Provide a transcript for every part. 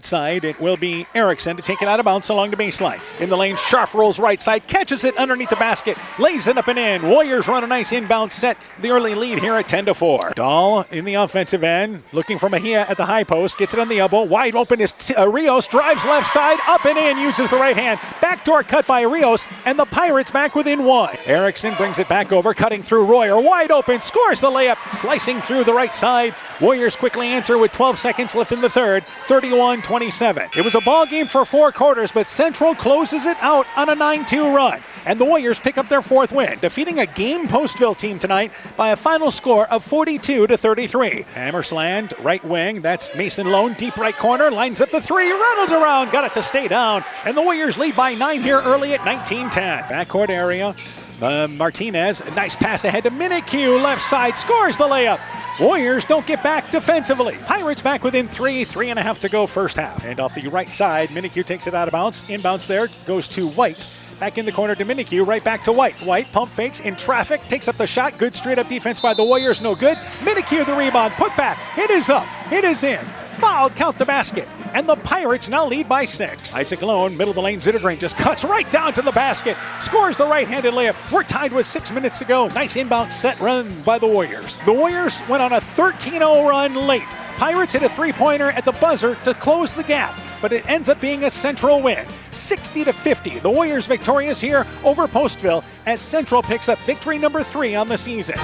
right side, it will be Erickson to take it out of bounds along the baseline. In the lane, Scharf rolls right side, catches it underneath the basket, lays it up and in. Warriors run a nice inbound set. The early lead here at 10-4. Dahl in the offensive end, looking for Mejia at the high post, gets it on the elbow. Wide open is Rios, drives left side, up and in, uses the right hand. Backdoor cut by Rios, and the Pirates back within one. Erickson brings it back over, cutting through Royer. Wide open, scores the layup, slicing through the right side. Warriors quickly answer with 12 seconds left in the third, 31-27. It was a ball game for 4 quarters, but Central closes it out on a 9-2 run. And the Warriors pick up their 4th win, defeating a game Postville team tonight by a final score of 42-33. Hammersland, right wing, that's Mason Lone, deep right corner, lines up the 3, rattles around, got it to stay down. And the Warriors lead by 9 here early at 19-10. Backcourt area. Martinez, a nice pass ahead to Minikue, left side, scores the layup. Warriors don't get back defensively. Pirates back within 3.5 to go first half. And off the right side, Minikue takes it out of bounds. Inbounds there, goes to White. Back in the corner to Minikue, right back to White. White pump fakes in traffic, takes up the shot. Good straight up defense by the Warriors, no good. Minikue the rebound, put back. It is up, it is in. Fouled, count the basket. And the Pirates now lead by 6. Isaac Lone, middle of the lane, Zittergrain just cuts right down to the basket. Scores the right-handed layup. We're tied with 6 minutes to go. Nice inbound set run by the Warriors. The Warriors went on a 13-0 run late. Pirates hit a three-pointer at the buzzer to close the gap, but it ends up being a Central win. 60-50. The Warriors victorious here over Postville as Central picks up victory number 3 on the season.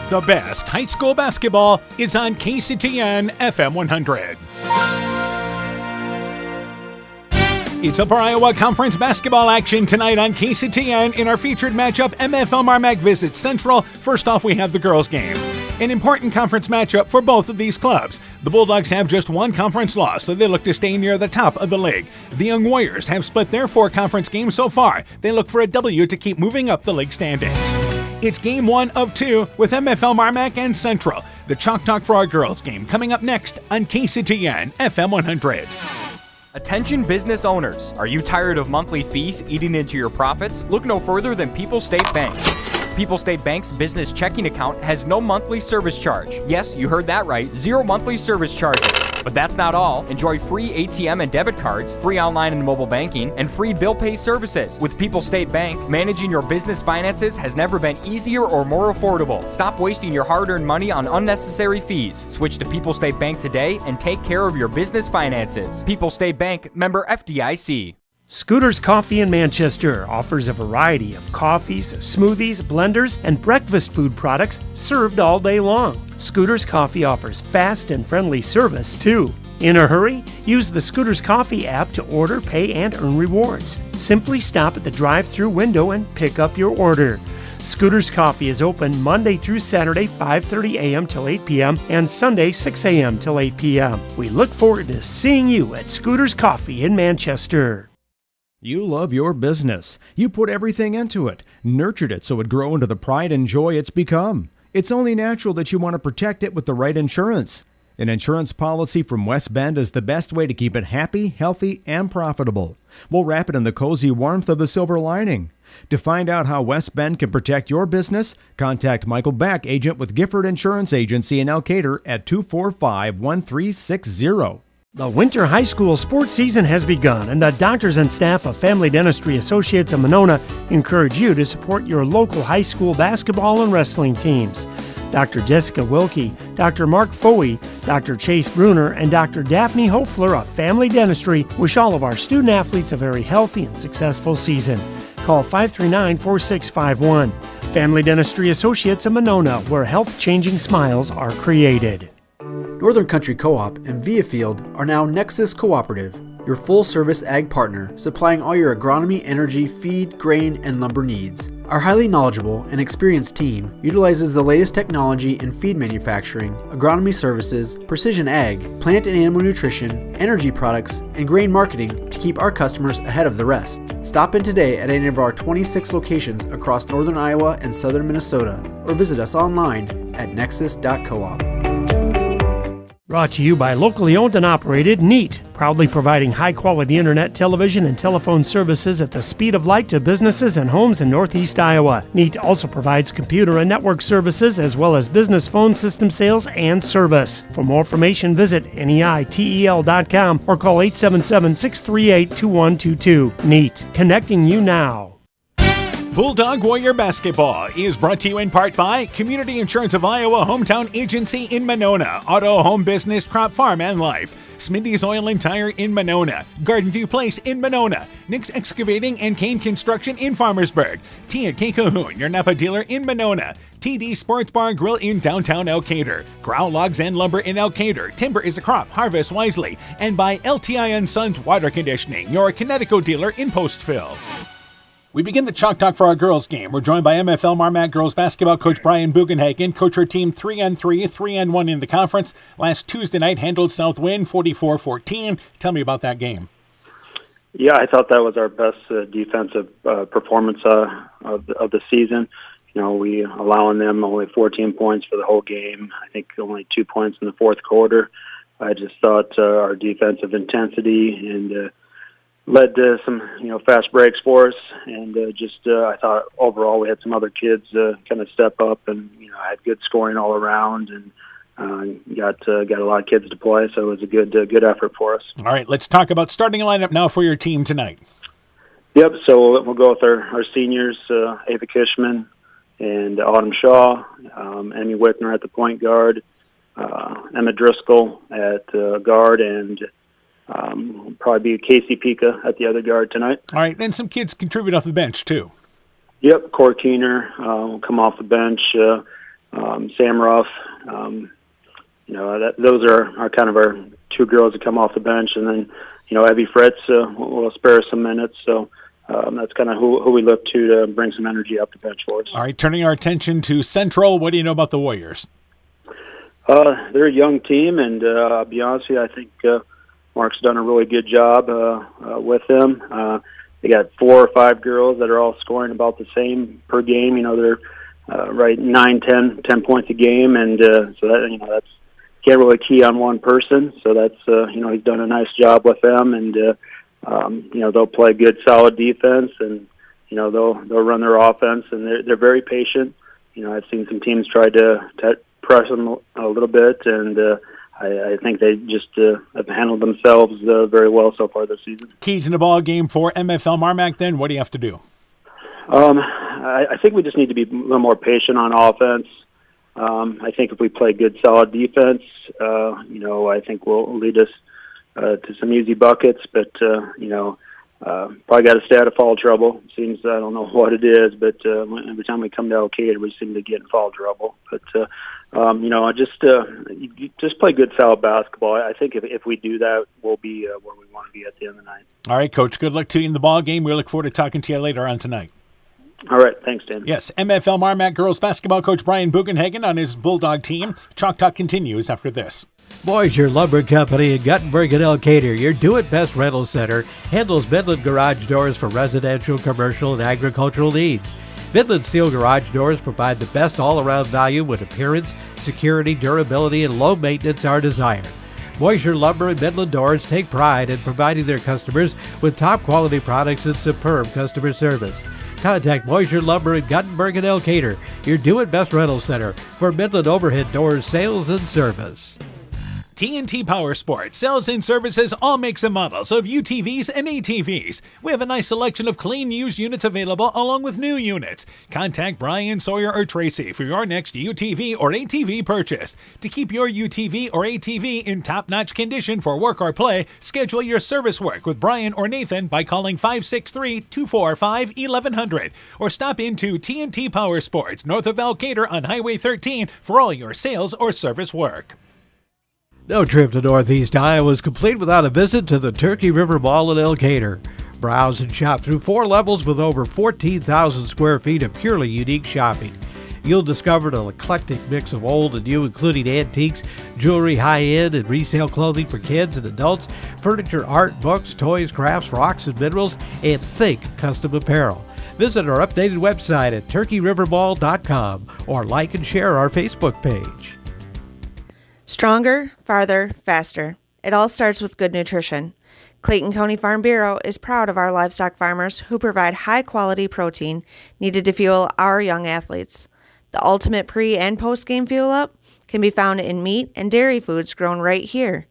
The best high school basketball is on KCTN FM 100. It's Upper Iowa Conference basketball action tonight on KCTN. In our featured matchup, MFL MarMac visits Central. First off, we have the girls game. An important conference matchup for both of these clubs. The Bulldogs have just 1 conference loss, so they look to stay near the top of the league. The Young Warriors have split their 4 conference games so far. They look for a W to keep moving up the league standings. It's game 1 of 2 with MFL MarMac and Central. The Chalk Talk for our girls game coming up next on KCTN FM 100. Attention business owners. Are you tired of monthly fees eating into your profits? Look no further than People's State Bank. People's State Bank's business checking account has no monthly service charge. Yes, you heard that right, 0 monthly service charges. But that's not all. Enjoy free ATM and debit cards, free online and mobile banking, and free bill pay services. With People's State Bank, managing your business finances has never been easier or more affordable. Stop wasting your hard-earned money on unnecessary fees. Switch to People's State Bank today and take care of your business finances. People's State Bank, member FDIC. Scooter's Coffee in Manchester offers a variety of coffees, smoothies, blenders, and breakfast food products served all day long. Scooter's Coffee offers fast and friendly service, too. In a hurry? Use the Scooter's Coffee app to order, pay, and earn rewards. Simply stop at the drive-thru window and pick up your order. Scooter's Coffee is open Monday through Saturday, 5:30 a.m. till 8 p.m. and Sunday, 6 a.m. till 8 p.m. We look forward to seeing you at Scooter's Coffee in Manchester. You love your business. You put everything into it, nurtured it so it grow into the pride and joy it's become. It's only natural that you want to protect it with the right insurance. An insurance policy from West Bend is the best way to keep it happy, healthy, and profitable. We'll wrap it in the cozy warmth of the silver lining. To find out how West Bend can protect your business, contact Michael Beck, agent with Gifford Insurance Agency in Elkader at 245-1360. The winter high school sports season has begun, and the doctors and staff of Family Dentistry Associates of Monona encourage you to support your local high school basketball and wrestling teams. Dr. Jessica Wilkie, Dr. Mark Foey, Dr. Chase Bruner, and Dr. Daphne Hofler of Family Dentistry wish all of our student athletes a very healthy and successful season. Call 539-4651. Family Dentistry Associates of Monona, where health-changing smiles are created. Northern Country Co-op and Viafield are now Nexus Cooperative, your full-service ag partner supplying all your agronomy, energy, feed, grain, and lumber needs. Our highly knowledgeable and experienced team utilizes the latest technology in feed manufacturing, agronomy services, precision ag, plant and animal nutrition, energy products, and grain marketing to keep our customers ahead of the rest. Stop in today at any of our 26 locations across northern Iowa and southern Minnesota, or visit us online at nexus.coop. Brought to you by locally owned and operated NEAT, proudly providing high-quality internet, television, and telephone services at the speed of light to businesses and homes in Northeast Iowa. NEAT also provides computer and network services as well as business phone system sales and service. For more information, visit NEITEL.com or call 877-638-2122. NEAT, connecting you now. Bulldog Warrior Basketball is brought to you in part by Community Insurance of Iowa Hometown Agency in Monona, Auto, Home Business, Crop Farm, and Life, Smitty's Oil and Tire in Monona, Garden View Place in Monona, Nick's Excavating and Kane Construction in Farmersburg, Tia K. Cahoon, your Napa dealer in Monona, TD Sports Bar Grill in downtown Elkader, Growl Logs and Lumber in Elkader, Timber is a Crop, Harvest Wisely, and by LTI & Sons Water Conditioning, your Connecticut dealer in Postville. We begin the Chalk Talk for our girls game. We're joined by MFL MarMac girls basketball coach Brian Bugenhagen. Coach, her team 3-3, 3-1 in the conference. Last Tuesday night handled Southwind 44-14. Tell me about that game. Yeah, I thought that was our best defensive performance of the season. You know, we allowing them only 14 points for the whole game. I think only 2 points in the fourth quarter. I just thought our defensive intensity and led to some, fast breaks for us, and I thought overall we had some other kids kind of step up and had good scoring all around, and got a lot of kids to play, so it was a good effort for us. All right, let's talk about starting a lineup now for your team tonight. Yep, so we'll go with our seniors, Ava Kishman and Autumn Shaw, Emmy Wickner at the point guard, Emma Driscoll at guard, and probably be Casey Pika at the other guard tonight. All right, and some kids contribute off the bench, too. Yep, Corey Keener will come off the bench. Sam Ruff. Those are kind of our two girls that come off the bench. And then, Evie Fritz will spare us some minutes. So that's kind of who we look to bring some energy up the bench for us. All right, turning our attention to Central, what do you know about the Warriors? They're a young team, and I'll be honest with you, I think Mark's done a really good job with them. They got 4 or 5 girls that are all scoring about the same per game. They're right 9, 10 points a game, and so that that's can't really key on one person. So that's he's done a nice job with them, and they'll play good, solid defense, and they'll run their offense, and they're very patient. I've seen some teams try to press them a little bit, and I think they just have handled themselves very well so far this season. Keys in the ball game for MFL MarMac, then, what do you have to do? I think we just need to be a little more patient on offense. I think if we play good, solid defense, I think will lead us to some easy buckets. But, probably got to stay out of foul trouble. Seems, I don't know what it is, but every time we come to Elkader, we seem to get in foul trouble. But, just play good, solid basketball. I think if we do that, we'll be where we want to be at the end of the night. All right, Coach. Good luck to you in the ball game. We look forward to talking to you later on tonight. All right. Thanks, Dan. Yes, MFL MarMac girls basketball coach Brian Bugenhagen on his Bulldog team. Chalk Talk continues after this. Boisier Lumber Company in Guttenberg and Elkader, your do-it-best rental center, handles Midland garage doors for residential, commercial, and agricultural needs. Midland Steel garage doors provide the best all-around value when appearance, security, durability, and low maintenance are desired. Boisier Lumber and Midland Doors take pride in providing their customers with top-quality products and superb customer service. Contact Boisier Lumber in Guttenberg and Elkader, your do-it-best rental center, for Midland overhead doors sales and service. TNT Power Sports sells and services all makes and models of UTVs and ATVs. We have a nice selection of clean used units available along with new units. Contact Brian, Sawyer, or Tracy for your next UTV or ATV purchase. To keep your UTV or ATV in top-notch condition for work or play, schedule your service work with Brian or Nathan by calling 563-245-1100 or stop into TNT Power Sports north of Elkader on Highway 13 for all your sales or service work. No trip to Northeast Iowa is complete without a visit to the Turkey River Mall in Elkader. Browse and shop through 4 levels with over 14,000 square feet of purely unique shopping. You'll discover an eclectic mix of old and new, including antiques, jewelry, high-end and resale clothing for kids and adults, furniture, art, books, toys, crafts, rocks and minerals, and think custom apparel. Visit our updated website at turkeyrivermall.com or like and share our Facebook page. Stronger, farther, faster. It all starts with good nutrition. Clayton County Farm Bureau is proud of our livestock farmers who provide high-quality protein needed to fuel our young athletes. The ultimate pre- and post-game fuel-up can be found in meat and dairy foods grown right here.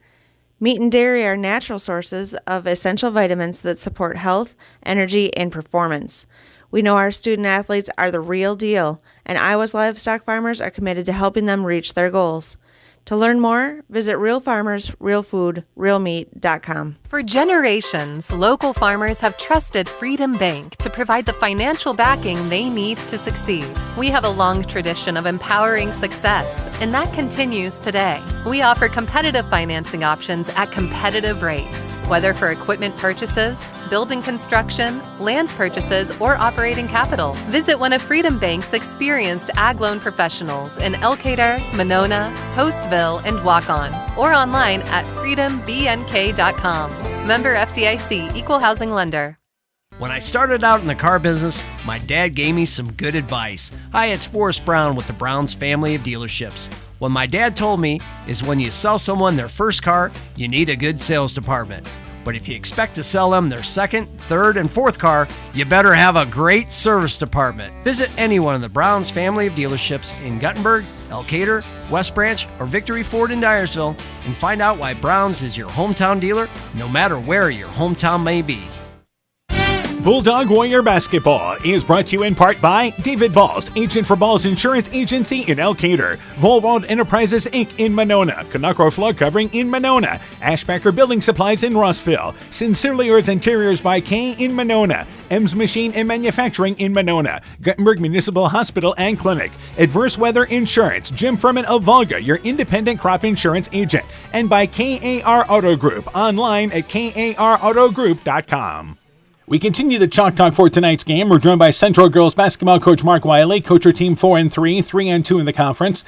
Meat and dairy are natural sources of essential vitamins that support health, energy, and performance. We know our student athletes are the real deal, and Iowa's livestock farmers are committed to helping them reach their goals. To learn more, visit realfarmersrealfoodrealmeat.com. For generations, local farmers have trusted Freedom Bank to provide the financial backing they need to succeed. We have a long tradition of empowering success, and that continues today. We offer competitive financing options at competitive rates, whether for equipment purchases, building construction, land purchases, or operating capital. Visit one of Freedom Bank's experienced ag loan professionals in Elkader, Monona, Postville, and Waukon, or online at freedombnk.com. Member FDIC, Equal Housing Lender. When I started out in the car business, my dad gave me some good advice. Hi, it's Forrest Brown with the Browns family of dealerships. What my dad told me is when you sell someone their first car, you need a good sales department. But if you expect to sell them their second, third, and fourth car, you better have a great service department. Visit any one of the Browns family of dealerships in Guttenberg, Elkader, West Branch, or Victory Ford in Dyersville and find out why Browns is your hometown dealer, no matter where your hometown may be. Bulldog Warrior Basketball is brought to you in part by David Balls, agent for Balls Insurance Agency in Elkader, Volwald Enterprises Inc. in Monona, Canucko Floor Covering in Monona, Ashbacker Building Supplies in Rossville, Sincerely Yours Interiors by K in Monona, Ems Machine and Manufacturing in Monona, Guttenberg Municipal Hospital and Clinic, Adverse Weather Insurance, Jim Furman of Volga, your independent crop insurance agent, and by KAR Auto Group, online at karautogroup.com. We continue the Chalk Talk for tonight's game. We're joined by Central Girls Basketball Coach Mark Wiley. Coach her team 4-3, 3-2 in the conference.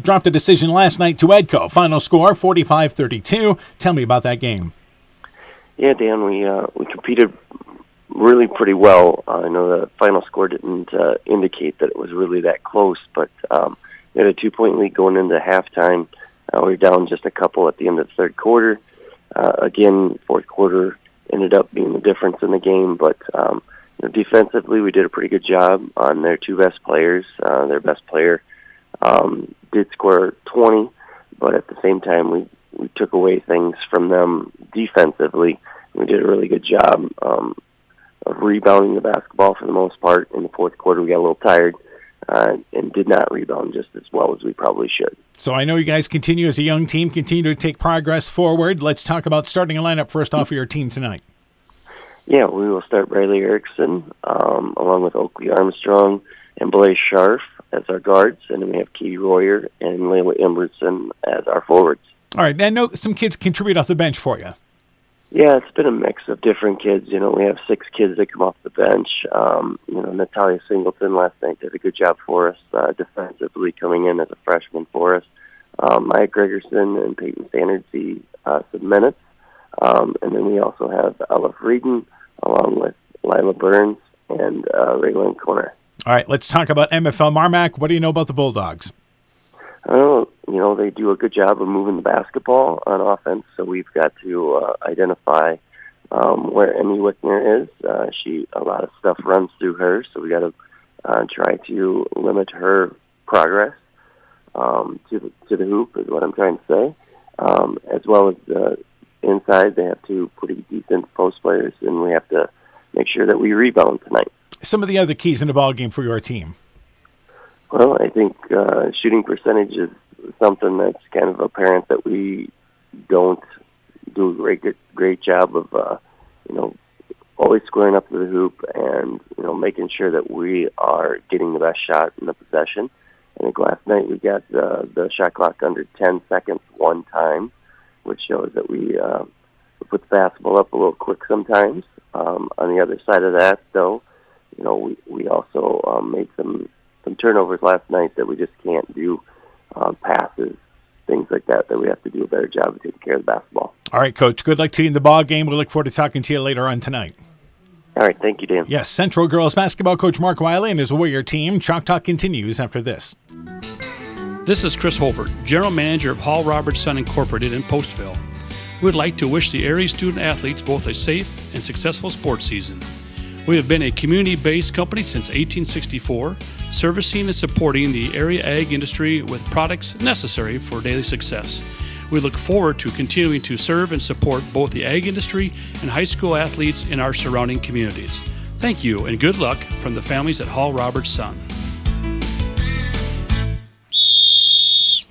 Dropped a decision last night to Edco. Final score 45-32. Tell me about that game. Yeah, Dan, we competed really pretty well. I know the final score didn't indicate that it was really that close, but we had a 2-point lead going into halftime. We were down just a couple at the end of the third quarter. Again, fourth quarter ended up being the difference in the game, but defensively we did a pretty good job on their two best players. Their best player did score 20, but at the same time we took away things from them defensively. We did a really good job of rebounding the basketball for the most part. In the fourth quarter we got a little tired and did not rebound just as well as we probably should. So I know you guys continue as a young team, continue to take progress forward. Let's talk about starting a lineup first off for your team tonight. Yeah, we will start Riley Erickson along with Oakley Armstrong and Blaise Scharf as our guards, and then we have Katie Royer and Layla Emberson as our forwards. All right, I know some kids contribute off the bench for you. Yeah, it's been a mix of different kids. We have 6 kids that come off the bench. Natalia Singleton last night did a good job for us defensively coming in as a freshman for us. Maya Gregerson and Peyton Standard see some minutes. And then we also have Ella Frieden along with Lila Burns and Raylan Conner. All right, let's talk about MFL MarMac. What do you know about the Bulldogs? They do a good job of moving the basketball on offense, so we've got to identify where Emmy Wickner is. A lot of stuff runs through her, so we got to try to limit her progress to the hoop is what I'm trying to say. As well as inside, they have 2 pretty decent post players, and we have to make sure that we rebound tonight. Some of the other keys in the ballgame for your team. Well, I think shooting percentage is something that's kind of apparent that we don't do a great job of, always squaring up to the hoop and, making sure that we are getting the best shot in the possession. I think last night we got the shot clock under 10 seconds one time, which shows that we put the basketball up a little quick sometimes. On the other side of that, though, we also made some turnovers last night that we just can't do, passes, things like that we have to do a better job of taking care of the basketball. All right, Coach. Good luck to you in the ball game. We look forward to talking to you later on tonight. All right, thank you, Dan. Yes, Central Girls Basketball Coach Mark Wiley and his Warrior team. Chalk Talk continues after this. This is Chris Holbert, General Manager of Hall Roberts Son Incorporated in Postville. We would like to wish the area student athletes both a safe and successful sports season. We have been a community-based company since 1864, servicing and supporting the area ag industry with products necessary for daily success. We look forward to continuing to serve and support both the ag industry and high school athletes in our surrounding communities. Thank you and good luck from the families at Hall Roberts Son.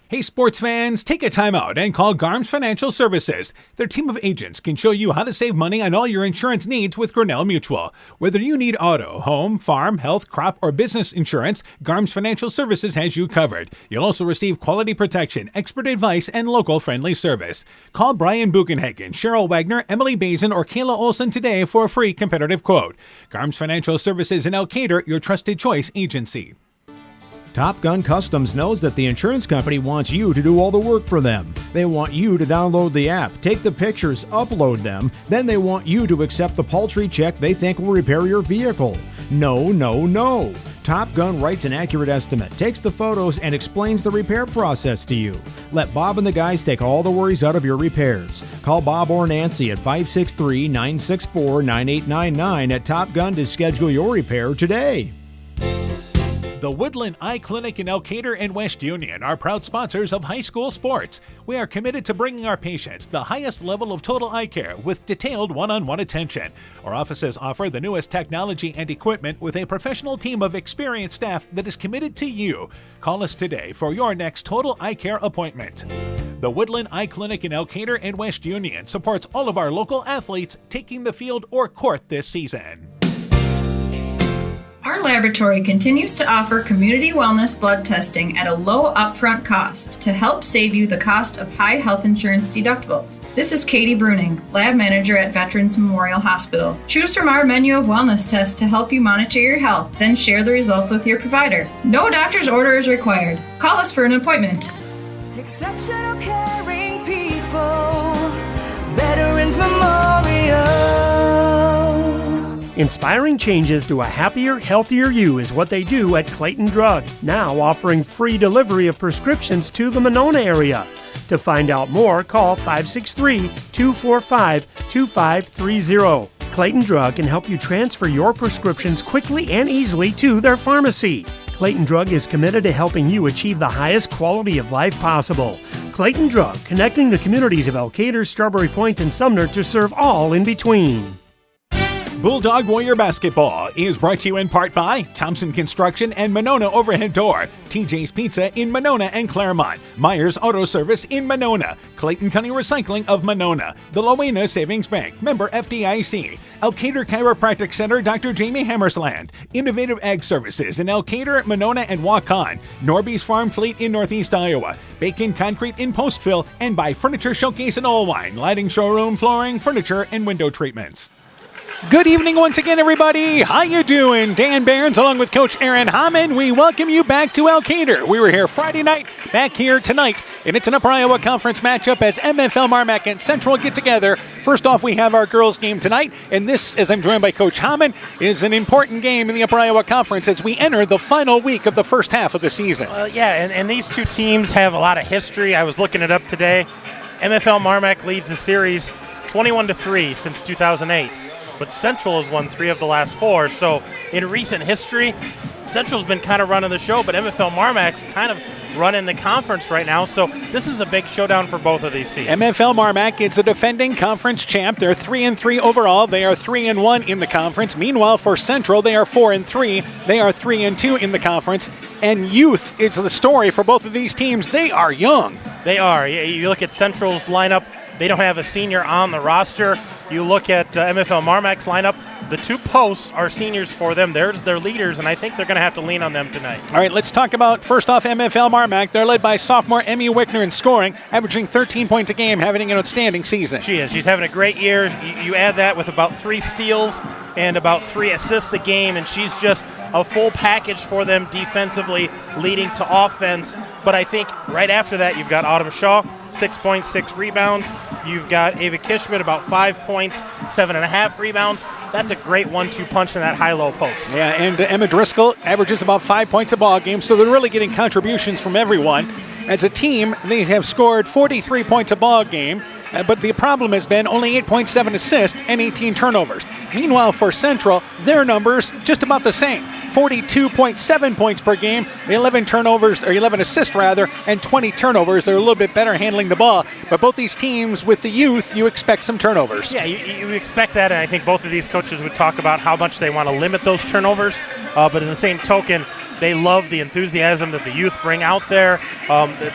Hey sports fans, take a time out and call Garms Financial Services. Their team of agents can show you how to save money on all your insurance needs with Grinnell Mutual. Whether you need auto, home, farm, health, crop, or business insurance, Garms Financial Services has you covered. You'll also receive quality protection, expert advice, and local friendly service. Call Brian Buchenhagen, Cheryl Wagner, Emily Bazin, or Kayla Olson today for a free competitive quote. Garms Financial Services in Elkader, your trusted choice agency. Top Gun Customs knows that the insurance company wants you to do all the work for them. They want you to download the app, take the pictures, upload them, then they want you to accept the paltry check they think will repair your vehicle. No, no, no. Top Gun writes an accurate estimate, takes the photos, and explains the repair process to you. Let Bob and the guys take all the worries out of your repairs. Call Bob or Nancy at 563-964-9899 at Top Gun to schedule your repair today. The Woodland Eye Clinic in Elkader and West Union are proud sponsors of high school sports. We are committed to bringing our patients the highest level of total eye care with detailed one-on-one attention. Our offices offer the newest technology and equipment with a professional team of experienced staff that is committed to you. Call us today for your next total eye care appointment. The Woodland Eye Clinic in Elkader and West Union supports all of our local athletes taking the field or court this season. Our laboratory continues to offer community wellness blood testing at a low upfront cost to help save you the cost of high health insurance deductibles. This is Katie Bruning, lab manager at Veterans Memorial Hospital. Choose from our menu of wellness tests to help you monitor your health, then share the results with your provider. No doctor's order is required. Call us for an appointment. Exceptional caring people, Veterans Memorial. Inspiring changes to a happier, healthier you is what they do at Clayton Drug, now offering free delivery of prescriptions to the Monona area. To find out more, call 563-245-2530. Clayton Drug can help you transfer your prescriptions quickly and easily to their pharmacy. Clayton Drug is committed to helping you achieve the highest quality of life possible. Clayton Drug, connecting the communities of Elkader, Strawberry Point, and Sumner to serve all in between. Bulldog Warrior Basketball is brought to you in part by Thompson Construction and Monona Overhead Door, TJ's Pizza in Monona and Claremont, Myers Auto Service in Monona, Clayton County Recycling of Monona, the Loena Savings Bank, member FDIC, Elkader Chiropractic Center, Dr. Jamie Hammersland, Innovative Ag Services in Elkader, Monona, and Waukon, Norby's Farm Fleet in Northeast Iowa, Bacon Concrete in Postville, and by Furniture Showcase in Olwine, lighting showroom, flooring, furniture, and window treatments. Good evening once again, everybody. How you doing? Dan Barnes along with Coach Aaron Hammond. We welcome you back to Elkader. We were here Friday night, back here tonight, and it's an Upper Iowa Conference matchup as MFL MarMac and Central get together. First off, we have our girls game tonight, and this, as I'm joined by Coach Hammond, is an important game in the Upper Iowa Conference as we enter the final week of the first half of the season. And these two teams have a lot of history. I was looking it up today. MFL MarMac leads the series 21-3 since 2008. But Central has won 3 of the last 4. So in recent history, Central's been kind of running the show, but MFL MarMac's kind of running the conference right now. So this is a big showdown for both of these teams. MFL MarMac is the defending conference champ. They're 3-3 overall. They are 3-1 in the conference. Meanwhile, for Central, they are 4-3. They are 3-2 in the conference. And youth is the story for both of these teams. They are young. They are. You look at Central's lineup. They don't have a senior on the roster. You look at MFL MarMac's lineup. The 2 posts are seniors for them. They're their leaders, and I think they're going to have to lean on them tonight. All right, let's talk about, first off, MFL MarMac. They're led by sophomore Emmy Wickner in scoring, averaging 13 points a game, having an outstanding season. She is. She's having a great year. You add that with about 3 steals and about 3 assists a game, and she's just a full package for them defensively, leading to offense. But I think right after that, you've got Autumn Shaw, 6 points, 6 rebounds. You've got Ava Kishman, about 5 points, 7.5 rebounds. that's a great 1-2 punch in that high-low post. Yeah, and Emma Driscoll averages about 5 points a ball game, so they're really getting contributions from everyone. As a team, they have scored 43 points a ball game, but the problem has been only 8.7 assists and 18 turnovers. Meanwhile, for Central, their numbers just about the same. 42.7 points per game, 11 assists rather, and 20 turnovers. They're a little bit better handling the ball, but both these teams with the youth, you expect some turnovers. Yeah, you expect that, and I think both of these coaches would talk about how much they want to limit those turnovers, but in the same token, they love the enthusiasm that the youth bring out there.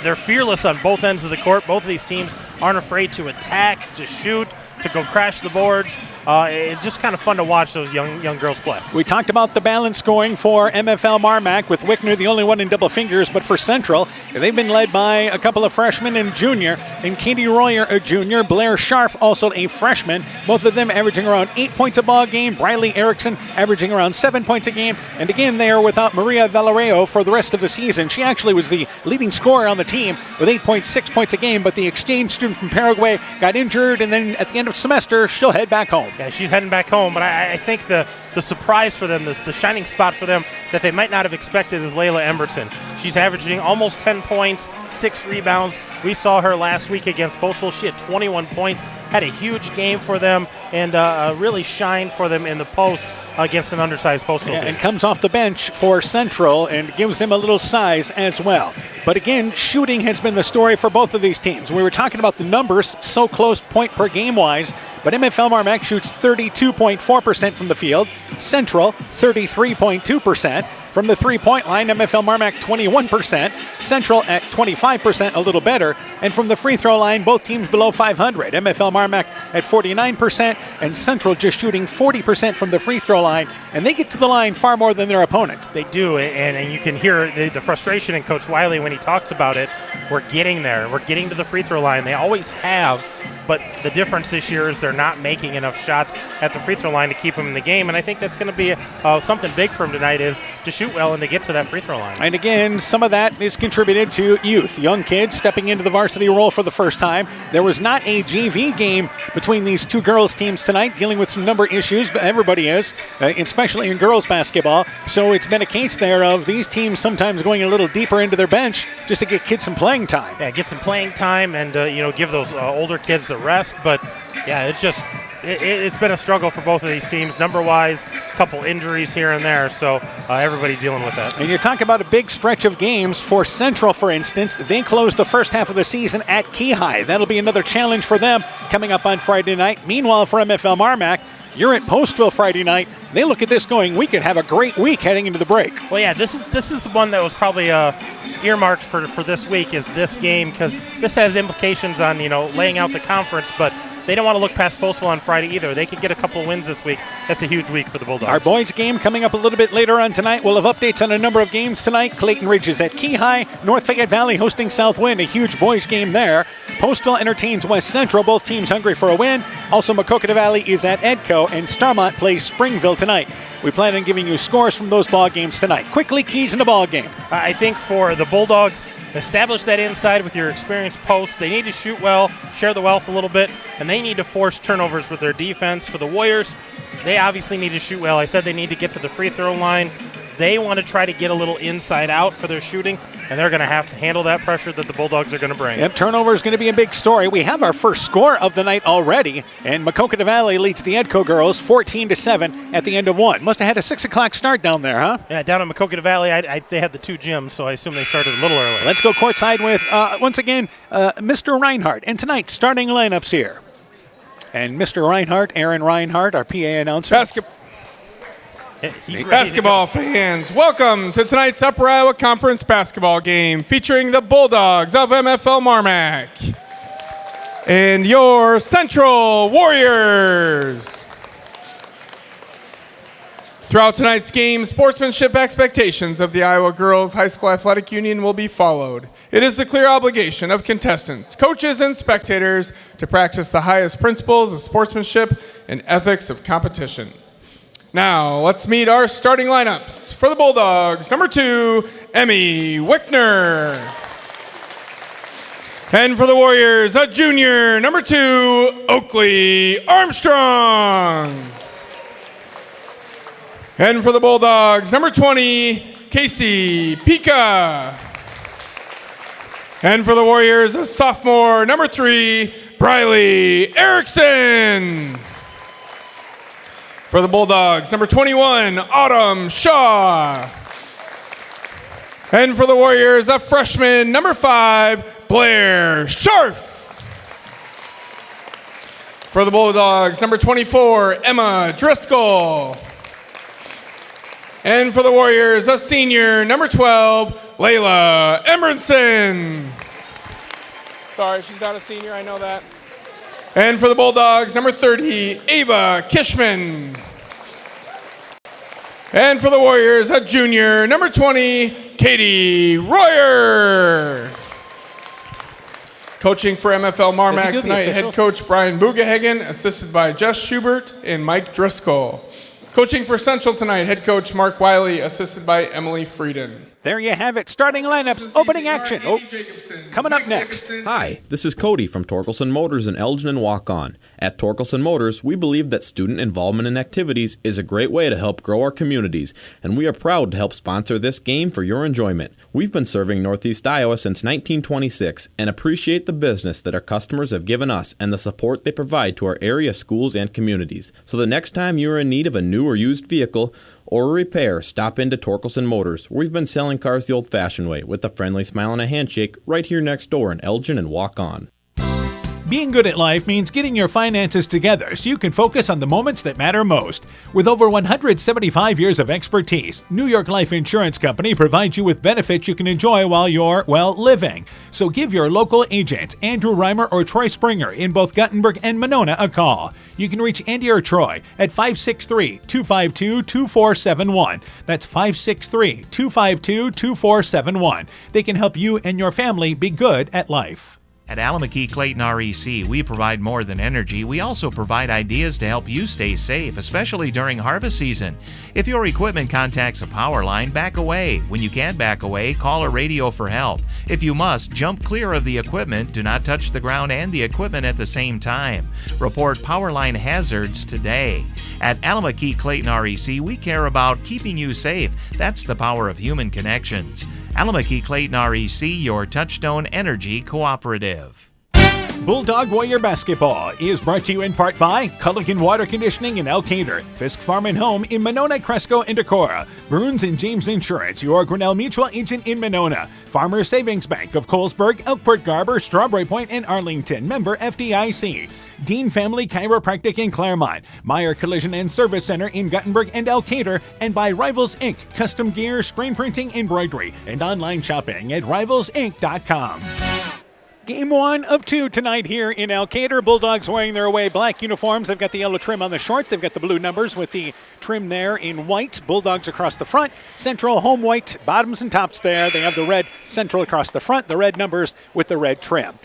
They're fearless on both ends of the court. Both of these teams aren't afraid to attack, to shoot, to go crash the boards. It's just kind of fun to watch those young girls play. We talked about the balance scoring for MFL MarMac, with Wickner the only one in double fingers, but for Central, they've been led by a couple of freshmen and junior, and Katie Royer, a junior, Blair Scharf, also a freshman, both of them averaging around 8 points a ball game, Briley Erickson averaging around 7 points a game, and again, they are without Maria Villareo for the rest of the season. She actually was the leading scorer on the team with 8.6 points a game, but the exchange student from Paraguay got injured, and then at the end of the semester, she'll head back home. Yeah, she's heading back home, but I think the surprise for them, the shining spot for them that they might not have expected is Layla Emberton. She's averaging almost 10 points, 6 rebounds. We saw her last week against Postal. She had 21 points, had a huge game for them, and really shined for them in the post against an undersized Postal team. And comes off the bench for Central and gives them a little size as well. But again, shooting has been the story for both of these teams. We were talking about the numbers, so close point per game wise, but MFL MarMac shoots 32.4% from the field, Central 33.2%. From the three-point line, MFL MarMac 21%, Central at 25%, a little better. And from the free throw line, both teams below 500. MFL MarMac at 49%, and Central just shooting 40% from the free throw line. And they get to the line far more than their opponent. They do, and you can hear the frustration in Coach Wiley when he talks about it. We're getting there. We're getting to the free throw line. They always have, but the difference this year is they're not making enough shots at the free throw line to keep them in the game. And I think that's going to be something big for them tonight, is to shoot well and to get to that free throw line. And again, some of that is contributed to youth, young kids stepping into the varsity role for the first time. There was not a JV game between these two girls teams tonight, dealing with some number issues, but everybody is, especially in girls basketball. So it's been a case there of these teams sometimes going a little deeper into their bench just to get kids some playing time. Yeah, get some playing time and give those older kids the rest. But yeah, it's been a struggle for both of these teams number-wise. A couple injuries here and there, so everybody dealing with that. And you're talking about a big stretch of games for Central, for instance. They closed the first half of the season at Keyhigh. That'll be another challenge for them coming up on Friday night. Meanwhile, for MFL MarMac, you're at Postville Friday night. They look at this going, we could have a great week heading into the break. Well, yeah, this is the one that was probably earmarked for this week, is this game, because this has implications on laying out the conference, but they don't want to look past Postville on Friday either. They could get a couple of wins this week. That's a huge week for the Bulldogs. Our boys game coming up a little bit later on tonight. We'll have updates on a number of games tonight. Clayton Ridge is at Keyhigh. North Fayette Valley hosting Southwind, a huge boys game there. Postville entertains West Central, both teams hungry for a win. Also, Maquoketa Valley is at Edco, and Starmont plays Springville tonight. We plan on giving you scores from those ball games tonight. Quickly, keys in the ball game. I think for the Bulldogs, establish that inside with your experienced posts. They need to shoot well, share the wealth a little bit, and they need to force turnovers with their defense. For the Warriors, they obviously need to shoot well. I said they need to get to the free throw line. They want to try to get a little inside out for their shooting, and they're going to have to handle that pressure that the Bulldogs are going to bring. Yep, turnover is going to be a big story. We have our first score of the night already, and Maquoketa Valley leads the Edco girls 14-7 at the end of one. Must have had a 6 o'clock start down there, huh? Yeah, down in Maquoketa Valley, they had the two gyms, so I assume they started a little early. Let's go courtside with, once again, Mr. Reinhardt. And tonight's starting lineups here. And Mr. Reinhardt, Aaron Reinhardt, our PA announcer. Basketball fans, welcome to tonight's Upper Iowa Conference basketball game featuring the Bulldogs of MFL MarMac and your Central Warriors. Throughout tonight's game, sportsmanship expectations of the Iowa Girls High School Athletic Union will be followed. It is the clear obligation of contestants, coaches, and spectators to practice the highest principles of sportsmanship and ethics of competition. Now, let's meet our starting lineups. For the Bulldogs, number 2, Emmy Wickner. And for the Warriors, a junior, number 2, Oakley Armstrong. And for the Bulldogs, number 20, Casey Pika. And for the Warriors, a sophomore, number 3, Briley Erickson. For the Bulldogs, number 21, Autumn Shaw. And for the Warriors, a freshman, number 5, Blair Scharf. For the Bulldogs, number 24, Emma Driscoll. And for the Warriors, a senior, number 12, Layla Emerson. Sorry, she's not a senior, I know that. And for the Bulldogs, number 30, Ava Kishman. And for the Warriors, a junior, number 20, Katie Royer. Coaching for MFL MarMac tonight, head coach Brian Bugahagen, assisted by Jess Schubert and Mike Driscoll. Coaching for Central tonight, head coach Mark Wiley, assisted by Emily Frieden. There you have it. Starting lineups, opening action. Coming up next. Hi, this is Cody from Torkelson Motors in Elgin and Walk-On. At Torkelson Motors, we believe that student involvement in activities is a great way to help grow our communities, and we are proud to help sponsor this game for your enjoyment. We've been serving Northeast Iowa since 1926 and appreciate the business that our customers have given us and the support they provide to our area schools and communities. So the next time you are in need of a new or used vehicle or a repair, stop into Torkelson Motors. We've been selling cars the old-fashioned way with a friendly smile and a handshake right here next door in Elgin and Walk-On. Being good at life means getting your finances together so you can focus on the moments that matter most. With over 175 years of expertise, New York Life Insurance Company provides you with benefits you can enjoy while you're, living. So give your local agents, Andrew Reimer or Troy Springer in both Guttenberg and Monona, a call. You can reach Andy or Troy at 563-252-2471. That's 563-252-2471. They can help you and your family be good at life. At Alameda Clayton REC, we provide more than energy. We also provide ideas to help you stay safe, especially during harvest season. If your equipment contacts a power line, back away. When you can't back away, call or radio for help. If you must, jump clear of the equipment. Do not touch the ground and the equipment at the same time. Report power line hazards today. At Alameda Clayton REC, we care about keeping you safe. That's the power of human connections. Alameda Clayton REC, your Touchstone Energy Cooperative. Bulldog Warrior Basketball is brought to you in part by Culligan Water Conditioning in Elkader, Fisk Farm and Home in Monona, Cresco, and Decorah, Burns & James Insurance, your Grinnell Mutual agent in Monona, Farmers Savings Bank of Colesburg, Elkport Garber, Strawberry Point, and Arlington, member FDIC. Dean Family Chiropractic in Claremont, Meyer Collision and Service Center in Guttenberg and Elkader, and by Rivals Inc., custom gear, screen printing, embroidery, and online shopping at rivalsinc.com. Game 1 of 2 tonight here in Elkader. Bulldogs wearing their away black uniforms. They've got the yellow trim on the shorts. They've got the blue numbers with the trim there in white. Bulldogs across the front. Central home white bottoms and tops there. They have the red Central across the front, the red numbers with the red trim.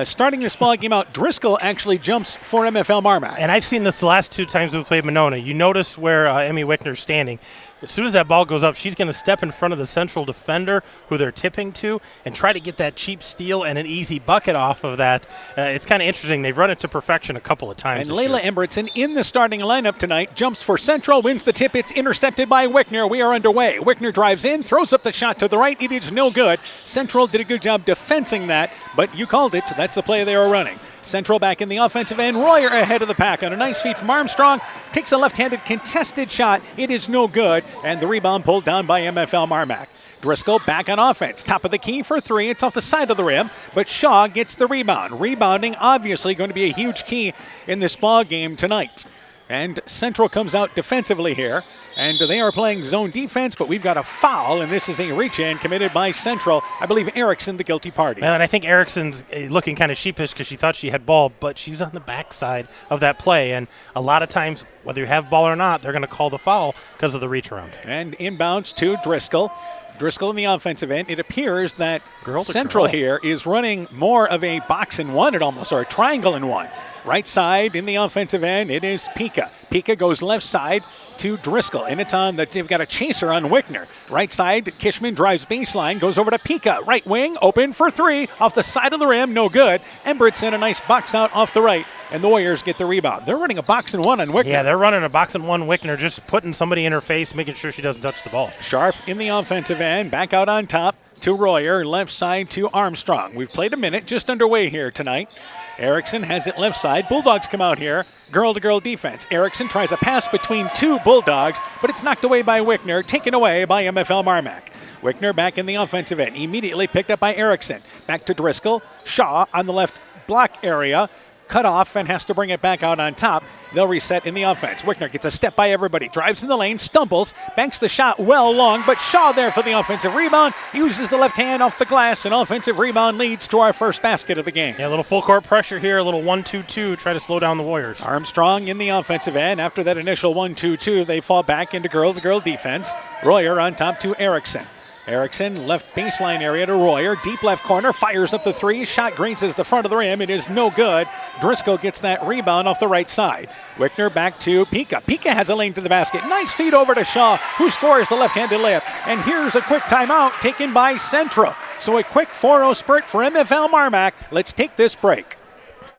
Starting this ball game out, Driscoll actually jumps for MFL MarMac. And I've seen this the last 2 times we played Monona. You notice where Emmy Wickner's standing. As soon as that ball goes up, she's going to step in front of the Central defender who they're tipping to and try to get that cheap steal and an easy bucket off of that. It's kind of interesting. They've run it to perfection a couple of times. And Layla Embertson in the starting lineup tonight jumps for Central, wins the tip. It's intercepted by Wickner. We are underway. Wickner drives in, throws up the shot to the right. It is no good. Central did a good job defensing that, but you called it. That's the play they were running. Central back in the offensive end. Royer ahead of the pack on a nice feed from Armstrong. Takes a left-handed contested shot. It is no good. And the rebound pulled down by MFL MarMac. Driscoll back on offense. Top of the key for 3. It's off the side of the rim, but Shaw gets the rebound. Rebounding obviously going to be a huge key in this ball game tonight. And Central comes out defensively here, and they are playing zone defense, but we've got a foul, and this is a reach-in committed by Central. I believe Erickson, the guilty party. And I think Erickson's looking kind of sheepish because she thought she had ball, but she's on the backside of that play, and a lot of times, whether you have ball or not, they're going to call the foul because of the reach around. And inbounds to Driscoll. Driscoll in the offensive end. It appears that Central here is running more of a box and one, or a triangle and one. Right side in the offensive end, it is Pika. Pika goes left side to Driscoll, and it's on they've got a chaser on Wickner. Right side, Kishman drives baseline, goes over to Pika. Right wing, open for three, off the side of the rim, no good. Embrettson, a nice box out off the right, and the Warriors get the rebound. They're running a box and one on Wickner. Yeah, they're running a box and one Wickner, just putting somebody in her face, making sure she doesn't touch the ball. Scharf in the offensive end, back out on top to Royer, left side to Armstrong. We've played a minute, just underway here tonight. Erickson has it left side. Bulldogs come out here, girl-to-girl defense. Erickson tries a pass between two Bulldogs, but it's knocked away by Wickner, taken away by MFL MarMac. Wickner back in the offensive end, immediately picked up by Erickson. Back to Driscoll. Shaw on the left block area. Cut off and has to bring it back out on top. They'll reset in the offense. Wickner gets a step by everybody. Drives in the lane, stumbles, banks the shot well long, but Shaw there for the offensive rebound. Uses the left hand off the glass. An offensive rebound leads to our first basket of the game. Yeah, a little full court pressure here, a little 1-2-2, try to slow down the Warriors. Armstrong in the offensive end. After that initial 1-2-2, they fall back into girl-to-girl defense. Royer on top to Erickson. Erickson, left baseline area to Royer. Deep left corner, fires up the three. Shot grazes the front of the rim. It is no good. Driscoll gets that rebound off the right side. Wickner back to Pika. Pika has a lane to the basket. Nice feed over to Shaw, who scores the left-handed layup. And here's a quick timeout taken by Central. So a quick 4-0 spurt for MFL MarMac. Let's take this break.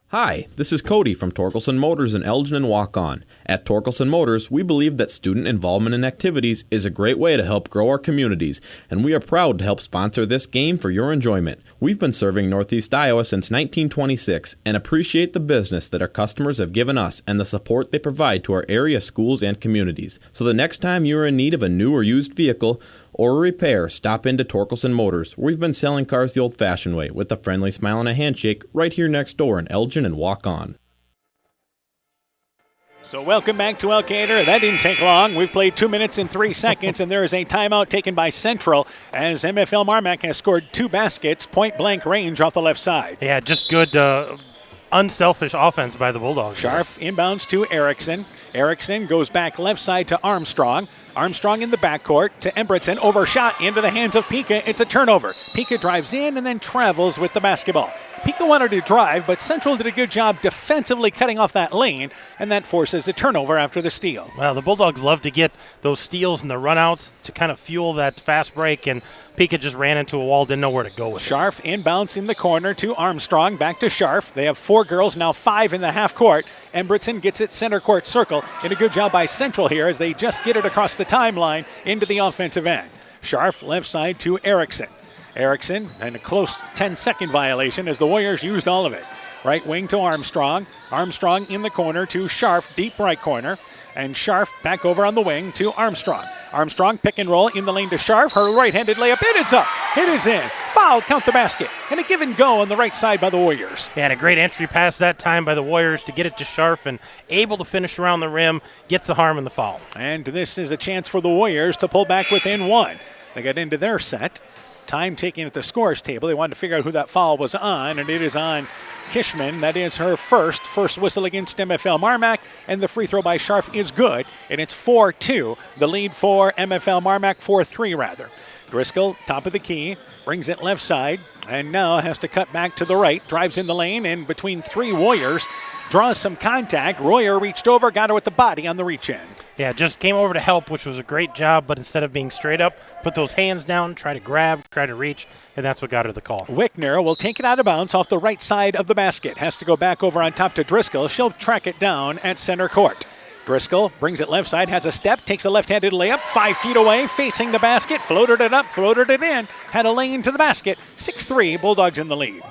Hi, this is Cody from Torkelson Motors in Elgin and Waukon. At Torkelson Motors, we believe that student involvement in activities is a great way to help grow our communities, and we are proud to help sponsor this game for your enjoyment. We've been serving Northeast Iowa since 1926 and appreciate the business that our customers have given us and the support they provide to our area schools and communities. So the next time you are in need of a new or used vehicle or a repair, stop into Torkelson Motors. We've been selling cars the old-fashioned way with a friendly smile and a handshake right here next door in Elgin and Waukon. So welcome back to Elkader. That didn't take long. We've played 2 minutes and 3 seconds, and there is a timeout taken by Central as MFL MarMac has scored 2 baskets, point-blank range off the left side. Yeah, just good unselfish offense by the Bulldogs. Scharf inbounds to Erickson. Erickson goes back left side to Armstrong. Armstrong in the backcourt to Embrettson. Overshot into the hands of Pika. It's a turnover. Pika drives in and then travels with the basketball. Pika wanted to drive, but Central did a good job defensively cutting off that lane, and that forces a turnover after the steal. Well, the Bulldogs love to get those steals and the runouts to kind of fuel that fast break, and Pika just ran into a wall, didn't know where to go with it. Scharf inbounds in the corner to Armstrong, back to Scharf. They have 4 girls, now 5 in the half court. Embrettson gets it center court circle, and a good job by Central here as they just get it across the timeline into the offensive end. Scharf left side to Erickson. Erickson, and a close 10-second violation as the Warriors used all of it. Right wing to Armstrong. Armstrong in the corner to Scharf, deep right corner. And Scharf back over on the wing to Armstrong. Armstrong pick and roll in the lane to Scharf. Her right-handed layup, it is up. It is in. Foul, count the basket. And a give and go on the right side by the Warriors. Yeah, and a great entry pass that time by the Warriors to get it to Scharf and able to finish around the rim, gets the harm and the foul. And this is a chance for the Warriors to pull back within 1. They got into their set. Time taken at the scores table. They wanted to figure out who that foul was on, and it is on Kishman. That is her first whistle against MFL MarMac, and the free throw by Scharf is good, and it's 4-2. The lead for MFL MarMac, 4-3 rather. Driscoll, top of the key, brings it left side, and now has to cut back to the right. Drives in the lane, and between 3 Warriors, draws some contact. Royer reached over, got her with the body on the reach in. Yeah, just came over to help, which was a great job, but instead of being straight up, put those hands down, try to grab, try to reach, and that's what got her the call. Wickner will take it out of bounds off the right side of the basket. Has to go back over on top to Driscoll. She'll track it down at center court. Driscoll brings it left side, has a step, takes a left-handed layup, 5 feet away, facing the basket, floated it up, floated it in, had a lane to the basket. 6-3, Bulldogs in the lead.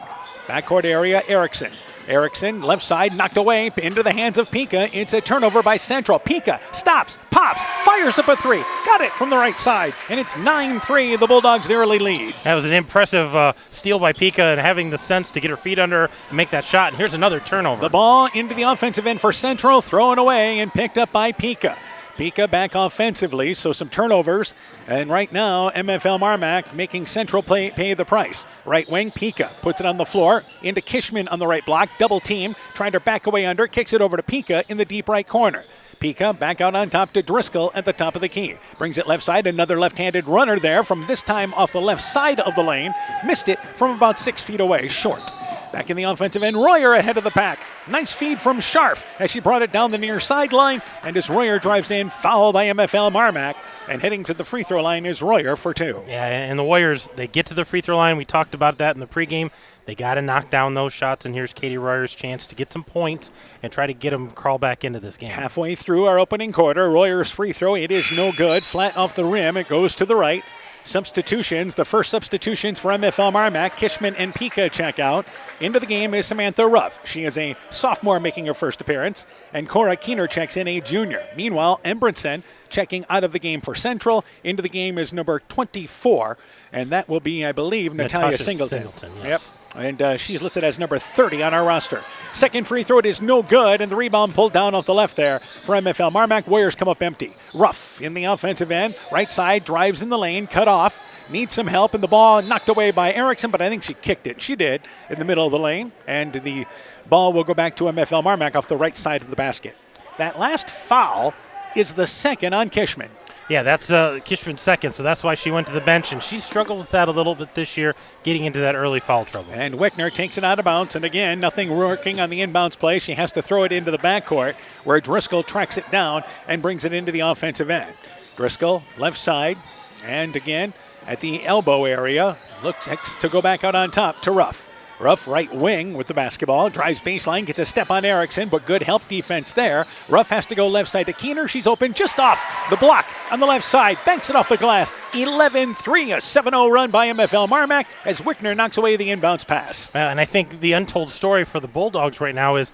Backcourt area, Erickson. Erickson, left side, knocked away into the hands of Pika. It's a turnover by Central. Pika stops, pops, fires up a 3. Got it from the right side, and it's 9-3, the Bulldogs' early lead. That was an impressive steal by Pika and having the sense to get her feet under her and make that shot. And here's another turnover. The ball into the offensive end for Central, thrown away and picked up by Pika. Pika back offensively, so some turnovers. And right now, MFL MarMac making Central pay the price. Right wing, Pika puts it on the floor, into Kishman on the right block, double team, trying to back away under, kicks it over to Pika in the deep right corner. Pika back out on top to Driscoll at the top of the key. Brings it left side, another left-handed runner there from this time off the left side of the lane. Missed it from about 6 feet away, short. Back in the offensive end, Royer ahead of the pack. Nice feed from Scharf as she brought it down the near sideline. And as Royer drives in, foul by MFL MarMac. And heading to the free throw line is Royer for 2. Yeah, and the Warriors, they get to the free throw line. We talked about that in the pregame. They got to knock down those shots, and here's Katie Royer's chance to get some points and try to get them crawl back into this game. Halfway through our opening quarter, Royer's free throw, it is no good. Flat off the rim, it goes to the right. Substitutions, the first substitutions for MFL MarMac, Kishman and Pika check out. Into the game is Samantha Ruff. She is a sophomore making her first appearance, and Cora Keener checks in, a junior. Meanwhile, Embrenson checking out of the game for Central. Into the game is number 24, and that will be, I believe, Natalia Singleton. Yes. Yep. And she's listed as number 30 on our roster. Second free throw, it is no good, and the rebound pulled down off the left there for MFL MarMac. Warriors come up empty. Ruff in the offensive end. Right side, drives in the lane, cut off. Needs some help, and the ball knocked away by Erickson, but I think she kicked it. She did in the middle of the lane, and the ball will go back to MFL MarMac off the right side of the basket. That last foul is the second on Kishman. Yeah, that's Kishman's second, so that's why she went to the bench, and she struggled with that a little bit this year, getting into that early foul trouble. And Wickner takes it out of bounds, and again, nothing working on the inbounds play. She has to throw it into the backcourt, where Driscoll tracks it down and brings it into the offensive end. Driscoll, left side, and again, at the elbow area, looks to go back out on top to Ruff. Ruff right wing with the basketball, drives baseline, gets a step on Erickson, but good help defense there. Ruff has to go left side to Keener. She's open just off the block on the left side, banks it off the glass. 11-3, a 7-0 run by MFL MarMac as Wickner knocks away the inbounds pass. And I think the untold story for the Bulldogs right now is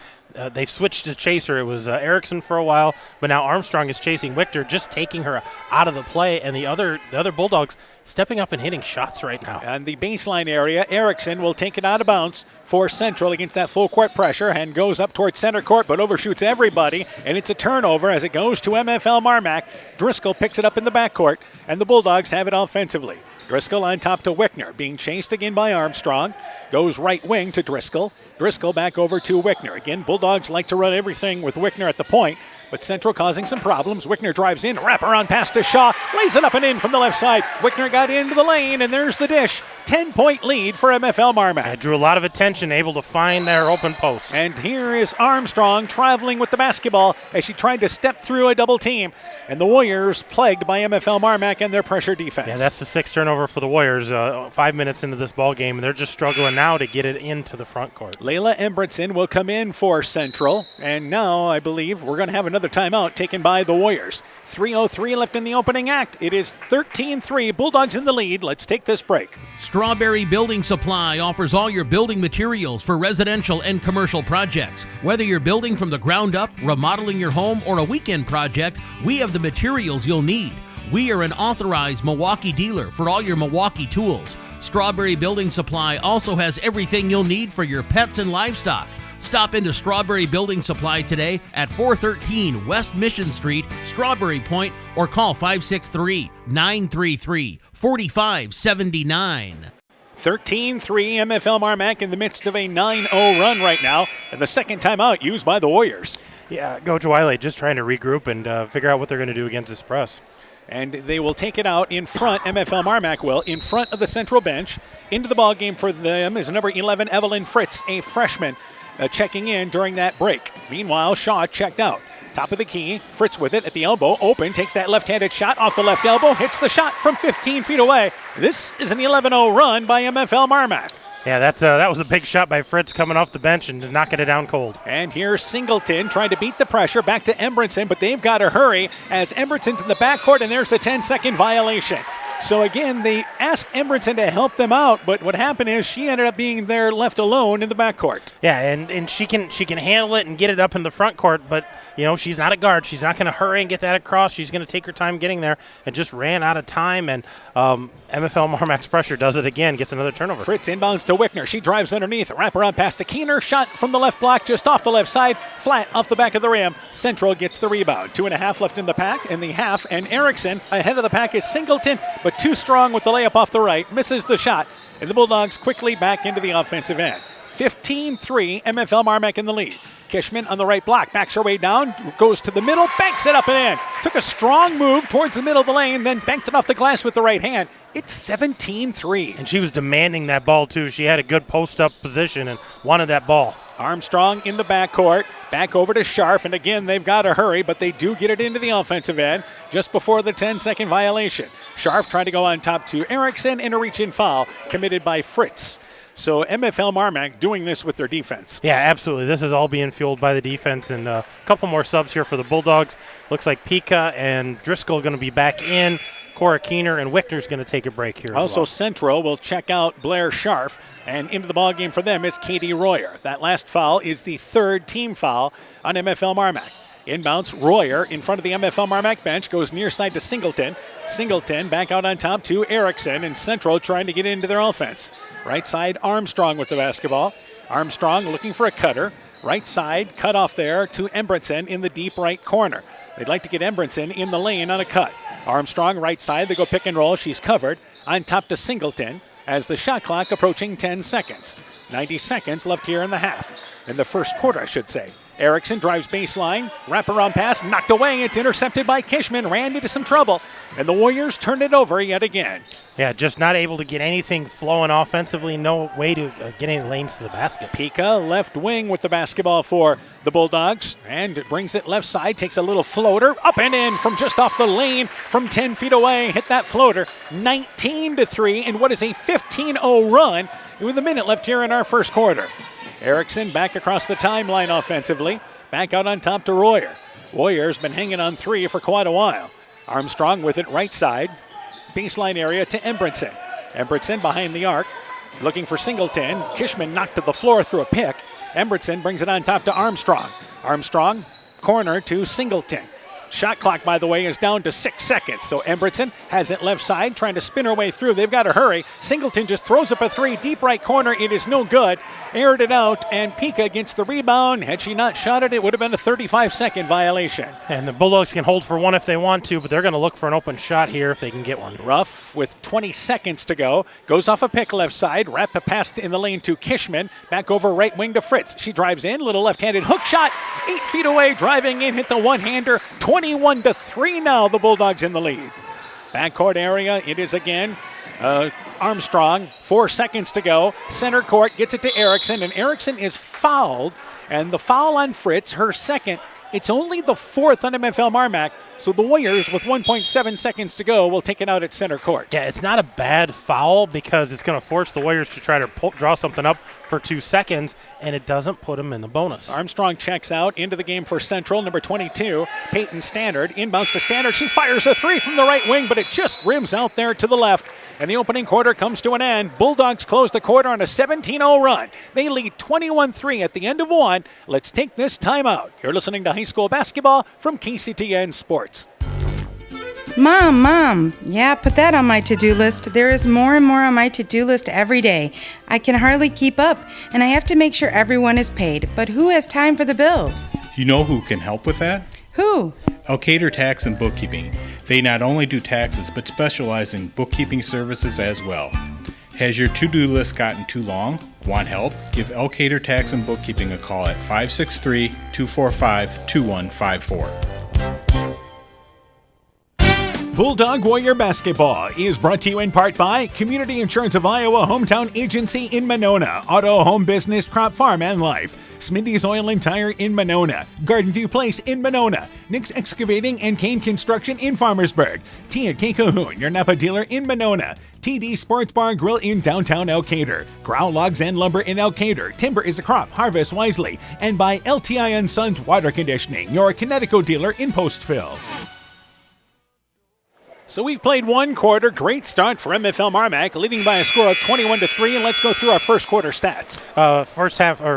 they've switched to chaser. It was Erickson for a while, but now Armstrong is chasing Wickner, just taking her out of the play, and the other Bulldogs stepping up and hitting shots right now. On the baseline area, Erickson will take it out of bounds for Central against that full court pressure and goes up towards center court but overshoots everybody, and it's a turnover as it goes to MFL MarMac. Driscoll picks it up in the backcourt, and the Bulldogs have it offensively. Driscoll on top to Wickner, being chased again by Armstrong. Goes right wing to Driscoll. Driscoll back over to Wickner. Again, Bulldogs like to run everything with Wickner at the point, but Central causing some problems. Wickner drives in, wraparound pass to Shaw, lays it up and in from the left side. Wickner got into the lane, and there's the dish. 10-point lead for MFL MarMac. It drew a lot of attention, able to find their open post. And here is Armstrong traveling with the basketball as she tried to step through a double team. And the Warriors plagued by MFL MarMac and their pressure defense. Yeah, that's the sixth turnover for the Warriors 5 minutes into this ball game, and they're just struggling now to get it into the front court. Layla Embretson will come in for Central. And now I believe we're going to have another timeout taken by the Warriors. 3:03 left in the opening act. It is 13-3. Bulldogs in the lead. Let's take this break. Strawberry Building Supply offers all your building materials for residential and commercial projects. Whether you're building from the ground up, remodeling your home, or a weekend project, we have the materials you'll need. We are an authorized Milwaukee dealer for all your Milwaukee tools. Strawberry Building Supply also has everything you'll need for your pets and livestock. Stop into Strawberry Building Supply today at 413 West Mission Street, Strawberry Point, or call 563-933-4579. 13-3, MFL MarMac in the midst of a 9-0 run right now, and the second timeout used by the Warriors. Yeah, Coach Wiley just trying to regroup and figure out what they're going to do against this press. And they will take it out in front, MFL MarMac will, in front of the Central bench. Into the ball game for them is number 11, Evelyn Fritz, a freshman, checking in during that break. Meanwhile, Shaw checked out. Top of the key, Fritz with it at the elbow, open, takes that left-handed shot off the left elbow, hits the shot from 15 feet away. This is an 11-0 run by MFL MarMac. Yeah, that was a big shot by Fritz coming off the bench and knocking it down cold. And here's Singleton trying to beat the pressure back to Embretson, but they've got to hurry as Embretson's in the backcourt, and there's a 10-second violation. So again, they asked Embretson to help them out, but what happened is she ended up being there left alone in the backcourt. Yeah, and she can handle it and get it up in the front court, but she's not a guard. She's not going to hurry and get that across. She's going to take her time getting there, and just ran out of time. And MFL MarMac's pressure does it again, gets another turnover. Fritz inbounds to Wickner. She drives underneath, wraparound pass to Keener. Shot from the left block, just off the left side, flat off the back of the rim. Central gets the rebound. 2.5 left in the half, and Erickson ahead of the pack is Singleton, but too strong with the layup off the right, misses the shot, and the Bulldogs quickly back into the offensive end. 15-3, MFL MarMac in the lead. Kishman on the right block, backs her way down, goes to the middle, banks it up and in. Took a strong move towards the middle of the lane, then banked it off the glass with the right hand. It's 17-3. And she was demanding that ball, too. She had a good post-up position and wanted that ball. Armstrong in the backcourt, back over to Scharf, and again, they've got to hurry, but they do get it into the offensive end just before the 10-second violation. Scharf trying to go on top to Erickson, and a reach-in foul committed by Fritz. So MFL MarMac doing this with their defense. Yeah, absolutely. This is all being fueled by the defense, and a couple more subs here for the Bulldogs. Looks like Pika and Driscoll going to be back in. Cora Keener and Wickner's going to take a break here. Also, well. Central will check out Blair Scharf, and into the ballgame for them is Katie Royer. That last foul is the third team foul on MFL MarMac. Inbounds, Royer in front of the MFL MarMac bench, goes near side to Singleton. Singleton back out on top to Erickson, and Central trying to get into their offense. Right side, Armstrong with the basketball. Armstrong looking for a cutter. Right side, cut off there to Embretson in the deep right corner. They'd like to get Embretson in the lane on a cut. Armstrong, right side, they go pick and roll. She's covered on top to Singleton as the shot clock approaching 10 seconds. 90 seconds left here in the half. In the first quarter, I should say. Erickson drives baseline, wraparound pass, knocked away. It's intercepted by Kishman, ran into some trouble, and the Warriors turned it over yet again. Yeah, just not able to get anything flowing offensively. No way to get any lanes to the basket. Pika left wing with the basketball for the Bulldogs, and brings it left side, takes a little floater, up and in from just off the lane from 10 feet away. Hit that floater, 19-3 in what is a 15-0 run with a minute left here in our first quarter. Erickson back across the timeline offensively. Back out on top to Royer. Royer's been hanging on three for quite a while. Armstrong with it right side. Baseline area to Embretson. Embretson behind the arc. Looking for Singleton. Kishman knocked to the floor through a pick. Embretson brings it on top to Armstrong. Armstrong, corner to Singleton. Shot clock, by the way, is down to 6 seconds. So Embretson has it left side, trying to spin her way through. They've got to hurry. Singleton just throws up a three, deep right corner. It is no good. Aired it out, and Pika gets the rebound. Had she not shot it, it would have been a 35-second violation. And the Bulldogs can hold for one if they want to, but they're going to look for an open shot here if they can get one. Ruff with 20 seconds to go. Goes off a pick left side. Wrap a pass in the lane to Kishman. Back over right wing to Fritz. She drives in. Little left-handed hook shot. 8 feet away. Driving in. Hit the one-hander. 21-3 now. The Bulldogs in the lead. Backcourt area. It is again Armstrong. 4 seconds to go. Center court gets it to Erickson, and Erickson is fouled. And the foul on Fritz, her second. It's only the fourth on MFL MarMac, so the Warriors, with 1.7 seconds to go, will take it out at center court. Yeah, it's not a bad foul because it's going to force the Warriors to try to draw something up for 2 seconds, and it doesn't put them in the bonus. Armstrong checks out into the game for Central, number 22, Peyton Standard. Inbounds to Standard. She fires a three from the right wing, but it just rims out there to the left. And the opening quarter comes to an end. Bulldogs close the quarter on a 17-0 run. They lead 21-3 at the end of one. Let's take this timeout. You're listening to high school basketball from KCTN Sports. Mom, yeah, put that on my to-do list. There is more and more on my to-do list every day. I can hardly keep up, and I have to make sure everyone is paid. But who has time for the bills? You know who can help with that? Who? Elkader Tax and Bookkeeping. They not only do taxes, but specialize in bookkeeping services as well. Has your to-do list gotten too long? Want help? Give Elkader Tax and Bookkeeping a call at 563-245-2154. Bulldog Warrior Basketball is brought to you in part by Community Insurance of Iowa Hometown Agency in Monona, Auto, Home Business, Crop Farm, and Life, Smitty's Oil and Tire in Monona, Garden View Place in Monona, Nick's Excavating and Kane Construction in Farmersburg, Tia K. Cahoon, your Napa dealer in Monona, TD Sports Bar and Grill in downtown Elkader, Growl Logs and Lumber in Elkader, Timber is a Crop, Harvest Wisely, and by LTI & Sons Water Conditioning, your Connecticut dealer in Postville. So we've played one quarter. Great start for MFL MarMac, leading by a score of 21-3. And let's go through our first quarter stats.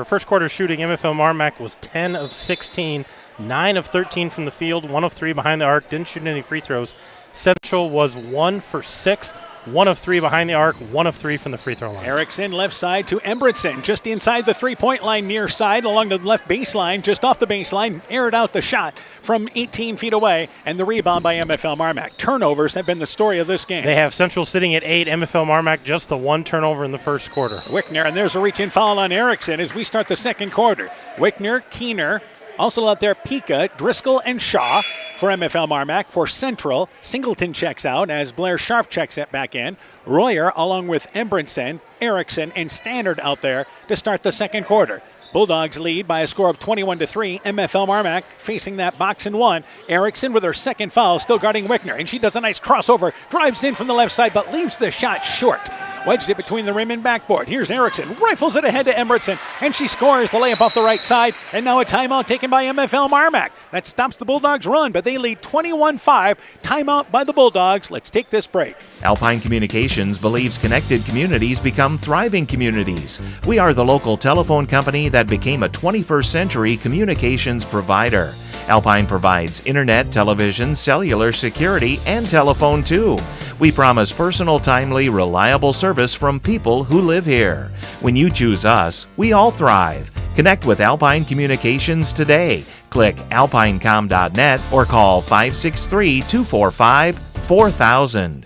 First quarter shooting, MFL MarMac was 10 of 16, 9 of 13 from the field, 1 of 3 behind the arc. Didn't shoot any free throws. Central was 1 for 6 1 of 3 behind the arc, 1 of 3 from the free throw line. Erickson left side to Embretson, just inside the three-point line, near side, along the left baseline, just off the baseline, aired out the shot from 18 feet away, and the rebound by MFL MarMac. Turnovers have been the story of this game. They have Central sitting at 8, MFL MarMac just the 1 turnover in the first quarter. Wickner, and there's a reach-in foul on Erickson as we start the second quarter. Wickner, Keener, also out there Pika, Driscoll, and Shaw for MFL MarMac. For Central, Singleton checks out as Blair Sharp checks it back in. Royer along with Embretson, Erickson, and Standard out there to start the second quarter. Bulldogs lead by a score of 21-3. MFL MarMac facing that box and one. Erickson with her second foul, still guarding Wickner, and she does a nice crossover, drives in from the left side, but leaves the shot short. Wedged it between the rim and backboard. Here's Erickson, rifles it ahead to Embretson, and she scores the layup off the right side, and now a timeout taken by MFL MarMac. That stops the Bulldogs' run, but they lead 21-5. Timeout by the Bulldogs. Let's take this break. Alpine Communications believes connected communities become thriving communities. We are the local telephone company that became a 21st century communications provider. Alpine provides internet, television, cellular security, and telephone too. We promise personal, timely, reliable service from people who live here. When you choose us, we all thrive. Connect with Alpine Communications today. Click alpinecom.net or call 563-245-4000.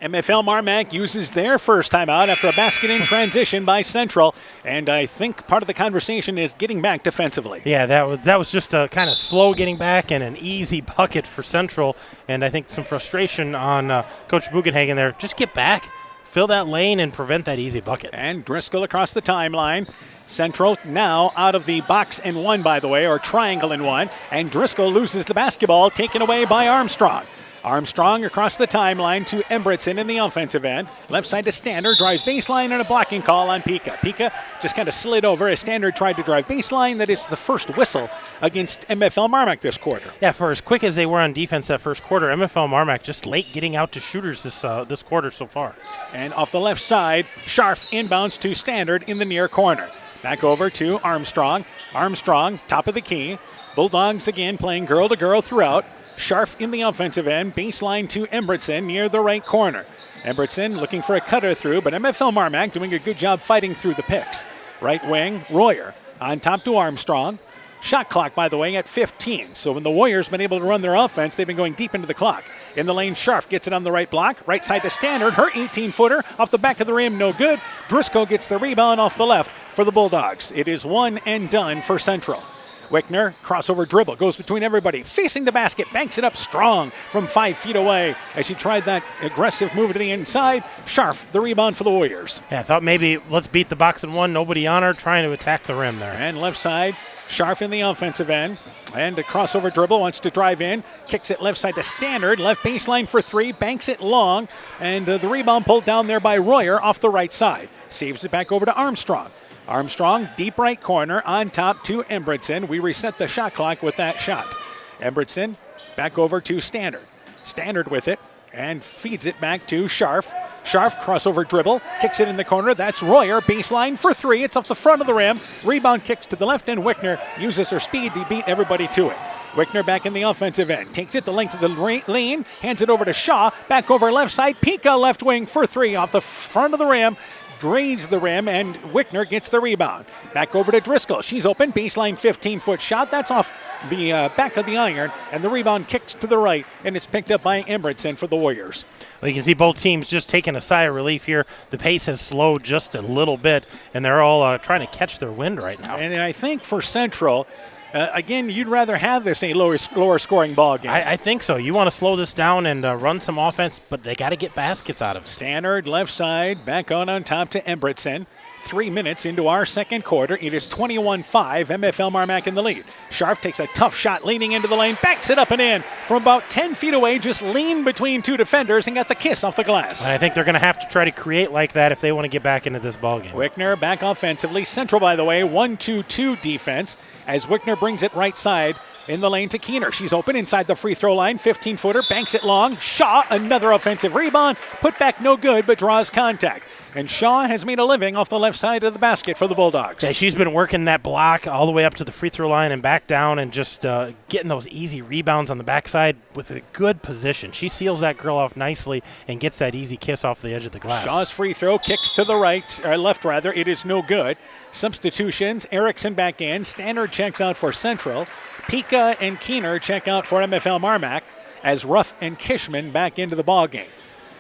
MFL MarMac uses their first timeout after a basket in transition by Central, and I think part of the conversation is getting back defensively. Yeah, that was just a kind of slow getting back and an easy bucket for Central, and I think some frustration on Coach Bugenhagen there. Just get back, fill that lane, and prevent that easy bucket. And Driscoll across the timeline. Central now out of the box and one, by the way, or triangle and one, and Driscoll loses the basketball, taken away by Armstrong. Armstrong across the timeline to Embretson in the offensive end. Left side to Standard, drives baseline and a blocking call on Pika. Pika just kind of slid over as Standard tried to drive baseline. That is the first whistle against MFL MarMac this quarter. Yeah, for as quick as they were on defense that first quarter, MFL MarMac just late getting out to shooters this quarter so far. And off the left side, Scharf inbounds to Standard in the near corner. Back over to Armstrong. Armstrong, top of the key. Bulldogs again playing girl to girl throughout. Scharf in the offensive end, baseline to Embretson near the right corner. Embretson looking for a cutter through, but MFL MarMac doing a good job fighting through the picks. Right wing, Royer on top to Armstrong. Shot clock, by the way, at 15. So when the Warriors been able to run their offense, they've been going deep into the clock. In the lane, Scharf gets it on the right block. Right side to Standard. Her 18-footer off the back of the rim, no good. Driscoll gets the rebound off the left for the Bulldogs. It is one and done for Central. Wickner, crossover dribble, goes between everybody, facing the basket, banks it up strong from 5 feet away as she tried that aggressive move to the inside. Scharf, the rebound for the Warriors. Yeah, I thought maybe let's beat the box and one, nobody on her, trying to attack the rim there. And left side, Scharf in the offensive end, and a crossover dribble, wants to drive in, kicks it left side to Standard, left baseline for three, banks it long, and the rebound pulled down there by Royer off the right side. Saves it back over to Armstrong. Armstrong, deep right corner, on top to Embretson. We reset the shot clock with that shot. Embretson back over to Standard. Standard with it and feeds it back to Scharf. Scharf, crossover dribble, kicks it in the corner. That's Royer, baseline for three. It's off the front of the rim. Rebound kicks to the left, and Wickner uses her speed to beat everybody to it. Wickner back in the offensive end. Takes it the length of the lane, hands it over to Shaw. Back over left side. Pika left wing for three off the front of the rim. Grazed the rim, and Wickner gets the rebound. Back over to Driscoll. She's open. Baseline 15-foot shot. That's off the back of the iron, and the rebound kicks to the right, and it's picked up by Embretson for the Warriors. Well, you can see both teams just taking a sigh of relief here. The pace has slowed just a little bit, and they're all trying to catch their wind right now. And I think for Central, again, you'd rather have this a lower scoring ball game. I think so. You want to slow this down and run some offense, but they got to get baskets out of it. Standard left side, back on top to Embretson. 3 minutes into our second quarter. It is 21-5, MFL MarMac in the lead. Scharf takes a tough shot leaning into the lane, backs it up and in from about 10 feet away, just leaned between two defenders and got the kiss off the glass. I think they're going to have to try to create like that if they want to get back into this ballgame. Wickner back offensively. Central, by the way, 1-2-2 defense as Wickner brings it right side in the lane to Keener. She's open inside the free throw line. 15-footer, banks it long. Shaw, another offensive rebound. Put back no good, but draws contact. And Shaw has made a living off the left side of the basket for the Bulldogs. Yeah, she's been working that block all the way up to the free throw line and back down and just getting those easy rebounds on the backside with a good position. She seals that girl off nicely and gets that easy kiss off the edge of the glass. Shaw's free throw kicks to the left rather. It is no good. Substitutions, Erickson back in. Standard checks out for Central. Pika and Keener check out for MFL MarMac as Ruff and Kishman back into the ballgame.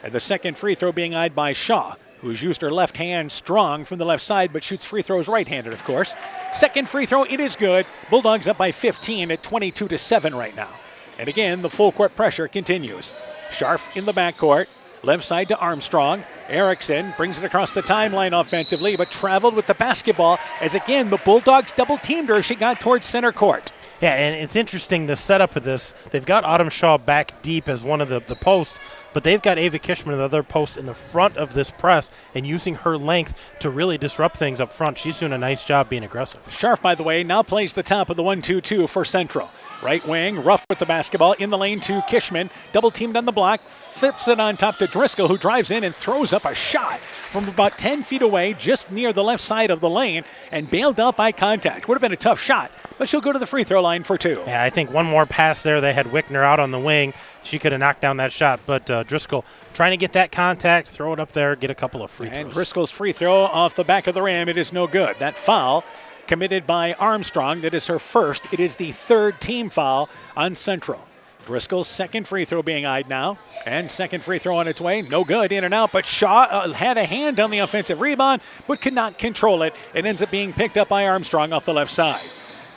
And the second free throw being eyed by Shaw, who's used her left hand strong from the left side, but shoots free throws right-handed, of course. Second free throw, it is good. Bulldogs up by 15 at 22-7 right now. And again, the full court pressure continues. Scharf in the backcourt, left side to Armstrong. Erickson brings it across the timeline offensively, but traveled with the basketball as, again, the Bulldogs double-teamed her as she got towards center court. Yeah, and it's interesting, the setup of this. They've got Autumn Shaw back deep as one of the posts, but they've got Ava Kishman, the other post, in the front of this press and using her length to really disrupt things up front. She's doing a nice job being aggressive. Scharf, by the way, now plays the top of the 1-2-2 for Central. Right wing, Ruff with the basketball in the lane to Kishman. Double teamed on the block, flips it on top to Driscoll, who drives in and throws up a shot from about 10 feet away, just near the left side of the lane, and bailed out by contact. Would have been a tough shot, but she'll go to the free throw line for two. Yeah, I think one more pass there. They had Wickner out on the wing. She could have knocked down that shot, but Driscoll trying to get that contact, throw it up there, get a couple of free throws. And Driscoll's free throw off the back of the rim, it is no good. That foul committed by Armstrong, that is her first. It is the third team foul on Central. Driscoll's second free throw being eyed now, and second free throw on its way, no good, in and out, but Shaw had a hand on the offensive rebound, but could not control it. It ends up being picked up by Armstrong off the left side.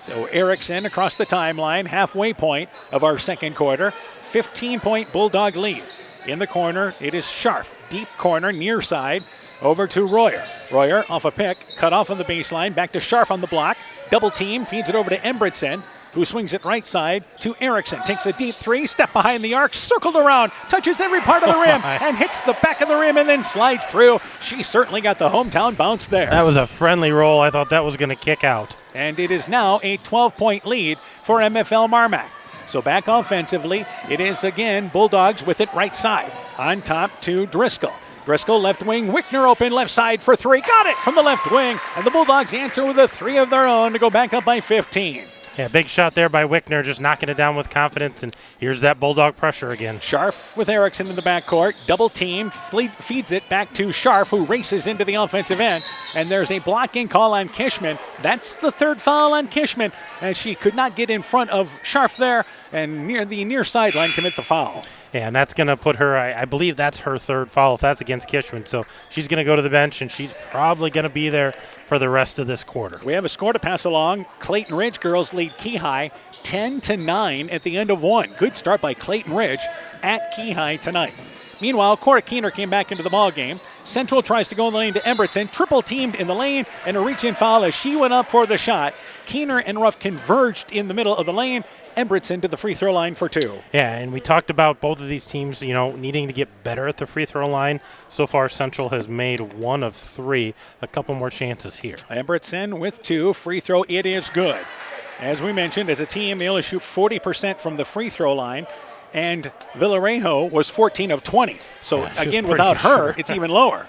So Erickson across the timeline, halfway point of our second quarter, 15-point Bulldog lead. In the corner, it is Scharf, deep corner, near side, over to Royer. Royer off a pick, cut off on the baseline, back to Scharf on the block, double team, feeds it over to Embretson, who swings it right side to Erickson. Takes a deep three, step behind the arc, circled around, touches every part of the rim, and hits the back of the rim and then slides through. She certainly got the hometown bounce there. That was a friendly roll. I thought that was going to kick out. And it is now a 12-point lead for MFL MarMac. So back offensively, it is again Bulldogs with it right side. On top to Driscoll. Driscoll left wing, Wickner open left side for three. Got it from the left wing. And the Bulldogs answer with a three of their own to go back up by 15. Yeah, big shot there by Wickner, just knocking it down with confidence, and here's that Bulldog pressure again. Scharf with Erickson in the backcourt, double team, feeds it back to Scharf, who races into the offensive end, and there's a blocking call on Kishman. That's the third foul on Kishman, as she could not get in front of Scharf there, and near the near sideline commit the foul. Yeah, and that's going to put her, I believe that's her third foul if that's against Kishman. So she's going to go to the bench, and she's probably going to be there for the rest of this quarter. We have a score to pass along. Clayton Ridge girls lead Key High 10-9 at the end of one. Good start by Clayton Ridge at Key High tonight. Meanwhile, Cora Keener came back into the ball game. Central tries to go in the lane to Embretson. Triple teamed in the lane and a reach-in foul as she went up for the shot. Keener and Ruff converged in the middle of the lane. Embretson to the free throw line for two. Yeah, and we talked about both of these teams, needing to get better at the free throw line. So far, Central has made one of three. A couple more chances here. Embretson with two. Free throw, it is good. As we mentioned, as a team, they only shoot 40% from the free throw line. And Villarejo was 14 of 20. So, yeah, again, without her, it's even lower.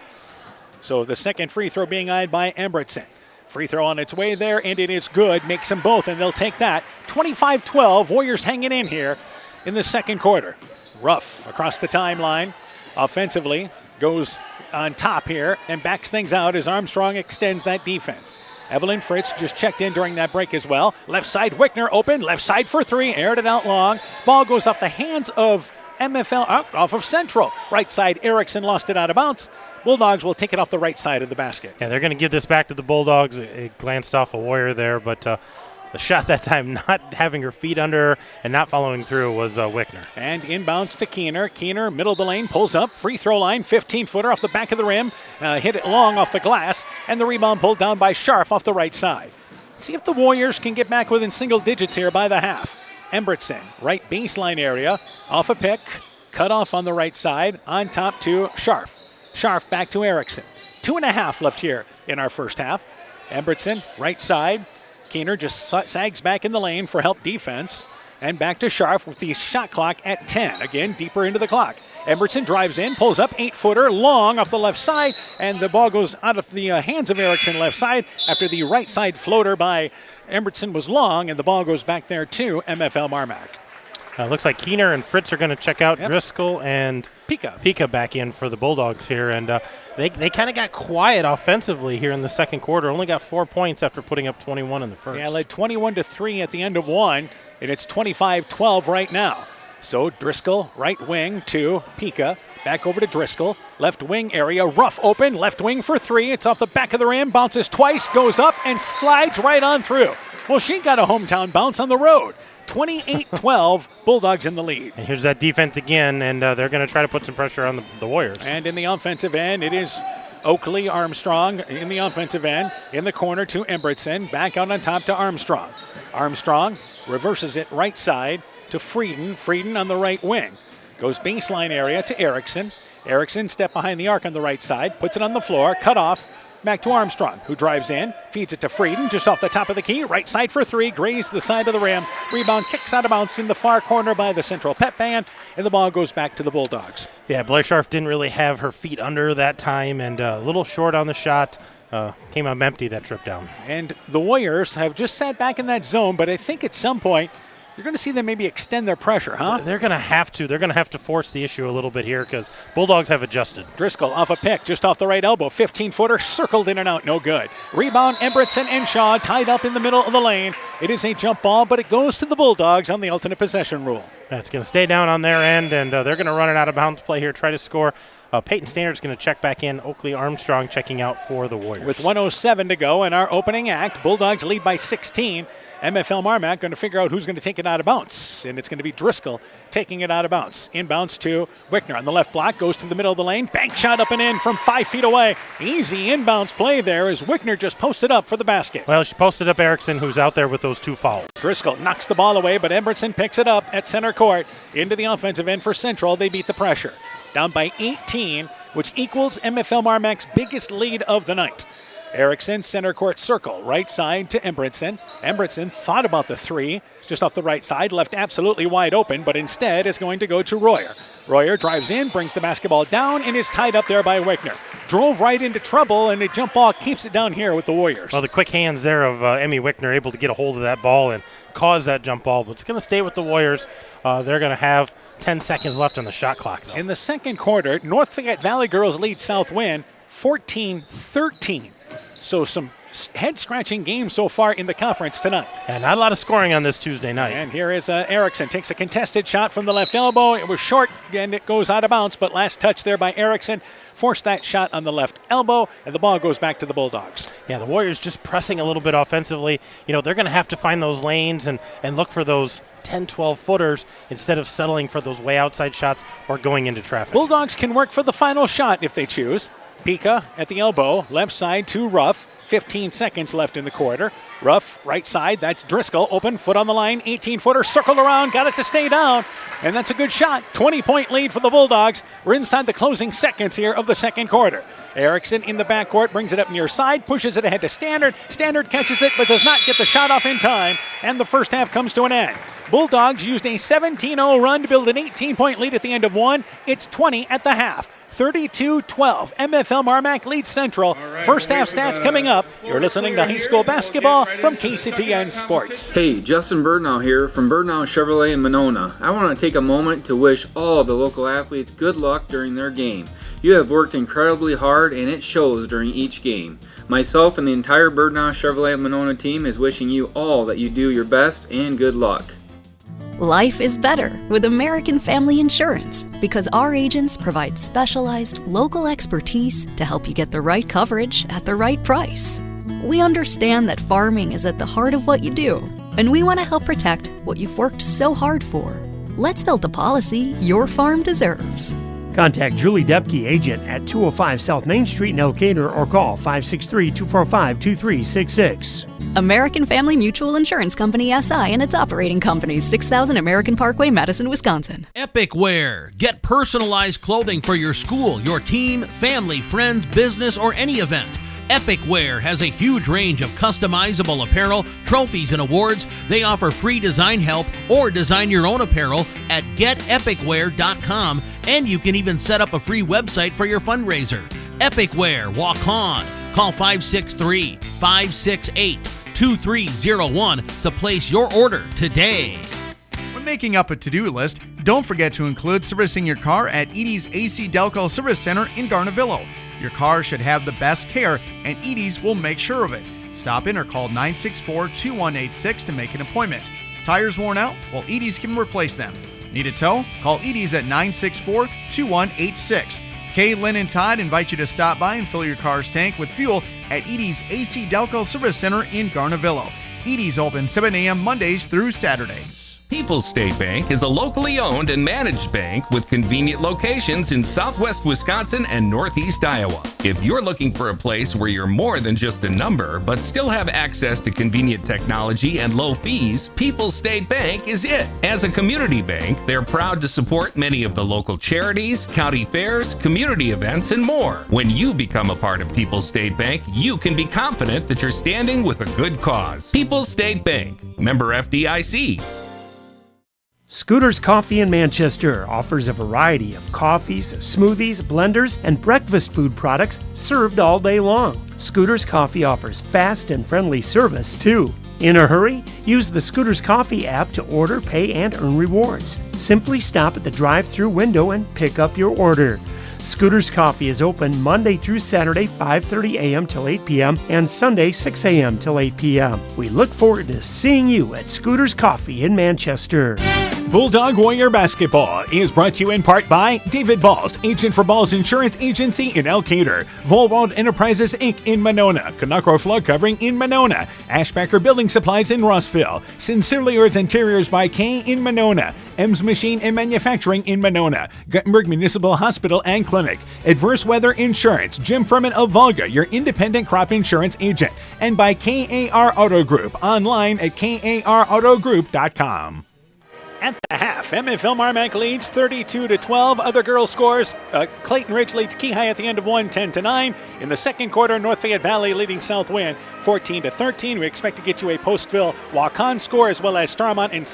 So the second free throw being eyed by Embretson. Free throw on its way there, and it is good. Makes them both, and they'll take that. 25-12, Warriors hanging in here in the second quarter. Ruff across the timeline. Offensively, goes on top here and backs things out as Armstrong extends that defense. Evelyn Fritz just checked in during that break as well. Left side, Wickner open. Left side for three. Aired it out long. Ball goes off the hands of MFL, off of Central. Right side, Erickson lost it out of bounds. Bulldogs will take it off the right side of the basket. Yeah, they're going to give this back to the Bulldogs. It glanced off a Warrior there, but the shot that time, not having her feet under her and not following through, was Wickner. And inbounds to Keener. Keener, middle of the lane, pulls up. Free throw line, 15-footer off the back of the rim. Hit it long off the glass, and the rebound pulled down by Scharf off the right side. See if the Warriors can get back within single digits here by the half. Embretson, right baseline area, off a pick, cut off on the right side, on top to Scharf. Scharf back to Erickson. 2.5 left here in our first half. Embretson, right side. Keener just sags back in the lane for help defense. And back to Scharf with the shot clock at 10. Again, deeper into the clock. Embertson drives in, pulls up, 8-footer, long off the left side, and the ball goes out of the hands of Erickson left side after the right side floater by Embertson was long, and the ball goes back there to MFL MarMac. Looks like Keener and Fritz are going to check out. Yep. Driscoll and Pika back in for the Bulldogs here, and they kind of got quiet offensively here in the second quarter. Only got 4 points after putting up 21 in the first. Yeah, led 21-3 at the end of one, and it's 25-12 right now. So Driscoll, right wing to Pika. Back over to Driscoll. Left wing area, rough open. Left wing for three. It's off the back of the rim. Bounces twice, goes up, and slides right on through. Well, she got a hometown bounce on the road. 28-12, Bulldogs in the lead. And here's that defense again, and they're going to try to put some pressure on the Warriors. And in the offensive end, it is Oakley Armstrong in the offensive end. In the corner to Embertson. Back out on top to Armstrong. Armstrong reverses it right side to Frieden. Frieden on the right wing. Goes baseline area to Erickson. Erickson step behind the arc on the right side. Puts it on the floor. Cut off. Back to Armstrong, who drives in. Feeds it to Frieden just off the top of the key. Right side for three. Grazed the side of the rim. Rebound kicks out of bounds in the far corner by the Central Pep Band. And the ball goes back to the Bulldogs. Yeah, Blair Scharf didn't really have her feet under that time, and a little short on the shot. Came up empty that trip down. And the Warriors have just sat back in that zone, but I think at some point you're going to see them maybe extend their pressure, huh? They're going to have to. They're going to have to force the issue a little bit here because Bulldogs have adjusted. Driscoll off a pick, just off the right elbow. 15-footer, circled in and out, no good. Rebound, Embertson and Shaw tied up in the middle of the lane. It is a jump ball, but it goes to the Bulldogs on the alternate possession rule. That's going to stay down on their end, and they're going to run it out of bounds play here, try to score. Peyton Standard's going to check back in. Oakley Armstrong checking out for the Warriors. With 1:07 to go in our opening act, Bulldogs lead by 16. MFL MarMac going to figure out who's going to take it out of bounds, and it's going to be Driscoll taking it out of bounds. Inbounds to Wickner on the left block, goes to the middle of the lane. Bank shot up and in from 5 feet away. Easy inbounds play there as Wickner just posted up for the basket. Well, she posted up Erickson, who's out there with those 2 fouls. Driscoll knocks the ball away, but Embertson picks it up at center court. Into the offensive end for Central. They beat the pressure. Down by 18, which equals MFL MarMac's biggest lead of the night. Erickson, center court circle, right side to Embertson. Embertson thought about the three, just off the right side, left absolutely wide open, but instead is going to go to Royer. Royer drives in, brings the basketball down, and is tied up there by Wickner. Drove right into trouble, and a jump ball keeps it down here with the Warriors. Well, the quick hands there of Emmy Wickner able to get a hold of that ball and cause that jump ball, but it's going to stay with the Warriors. They're going to have 10 seconds left on the shot clock, though. In the second quarter, North Fayette Valley girls lead South Wynn 14-13. So some head-scratching games so far in the conference tonight. And not a lot of scoring on this Tuesday night. And here is Erickson. Takes a contested shot from the left elbow. It was short, and it goes out of bounds, but last touch there by Erickson forced that shot on the left elbow, and the ball goes back to the Bulldogs. Yeah, the Warriors just pressing a little bit offensively. You know, they're going to have to find those lanes and look for those 10, 12 footers instead of settling for those way outside shots or going into traffic. Bulldogs can work for the final shot if they choose. Pika at the elbow, left side to Ruff. 15 seconds left in the quarter. Ruff, right side, that's Driscoll. Open, foot on the line, 18-footer, circled around, got it to stay down. And that's a good shot. 20-point lead for the Bulldogs. We're inside the closing seconds here of the second quarter. Erickson in the backcourt, brings it up near side, pushes it ahead to Standard. Standard catches it, but does not get the shot off in time. And the first half comes to an end. Bulldogs used a 17-0 run to build an 18-point lead at the end of one. It's 20 at the half. 32-12. MFL MarMac leads Central. First half stats coming up. You're listening to high school basketball from KCTN Sports. Hey, Justin Birdnow here from Birdnow Chevrolet in Monona. I want to take a moment to wish all the local athletes good luck during their game. You have worked incredibly hard and it shows during each game. Myself and the entire Birdnow Chevrolet Monona team is wishing you all that you do your best and good luck. Life is better with American Family Insurance because our agents provide specialized local expertise to help you get the right coverage at the right price. We understand that farming is at the heart of what you do, and we want to help protect what you've worked so hard for. Let's build the policy your farm deserves. Contact Julie Depke, agent at 205 South Main Street in Elkader, or call 563-245-2366. American Family Mutual Insurance Company SI and its operating companies, 6000 American Parkway, Madison, Wisconsin. Epic Wear. Get personalized clothing for your school, your team, family, friends, business, or any event. Epic Wear has a huge range of customizable apparel, trophies, and awards. They offer free design help or design your own apparel at getepicwear.com, and you can even set up a free website for your fundraiser. Epic Wear, walk on. Call 563-568-2301 to place your order today. When making up a to-do list, don't forget to include servicing your car at Edie's AC Delco Service Center in Garnavillo. Your car should have the best care, and Edie's will make sure of it. Stop in or call 964-2186 to make an appointment. Tires worn out? Well, Edie's can replace them. Need a tow? Call Edie's at 964-2186. Kay, Lynn, and Todd invite you to stop by and fill your car's tank with fuel at Edie's AC Delco Service Center in Garnavillo. Edie's open 7 a.m. Mondays through Saturdays. People's State Bank is a locally owned and managed bank with convenient locations in southwest Wisconsin and northeast Iowa. If you're looking for a place where you're more than just a number, but still have access to convenient technology and low fees, People's State Bank is it. As a community bank, they're proud to support many of the local charities, county fairs, community events, and more. When you become a part of People's State Bank, you can be confident that you're standing with a good cause. People's State Bank, member FDIC. Scooter's Coffee in Manchester offers a variety of coffees, smoothies, blenders, and breakfast food products served all day long. Scooter's Coffee offers fast and friendly service, too. In a hurry? Use the Scooter's Coffee app to order, pay, and earn rewards. Simply stop at the drive-thru window and pick up your order. Scooter's Coffee is open Monday through Saturday, 5:30 a.m. till 8 p.m. and Sunday, 6 a.m. till 8 p.m. We look forward to seeing you at Scooter's Coffee in Manchester. Bulldog Warrior Basketball is brought to you in part by David Balls, agent for Balls Insurance Agency in Elkader, Volwald Enterprises Inc. in Monona, Canucko Flood Covering in Monona, Ashbacker Building Supplies in Rossville, Sincerely Yours Interiors by Kay in Monona, Ems Machine and Manufacturing in Monona, Guttenberg Municipal Hospital and Clinic, Adverse Weather Insurance, Jim Furman of Volga, your independent crop insurance agent, and by KAR Auto Group, online at karautogroup.com. At the half, MFL MarMac leads 32-12. Other girls scores, Clayton Ridge leads Key High at the end of one, 10-9. In the second quarter, North Fayette Valley leading South Wind 14-13. We expect to get you a Postville Waukon score, as well as Starmont and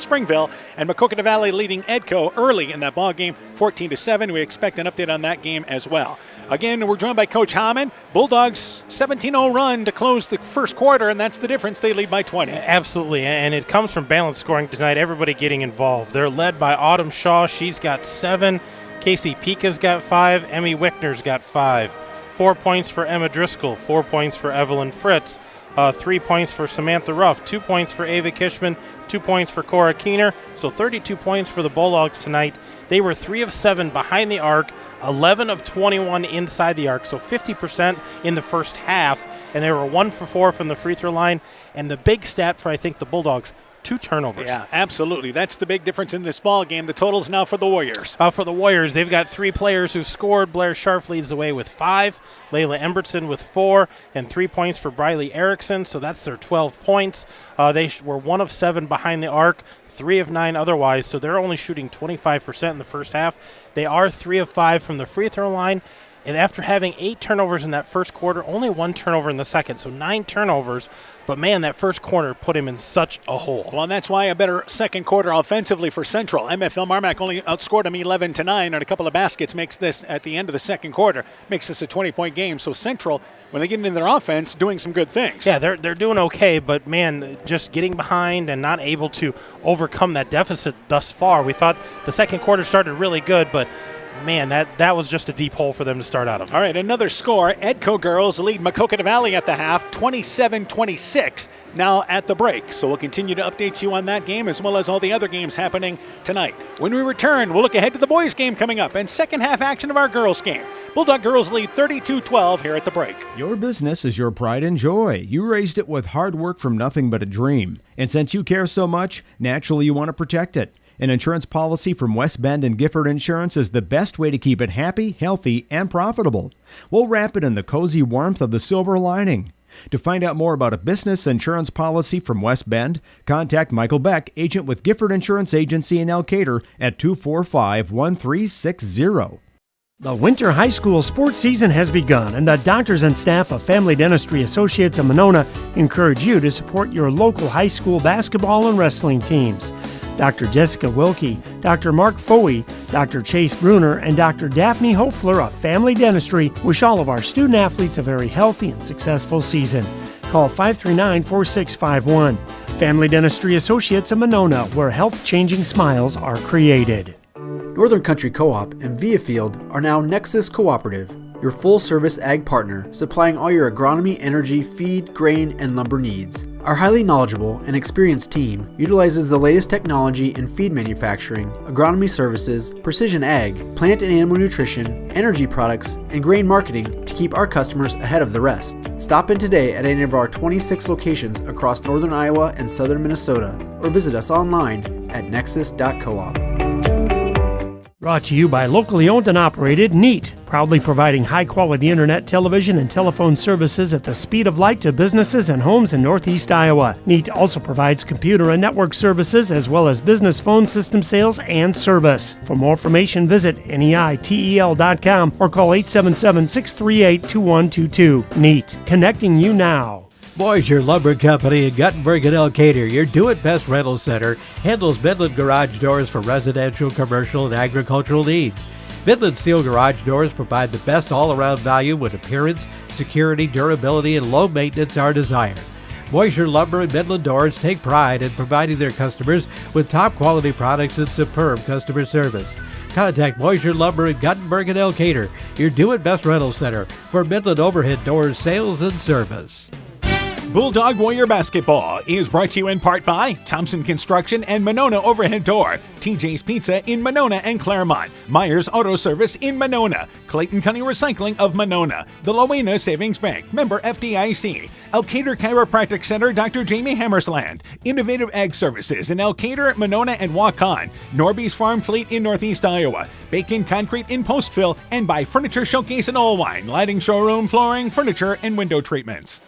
Springville, and Maquoketa Valley leading Edco early in that ball game, 14-7. We expect an update on that game as well. Again, we're joined by Coach Hammond. Bulldogs 17-0 run to close the first quarter, and that's the difference. They lead by 20. Absolutely, and it comes from balanced scoring tonight. Everybody getting involved. They're led by Autumn Shaw. She's got 7. Casey Pika's got 5. Emmy Wickner's got 5. 4 points for Emma Driscoll. 4 points for Evelyn Fritz. 3 points for Samantha Ruff. 2 points for Ava Kishman. 2 points for Cora Keener. So 32 points for the Bulldogs tonight. They were 3 of 7 behind the arc. 11 of 21 inside the arc, so 50% in the first half, and they were 1 for 4 from the free throw line. And the big stat for, I think, the Bulldogs, 2 turnovers. Yeah, absolutely. That's the big difference in this ball game. The total's now for the Warriors. For the Warriors, they've got 3 players who scored. Blair Scharf leads the way with 5. Layla Embertson with 4, and 3 points for Briley Erickson, so that's their 12 points. They were 1 of 7 behind the arc, 3 of 9 otherwise, so they're only shooting 25% in the first half. They are 3 of 5 from the free throw line, and after having 8 turnovers in that first quarter, only 1 turnover in the second, so 9 turnovers. But, man, that first quarter put him in such a hole. Well, and that's why a better second quarter offensively for Central. MFL MarMac only outscored them 11-9 on a couple of baskets, makes this, at the end of the second quarter, makes this a 20-point game. So Central, when they get into their offense, doing some good things. Yeah, they're doing okay, but, man, just getting behind and not able to overcome that deficit thus far. We thought the second quarter started really good, but man, that was just a deep hole for them to start out of. All right, another score. Edco girls lead Maquoketa Valley at the half, 27-26 now at the break. So we'll continue to update you on that game as well as all the other games happening tonight. When we return, we'll look ahead to the boys' game coming up and second half action of our girls' game. Bulldog girls lead 32-12 here at the break. Your business is your pride and joy. You raised it with hard work from nothing but a dream. And since you care so much, naturally you want to protect it. An insurance policy from West Bend and Gifford Insurance is the best way to keep it happy, healthy, and profitable. We'll wrap it in the cozy warmth of the silver lining. To find out more about a business insurance policy from West Bend, contact Michael Beck, agent with Gifford Insurance Agency in Elkader at 245-1360. The winter high school sports season has begun, and the doctors and staff of Family Dentistry Associates of Monona encourage you to support your local high school basketball and wrestling teams. Dr. Jessica Wilkie, Dr. Mark Foey, Dr. Chase Bruner, and Dr. Daphne Hofler of Family Dentistry wish all of our student athletes a very healthy and successful season. Call 539-4651. Family Dentistry Associates of Monona, where health-changing smiles are created. Northern Country Co-op and Viafield are now Nexus Cooperative, your full-service ag partner supplying all your agronomy, energy, feed, grain, and lumber needs. Our highly knowledgeable and experienced team utilizes the latest technology in feed manufacturing, agronomy services, precision ag, plant and animal nutrition, energy products, and grain marketing to keep our customers ahead of the rest. Stop in today at any of our 26 locations across northern Iowa and southern Minnesota, or visit us online at nexus.coop. Brought to you by locally owned and operated NEAT, proudly providing high-quality internet, television, and telephone services at the speed of light to businesses and homes in Northeast Iowa. NEAT also provides computer and network services as well as business phone system sales and service. For more information, visit NEITEL.com or call 877-638-2122. NEAT, connecting you now. Boisier Lumber Company in Guttenberg and Elkader, your do-it-best rental center, handles Midland garage doors for residential, commercial, and agricultural needs. Midland steel garage doors provide the best all-around value when appearance, security, durability, and low maintenance are desired. Boisier Lumber and Midland Doors take pride in providing their customers with top-quality products and superb customer service. Contact Boisier Lumber in Guttenberg and Elkader, your do-it-best rental center for Midland overhead doors sales and service. Bulldog Warrior Basketball is brought to you in part by Thompson Construction and Monona Overhead Door, TJ's Pizza in Monona and Claremont, Myers Auto Service in Monona, Clayton County Recycling of Monona, the Loena Savings Bank, member FDIC, Elkader Chiropractic Center, Dr. Jamie Hammersland, Innovative Ag Services in Elkader, Monona, and Waukon, Norby's Farm Fleet in Northeast Iowa, Bacon Concrete in Postville, and by Furniture Showcase in Olwine, lighting showroom, flooring, furniture, and window treatments.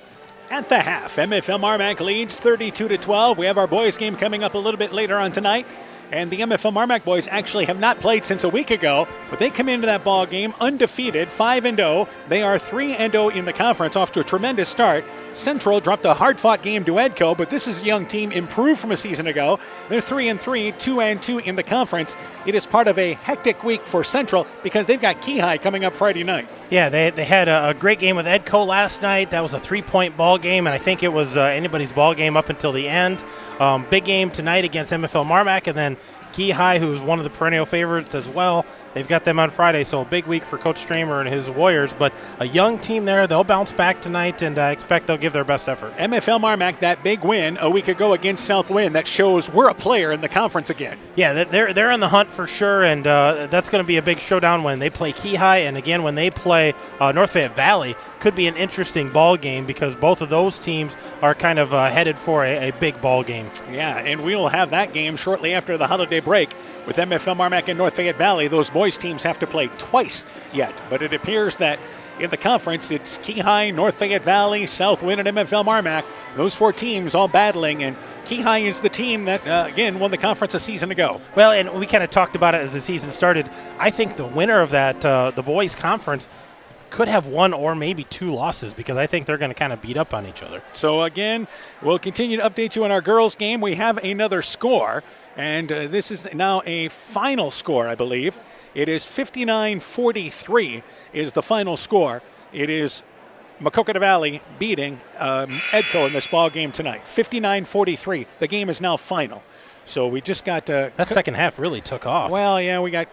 At the half, MFL MarMac leads 32-12. We have our boys game coming up a little bit later on tonight. And the MFL MarMac boys actually have not played since a week ago, but they come into that ball game undefeated, 5-0. They are 3-0 in the conference, off to a tremendous start. Central dropped a hard-fought game to Edco, but this is a young team improved from a season ago. They're 3-3, 2-2 in the conference. It is part of a hectic week for Central because they've got Keyhigh coming up Friday night. Yeah, they had a great game with Edco last night. That was a 3-point ball game, and I think it was anybody's ball game up until the end. Big game tonight against MFL MarMac, and then Keyhigh, who's one of the perennial favorites as well. They've got them on Friday, so a big week for Coach Stramer and his Warriors. But a young team there. They'll bounce back tonight, and I expect they'll give their best effort. MFL MarMac, that big win a week ago against Southwind, that shows we're a player in the conference again. Yeah, they're in the hunt for sure, and that's going to be a big showdown when they play Keyhigh, and again when they play North Fayette Valley. Could be an interesting ball game because both of those teams are kind of headed for a big ball game. Yeah, and we will have that game shortly after the holiday break with MFL MarMac and North Fayette Valley. Those boys teams have to play twice yet, but it appears that in the conference it's Keyhigh, North Fayette Valley, Southwind, and MFL MarMac. Those four teams all battling, and Keyhigh is the team that, again, won the conference a season ago. Well, and we kind of talked about it as the season started. I think the winner of that, the boys' conference, could have one or maybe two losses because I think they're going to kind of beat up on each other. So, again, we'll continue to update you on our girls' game. We have another score, and this is now a final score, I believe. It is 59-43 is the final score. It is Maquoketa Valley beating Edco in this ball game tonight. 59-43. The game is now final. So we just got that second half really took off. Well, yeah, we got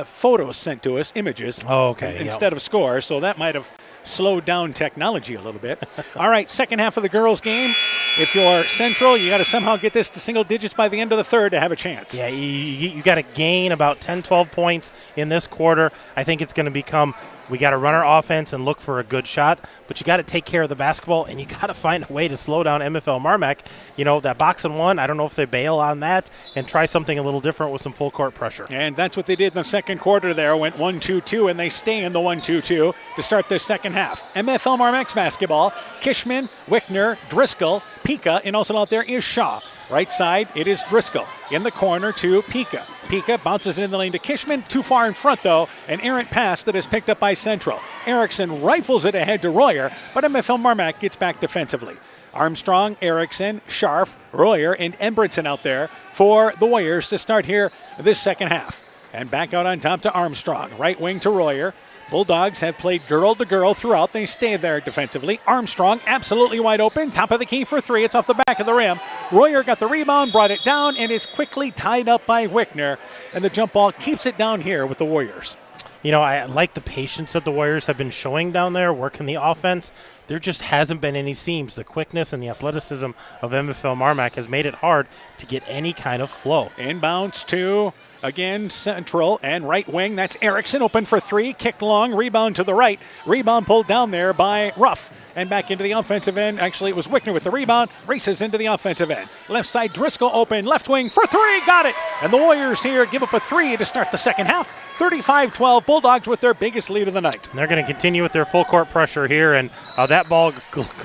photos sent to us, images. Oh, okay. Instead of scores, so that might have slowed down technology a little bit. All right, second half of the girls' game. If you're Central, you got to somehow get this to single digits by the end of the third to have a chance. Yeah, you got to gain about 10, 12 points in this quarter. I think it's going to become we got to run our offense and look for a good shot, but you got to take care of the basketball, and you got to find a way to slow down MFL MarMac. You know, that box and one, I don't know if they bail on that and try something a little different with some full court pressure. And that's what they did in the second quarter there. Went 1-2-2, and they stay in the 1-2-2 to start this second half. MFL MarMac's basketball, Kishman, Wickner, Driscoll, Pika, and also out there is Shaw. Right side, it is Driscoll. In the corner to Pika. Pika bounces it in the lane to Kishman. Too far in front, though. An errant pass that is picked up by Central. Erickson rifles it ahead to Royer, but MFL MarMac gets back defensively. Armstrong, Erickson, Scharf, Royer, and Embritson out there for the Warriors to start here this second half. And back out on top to Armstrong. Right wing to Royer. Bulldogs have played girl to girl throughout. They stay there defensively. Armstrong absolutely wide open. Top of the key for three. It's off the back of the rim. Royer got the rebound, brought it down, and is quickly tied up by Wickner. And the jump ball keeps it down here with the Warriors. You know, I like the patience that the Warriors have been showing down there, working the offense. There just hasn't been any seams. The quickness and the athleticism of MFL MarMac has made it hard to get any kind of flow. Inbounds to, again, Central and right wing. That's Erickson open for three. Kicked long. Rebound to the right. Rebound pulled down there by Ruff. And back into the offensive end. Actually, it was Wickner with the rebound. Races into the offensive end. Left side, Driscoll open. Left wing for three. Got it. And the Warriors here give up a three to start the second half. 35-12. Bulldogs with their biggest lead of the night. And they're going to continue with their full court pressure here. And that ball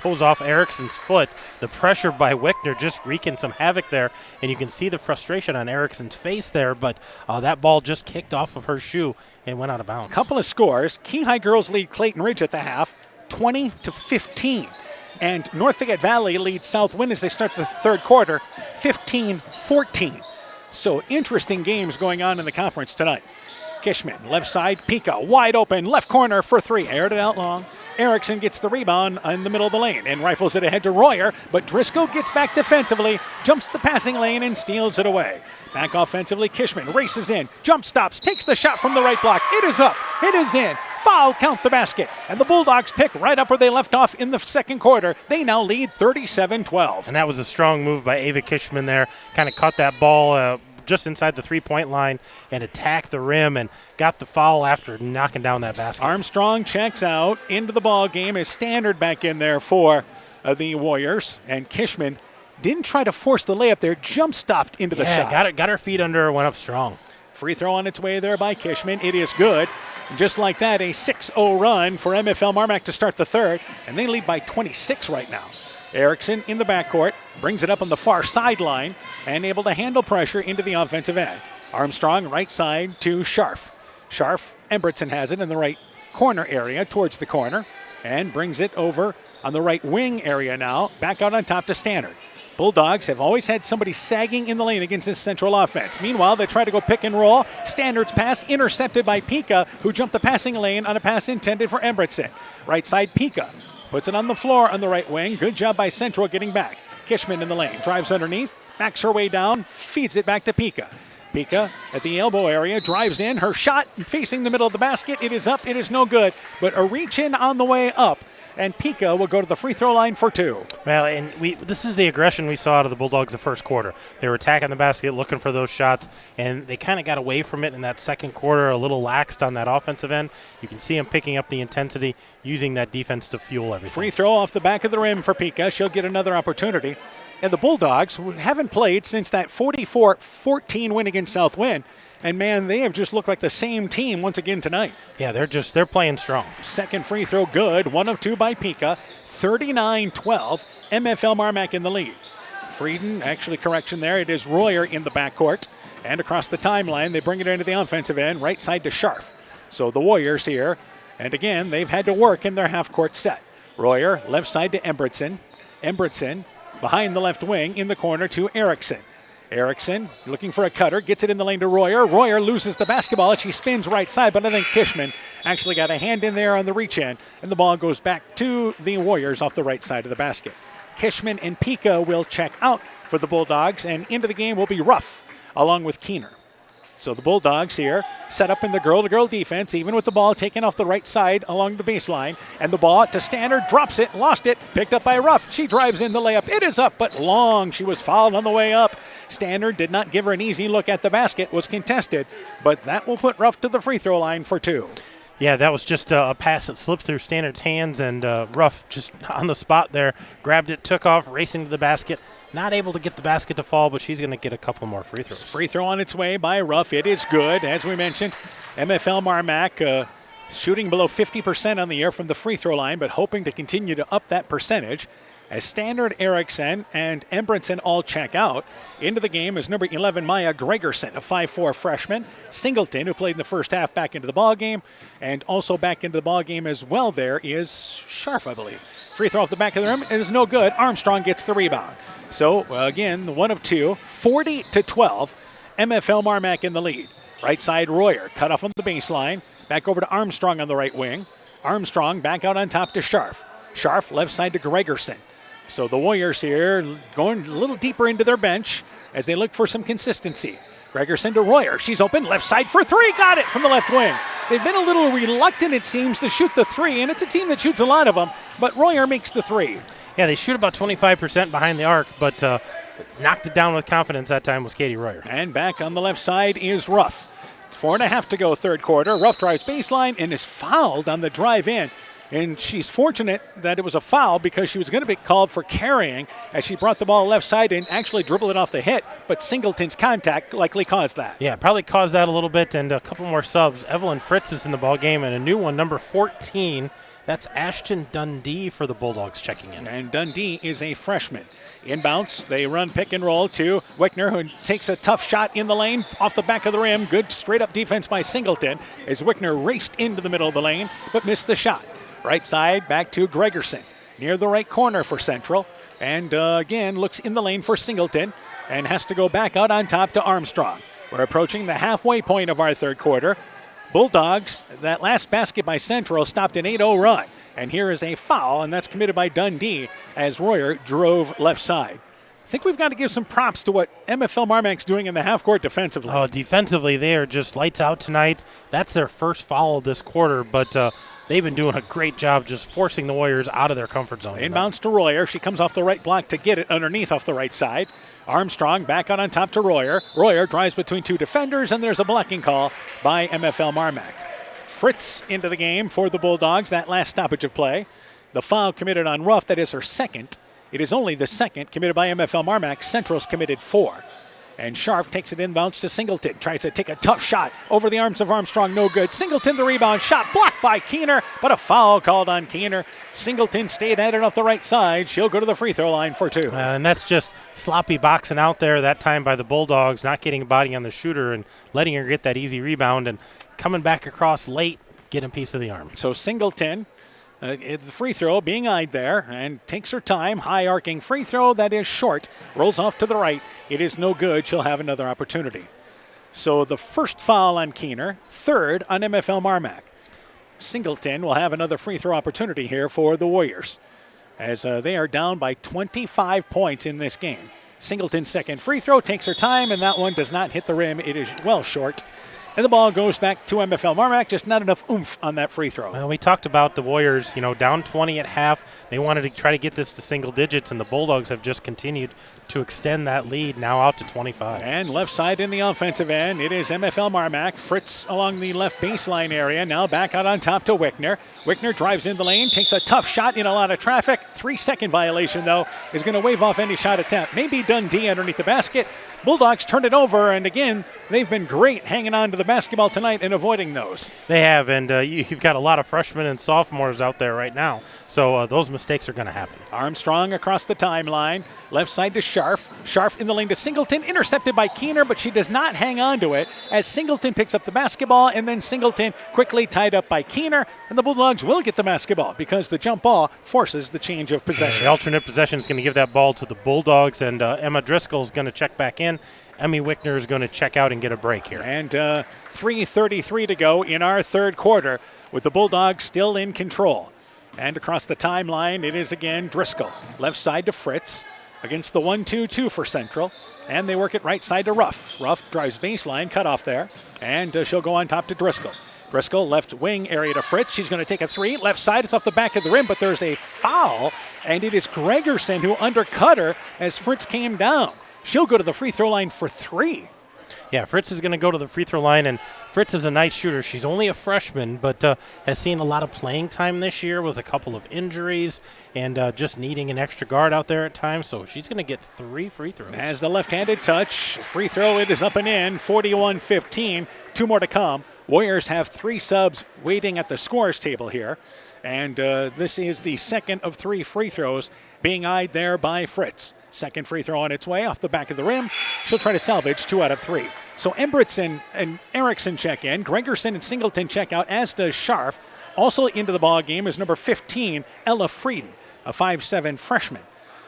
goes off Erickson's foot. The pressure by Wickner just wreaking some havoc there. And you can see the frustration on Erickson's face there. But that ball just kicked off of her shoe and went out of bounds. Couple of scores. Key High girls lead Clayton Ridge at the half, 20-15. And North Fayette Valley leads Southwind as they start the third quarter, 15-14. So interesting games going on in the conference tonight. Kishman, left side, Pika, wide open, left corner for three. Aired it out long. Erickson gets the rebound in the middle of the lane and rifles it ahead to Royer, but Driscoll gets back defensively, jumps the passing lane and steals it away. Back offensively, Kishman races in, jump stops, takes the shot from the right block. It is up, it is in. Foul, count the basket. And the Bulldogs pick right up where they left off in the second quarter. They now lead 37-12. And that was a strong move by Ava Kishman there. Kind of caught that ball just inside the three-point line and attacked the rim and got the foul after knocking down that basket. Armstrong checks out into the ball game. Is Standard back in there for the Warriors. And Kishman didn't try to force the layup there. Jump stopped into the shot. Got her feet under her, went up strong. Free throw on its way there by Kishman. It is good. Just like that, a 6-0 run for MFL MarMac to start the third. And they lead by 26 right now. Erickson in the backcourt, brings it up on the far sideline, and able to handle pressure into the offensive end. Armstrong right side to Scharf. Scharf, Embritson has it in the right corner area towards the corner, and brings it over on the right wing area now, back out on top to Standard. Bulldogs have always had somebody sagging in the lane against this Central offense. Meanwhile, they try to go pick and roll. Standard's pass intercepted by Pika, who jumped the passing lane on a pass intended for Embritson. Right side, Pika. Puts it on the floor on the right wing. Good job by Central getting back. Kishman in the lane. Drives underneath. Backs her way down. Feeds it back to Pika. Pika at the elbow area. Drives in. Her shot facing the middle of the basket. It is up. It is no good. But a reach in on the way up. And Pika will go to the free throw line for two. Well, and this is the aggression we saw out of the Bulldogs the first quarter. They were attacking the basket, looking for those shots, and they kind of got away from it in that second quarter, a little laxed on that offensive end. You can see them picking up the intensity, using that defense to fuel everything. Free throw off the back of the rim for Pika. She'll get another opportunity. And the Bulldogs haven't played since that 44-14 win against Southwind. And, man, they have just looked like the same team once again tonight. Yeah, they're playing strong. Second free throw good. 1 of 2 by Pika. 39-12. MFL MarMac in the lead. Frieden, actually correction there. It is Royer in the backcourt. And across the timeline, they bring it into the offensive end. Right side to Scharf. So the Warriors here. And, again, they've had to work in their half-court set. Royer, left side to Embritson. Embritson behind the left wing in the corner to Erickson. Erickson looking for a cutter, gets it in the lane to Royer. Royer loses the basketball and she spins right side, but I think Kishman actually got a hand in there on the reach in, and the ball goes back to the Warriors off the right side of the basket. Kishman and Pika will check out for the Bulldogs, and into the game will be Ruff along with Keener. So the Bulldogs here set up in the girl-to-girl defense, even with the ball taken off the right side along the baseline. And the ball to Standard, drops it, lost it, picked up by Ruff. She drives in the layup. It is up, but long. She was fouled on the way up. Standard did not give her an easy look at the basket, was contested, but that will put Ruff to the free throw line for two. Yeah, that was just a pass that slipped through Standard's hands, and Ruff just on the spot there, grabbed it, took off, racing to the basket. Not able to get the basket to fall, but she's going to get a couple more free throws. Free throw on its way by Ruff. It is good. As we mentioned, MFL MarMac shooting below 50% on the year from the free throw line, but hoping to continue to up that percentage. as Standard, Erickson, and Embrenson all check out. Into the game is number 11, Maya Gregerson, a 5'4 freshman. Singleton, who played in the first half, back into the ball game. And also back into the ball game as well there is Scharf, I believe. Free throw off the back of the rim. It is no good. Armstrong gets the rebound. So, again, the 1 of 2, 40-12. MFL MarMac in the lead. Right side, Royer, cut off on the baseline. Back over to Armstrong on the right wing. Armstrong back out on top to Scharf. Scharf left side to Gregerson. So the Warriors here going a little deeper into their bench as they look for some consistency. Gregerson to Royer. She's open. Left side for three. Got it from the left wing. They've been a little reluctant, it seems, to shoot the three, and it's a team that shoots a lot of them, but Royer makes the three. Yeah, they shoot about 25% behind the arc, but knocked it down with confidence that time was Katie Royer. And back on the left side is Ruff. 4.5 to go, third quarter. Ruff drives baseline and is fouled on the drive in. And she's fortunate that it was a foul because she was going to be called for carrying as she brought the ball left side and actually dribbled it off the hit, but Singleton's contact likely caused that. Yeah, probably caused that a little bit, and a couple more subs. Evelyn Fritz is in the ball game, and a new one, number 14. That's Ashton Dundee for the Bulldogs checking in. And Dundee is a freshman. Inbounds, they run pick and roll to Wickner, who takes a tough shot in the lane off the back of the rim. Good straight-up defense by Singleton as Wickner raced into the middle of the lane but missed the shot. Right side, back to Gregerson, near the right corner for Central. And again, looks in the lane for Singleton and has to go back out on top to Armstrong. We're approaching the halfway point of our third quarter. Bulldogs, that last basket by Central stopped an 8-0 run. And here is a foul, and that's committed by Dundee as Royer drove left side. I think we've got to give some props to what MFL MarMac's doing in the half court defensively. Oh, defensively, they are just lights out tonight. That's their first foul of this quarter, but they've been doing a great job just forcing the Warriors out of their comfort zone. Inbounds to Royer. She comes off the right block to get it underneath off the right side. Armstrong back out on top to Royer. Royer drives between two defenders, and there's a blocking call by MFL MarMac. Fritz into the game for the Bulldogs, that last stoppage of play. The foul committed on Ruff, that is her second. It is only the second committed by MFL MarMac. Central's committed 4. And Scharf takes it inbounds to Singleton. Tries to take a tough shot over the arms of Armstrong. No good. Singleton the rebound. Shot blocked by Keener, but a foul called on Keener. Singleton stayed at it off the right side. She'll go to the free throw line for 2. And that's just sloppy boxing out there that time by the Bulldogs, not getting a body on the shooter and letting her get that easy rebound and coming back across late, getting a piece of the arm. So Singleton, the free throw being eyed there and takes her time. High arcing free throw that is short. Rolls off to the right. It is no good. She'll have another opportunity. So the first foul on Keener, third on MFL MarMac. Singleton will have another free throw opportunity here for the Warriors as they are down by 25 points in this game. Singleton's second free throw takes her time, and that one does not hit the rim. It is well short. And the ball goes back to MFL MarMac, just not enough oomph on that free throw. Well, we talked about the Warriors, down 20 at half. They wanted to try to get this to single digits, and the Bulldogs have just continued to extend that lead now out to 25. And left side in the offensive end, it is MFL MarMac. Fritz along the left baseline area, now back out on top to Wickner. Wickner drives in the lane, takes a tough shot in a lot of traffic. 3-second violation, though, is going to wave off any shot attempt. Maybe Dundee underneath the basket. Bulldogs turn it over, and again, they've been great hanging on to the basketball tonight and avoiding those. They have, and you've got a lot of freshmen and sophomores out there right now, so those mistakes are going to happen. Armstrong across the timeline, left side to Scharf. Scharf in the lane to Singleton, intercepted by Keener, but she does not hang on to it as Singleton picks up the basketball, and then Singleton quickly tied up by Keener, and the Bulldogs will get the basketball because the jump ball forces the change of possession. The alternate possession is going to give that ball to the Bulldogs, and Emma Driscoll is going to check back in. Emmy Wickner is going to check out and get a break here. And 3:33 to go in our third quarter with the Bulldogs still in control. And across the timeline, it is again Driscoll. Left side to Fritz against the 1-2-2 for Central. And they work it right side to Ruff. Ruff drives baseline, cut off there. And she'll go on top to Driscoll. Driscoll, left wing area to Fritz. She's going to take a three. Left side, it's off the back of the rim, but there's a foul. And it is Gregerson who undercut her as Fritz came down. She'll go to the free throw line for 3. Yeah, Fritz is going to go to the free throw line, and Fritz is a nice shooter. She's only a freshman, but has seen a lot of playing time this year with a couple of injuries and just needing an extra guard out there at times, so she's going to get 3 free throws. As the left-handed touch, free throw, it is up and in, 41-15, 2 more to come. Warriors have 3 subs waiting at the scorer's table here. And this is the second of 3 free throws being eyed there by Fritz. Second free throw on its way off the back of the rim. She'll try to salvage 2 out of 3. So Embritson and Erickson check in. Gregerson and Singleton check out, as does Scharf. Also into the ball game is number 15, Ella Frieden, a 5'7" freshman.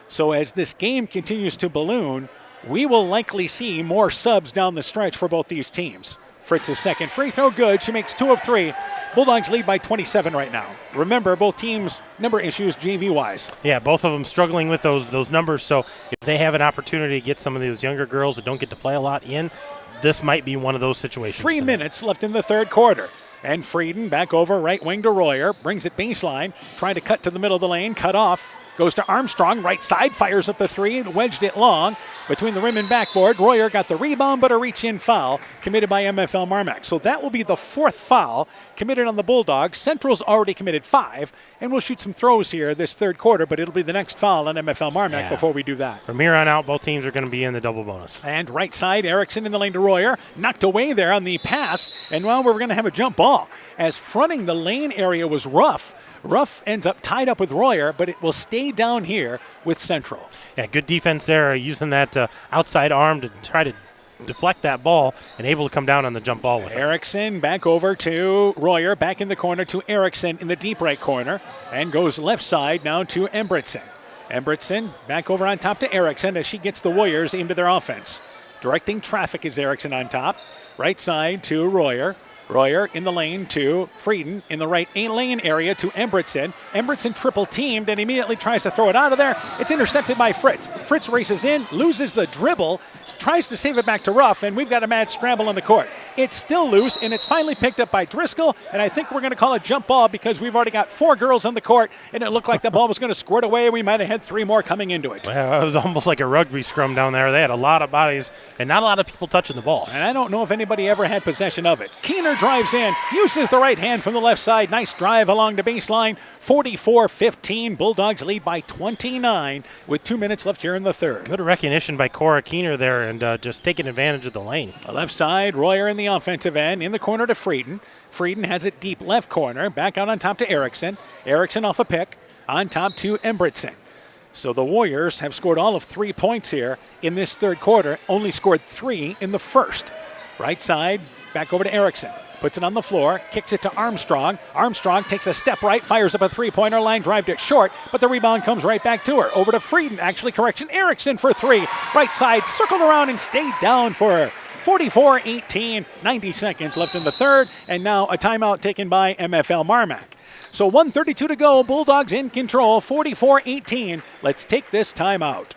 So as this game continues to balloon, we will likely see more subs down the stretch for both these teams. Fritz's second free throw, good. She makes 2 of 3. Bulldogs lead by 27 right now. Remember, both teams' number issues JV-wise. Yeah, both of them struggling with those numbers. So if they have an opportunity to get some of those younger girls that don't get to play a lot in, this might be one of those situations. 3 minutes left in the third quarter. And Frieden back over right wing to Royer. Brings it baseline. Trying to cut to the middle of the lane. Cut off. Goes to Armstrong. Right side. Fires up the 3 and wedged it long. Between the rim and backboard. Royer got the rebound, but a reach-in foul committed by MFL MarMac. So that will be the 4th foul committed on the Bulldogs. Central's already committed 5. And we'll shoot some throws here this third quarter, but it'll be the next foul on MFL MarMac before we do that. From here on out, both teams are going to be in the double bonus. And right side, Erickson in the lane to Royer. Knocked away there on the pass. And well, we're going to have a jump ball. As fronting the lane area was Ruff. Ruff ends up tied up with Royer, but it will stay down here with Central. Yeah, good defense there, using that outside arm to try to deflect that ball and able to come down on the jump ball with it. Erickson back over to Royer, back in the corner to Erickson in the deep right corner, and goes left side now to Embritson. Embritson back over on top to Erickson as she gets the Warriors into their offense. Directing traffic is Erickson on top. Right side to Royer. Royer in the lane to Frieden in the right lane area to Embritson. Embritson triple teamed and immediately tries to throw it out of there. It's intercepted by Fritz. Fritz races in, loses the dribble, tries to save it back to Ruff, and we've got a mad scramble on the court. It's still loose, and it's finally picked up by Driscoll, and I think we're going to call it jump ball because we've already got 4 girls on the court, and it looked like the ball was going to squirt away, and we might have had 3 more coming into it. Well, it was almost like a rugby scrum down there. They had a lot of bodies and not a lot of people touching the ball. And I don't know if anybody ever had possession of it. Keener drives in, uses the right hand from the left side. Nice drive along the baseline. 44-15. Bulldogs lead by 29 with 2 minutes left here in the third. Good recognition by Cora Keener there and just taking advantage of the lane. The left side, Royer in the offensive end. In the corner to Frieden. Frieden has it deep left corner. Back out on top to Erickson. Erickson off a pick. On top to Embritson. So the Warriors have scored all of 3 points here in this third quarter. Only scored 3 in the first. Right side, back over to Erickson. Puts it on the floor, kicks it to Armstrong. Armstrong takes a step right, fires up a three-pointer line, drived it short, but the rebound comes right back to her. Over to Frieden, Erickson for 3. Right side, circled around and stayed down for her. 44-18, 90 seconds left in the third, and now a timeout taken by MFL MarMac. So 1:32 to go, Bulldogs in control, 44-18. Let's take this timeout.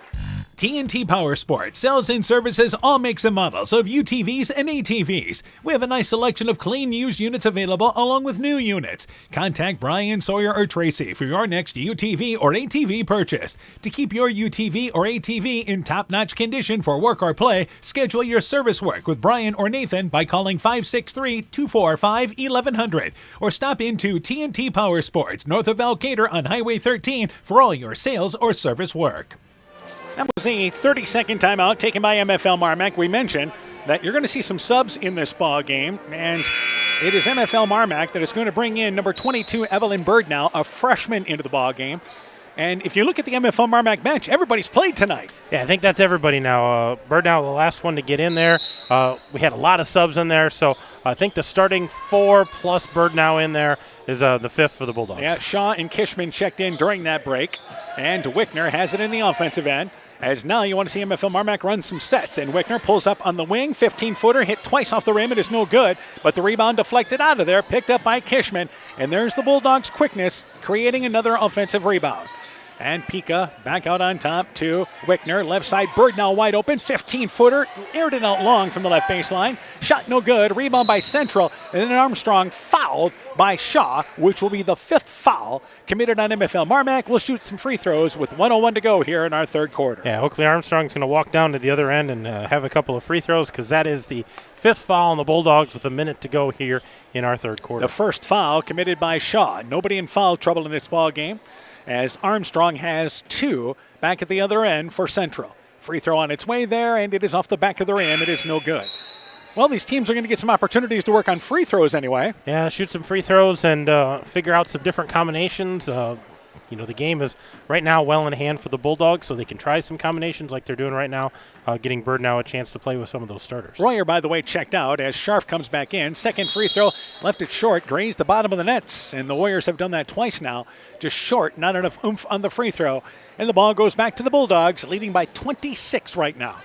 TNT Power Sports sells and services all makes and models of UTVs and ATVs. We have a nice selection of clean used units available along with new units. Contact Brian, Sawyer, or Tracy for your next UTV or ATV purchase. To keep your UTV or ATV in top-notch condition for work or play, schedule your service work with Brian or Nathan by calling 563-245-1100 or stop into TNT Power Sports north of Alcater on Highway 13 for all your sales or service work. That was a 30-second timeout taken by MFL MarMac. We mentioned that you're going to see some subs in this ball game, and it is MFL MarMac that is going to bring in number 22, Evelyn Bird now, a freshman into the ball game. And if you look at the MFL MarMac bench, everybody's played tonight. Yeah, I think that's everybody now. Bird now the last one to get in there. We had a lot of subs in there, so I think the starting 4 plus Bird now in there is the 5th for the Bulldogs. Yeah, Shaw and Kishman checked in during that break, and Wickner has it in the offensive end. As now you want to see MFL MarMac run some sets, and Wickner pulls up on the wing, 15-footer, hit twice off the rim. It is no good, but the rebound deflected out of there, picked up by Kishman, and there's the Bulldogs' quickness, creating another offensive rebound. And Pika back out on top to Wickner. Left side, Bird now wide open. 15-footer. Aired it out long from the left baseline. Shot no good. Rebound by Central. And then Armstrong fouled by Shaw, which will be the 5th foul committed on MFL MarMac. We'll shoot some free throws with 1:01 to go here in our third quarter. Yeah, Oakley Armstrong's going to walk down to the other end and have a couple of free throws because that is the 5th foul on the Bulldogs with a minute to go here in our third quarter. The first foul committed by Shaw. Nobody in foul trouble in this ball game, as Armstrong has 2 back at the other end for Central. Free throw on its way there, and it is off the back of the rim. It is no good. Well, these teams are going to get some opportunities to work on free throws anyway. Yeah, shoot some free throws and figure out some different combinations. The game is right now well in hand for the Bulldogs, so they can try some combinations like they're doing right now, getting Bird now a chance to play with some of those starters. Royer, by the way, checked out as Scharf comes back in. Second free throw, left it short, grazed the bottom of the nets, and the Warriors have done that twice now. Just short, not enough oomph on the free throw. And the ball goes back to the Bulldogs, leading by 26 right now.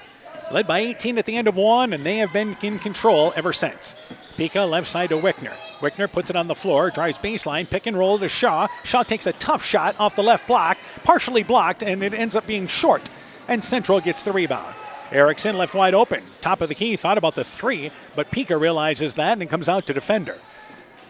Led by 18 at the end of one, and they have been in control ever since. Pika left side to Wickner. Wickner puts it on the floor, drives baseline, pick and roll to Shaw. Shaw takes a tough shot off the left block, partially blocked, and it ends up being short. And Central gets the rebound. Erickson left wide open. Top of the key, thought about the three, but Pika realizes that and comes out to defender.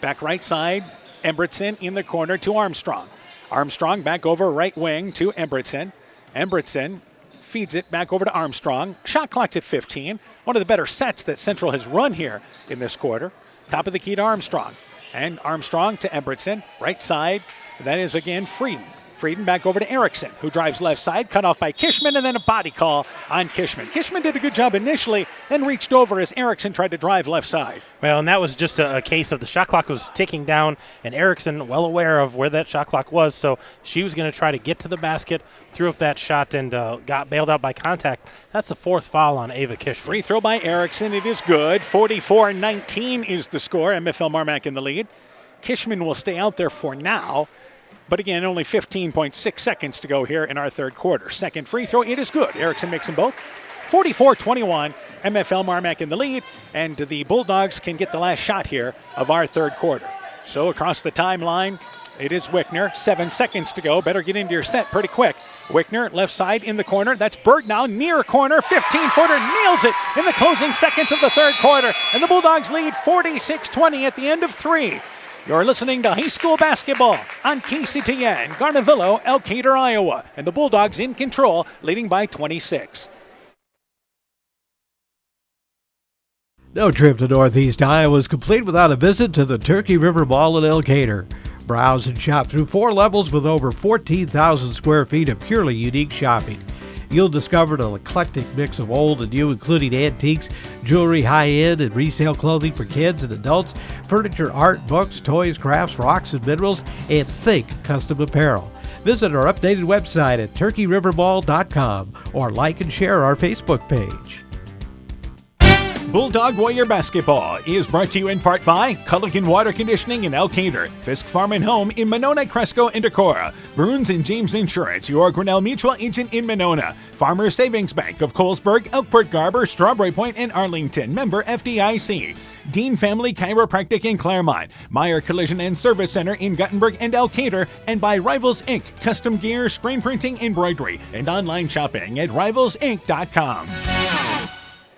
Back right side, Embretson in the corner to Armstrong. Armstrong back over right wing to Embretson. Embretson feeds it back over to Armstrong. Shot clock's at 15. One of the better sets that Central has run here in this quarter. Top of the key to Armstrong. And Armstrong to Embretson. Right side. That is again Frieden. Frieden back over to Erickson, who drives left side, cut off by Kishman, and then a body call on Kishman. Kishman did a good job initially, then reached over as Erickson tried to drive left side. Well, and that was just a case of the shot clock was ticking down, and Erickson, well aware of where that shot clock was, so she was going to try to get to the basket, threw up that shot, and got bailed out by contact. That's the fourth foul on Ava Kishman. Free throw by Erickson. It is good. 44-19 is the score. MFL MarMac in the lead. Kishman will stay out there for now. But again, only 15.6 seconds to go here in our third quarter. Second free throw, it is good. Erickson makes them both. 44-21, MFL MarMac in the lead, and the Bulldogs can get the last shot here of our third quarter. So across the timeline, it is Wickner. 7 seconds to go. Better get into your set pretty quick. Wickner, left side in the corner. That's Berg now, near corner. 15-footer, nails it in the closing seconds of the third quarter. And the Bulldogs lead 46-20 at the end of three. You're listening to high school basketball on KCTN, Garnavillo, Elkader, Iowa. And the Bulldogs in control, leading by 26. No trip to Northeast Iowa is complete without a visit to the Turkey River Mall in Elkader. Browse and shop through 4 levels with over 14,000 square feet of purely unique shopping. You'll discover an eclectic mix of old and new, including antiques, jewelry, high-end and resale clothing for kids and adults, furniture, art, books, toys, crafts, rocks and minerals, and think custom apparel. Visit our updated website at turkeyrivermall.com or like and share our Facebook page. Bulldog Warrior Basketball is brought to you in part by Culligan Water Conditioning in Elkader, Fisk Farm and Home in Monona, Cresco, and Decorah, Burns and James Insurance, your Grinnell Mutual agent in Monona, Farmers Savings Bank of Colesburg, Elkport, Garber, Strawberry Point, and Arlington, member FDIC, Dean Family Chiropractic in Claremont, Meyer Collision and Service Center in Guttenberg and Elkader, and by Rivals Inc., custom gear, screen printing, embroidery, and online shopping at rivalsinc.com.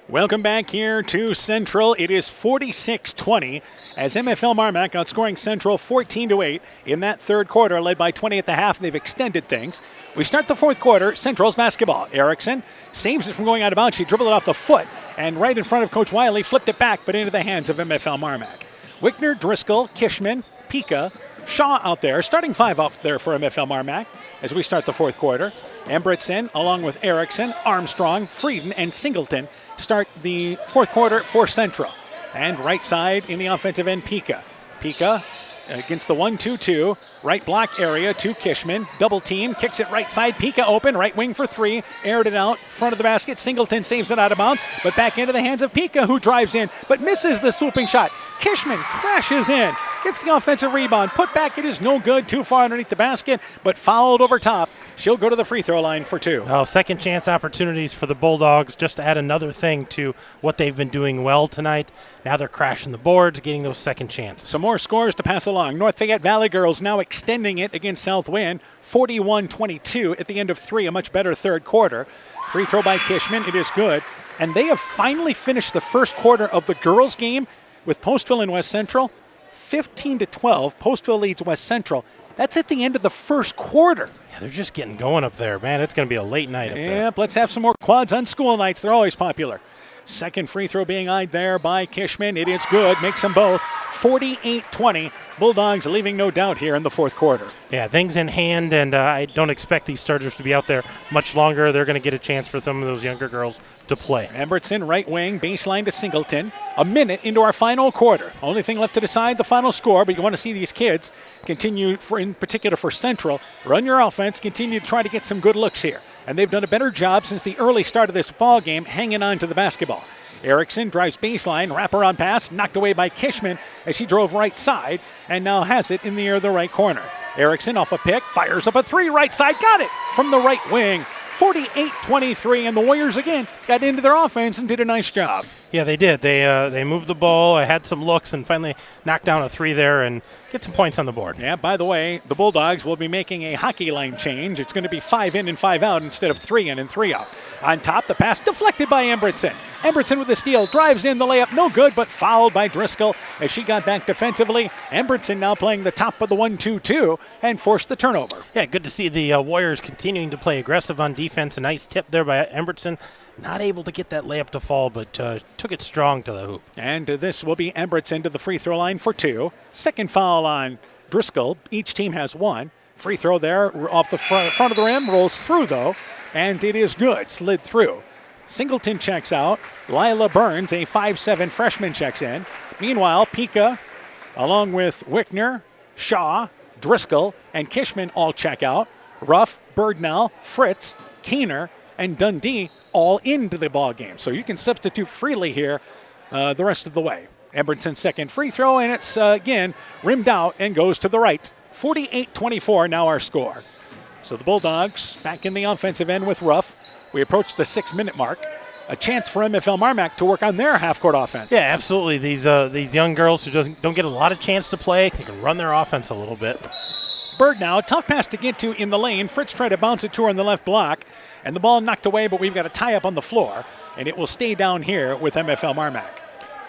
Welcome back here to Central. It is 46-20 as MFL MarMac outscoring Central 14-8 in that third quarter, led by 20 at the half. They've extended things. We start the fourth quarter. Central's basketball. Erickson saves it from going out of bounds. She dribbled it off the foot and right in front of Coach Wiley, flipped it back, but into the hands of MFL MarMac. Wickner, Driscoll, Kishman, Pika, Shaw out there. Starting 5 out there for MFL MarMac as we start the fourth quarter. Embretson, along with Erickson, Armstrong, Frieden, and Singleton start the fourth quarter for Central. And right side in the offensive end, Pika. Pika against the 1-2-2. Right block area to Kishman. Double team, kicks it right side. Pika open, right wing for 3. Aired it out, front of the basket. Singleton saves it out of bounds, but back into the hands of Pika, who drives in, but misses the swooping shot. Kishman crashes in, gets the offensive rebound. Put back, it is no good, too far underneath the basket, but fouled over top. She'll go to the free throw line for 2. Second chance opportunities for the Bulldogs, just to add another thing to what they've been doing well tonight. Now they're crashing the boards, getting those second chances. Some more scores to pass along. North Fayette Valley Girls now extending it against South Wind, 41-22 at the end of 3, a much better third quarter. Free throw by Kishman, it is good. And they have finally finished the first quarter of the girls' game with Postville and West Central. 15-12, Postville leads West Central. That's at the end of the first quarter. Yeah, they're just getting going up there, man. It's going to be a late night up there. Yep, let's have some more quads on school nights. They're always popular. Second free throw being eyed there by Kishman. It is good. Makes them both. 48-20. Bulldogs leaving no doubt here in the fourth quarter. Yeah, things in hand, and I don't expect these starters to be out there much longer. They're going to get a chance for some of those younger girls to play. Embertson, right wing, baseline to Singleton. A minute into our final quarter. Only thing left to decide the final score, but you want to see these kids continue, in particular for Central, run your offense, continue to try to get some good looks here. And they've done a better job since the early start of this ball game, hanging on to the basketball. Erickson drives baseline, wraparound pass, knocked away by Kishman as she drove right side, and now has it in the air of the right corner. Erickson off a pick, fires up a three right side, got it from the right wing. 48-23, and the Warriors again got into their offense and did a nice job. Yeah, they did. They moved the ball, had some looks, and finally knocked down a three there and get some points on the board. Yeah, by the way, the Bulldogs will be making a hockey line change. It's going to be 5 in and 5 out instead of 3 in and 3 out. On top, the pass deflected by Embertson. Embertson with the steal, drives in the layup, no good, but fouled by Driscoll as she got back defensively. Embertson now playing the top of the 1-2-2 and forced the turnover. Yeah, good to see the Warriors continuing to play aggressive on defense. A nice tip there by Embertson. Not able to get that layup to fall, but took it strong to the hoop. And this will be Embertson to the free throw line for 2. Second foul on Driscoll. Each team has 1. Free throw there off the front of the rim, rolls through though, and it is good, slid through. Singleton checks out. Lila Burns, a 5'7" freshman, checks in. Meanwhile, Pika, along with Wickner, Shaw, Driscoll, and Kishman all check out. Ruff, Birdnell, Fritz, Keener, and Dundee all into the ball game. So you can substitute freely here the rest of the way. Embertson's second free throw, and it's again rimmed out and goes to the right. 48-24 now our score. So the Bulldogs back in the offensive end with Ruff. We approach the 6-minute mark. A chance for MFL MarMac to work on their half-court offense. Yeah, absolutely. These young girls who don't get a lot of chance to play, they can run their offense a little bit. Bird now, tough pass to get to in the lane. Fritz tried to bounce it to her on the left block, and the ball knocked away, but we've got a tie-up on the floor, and it will stay down here with MFL MarMac.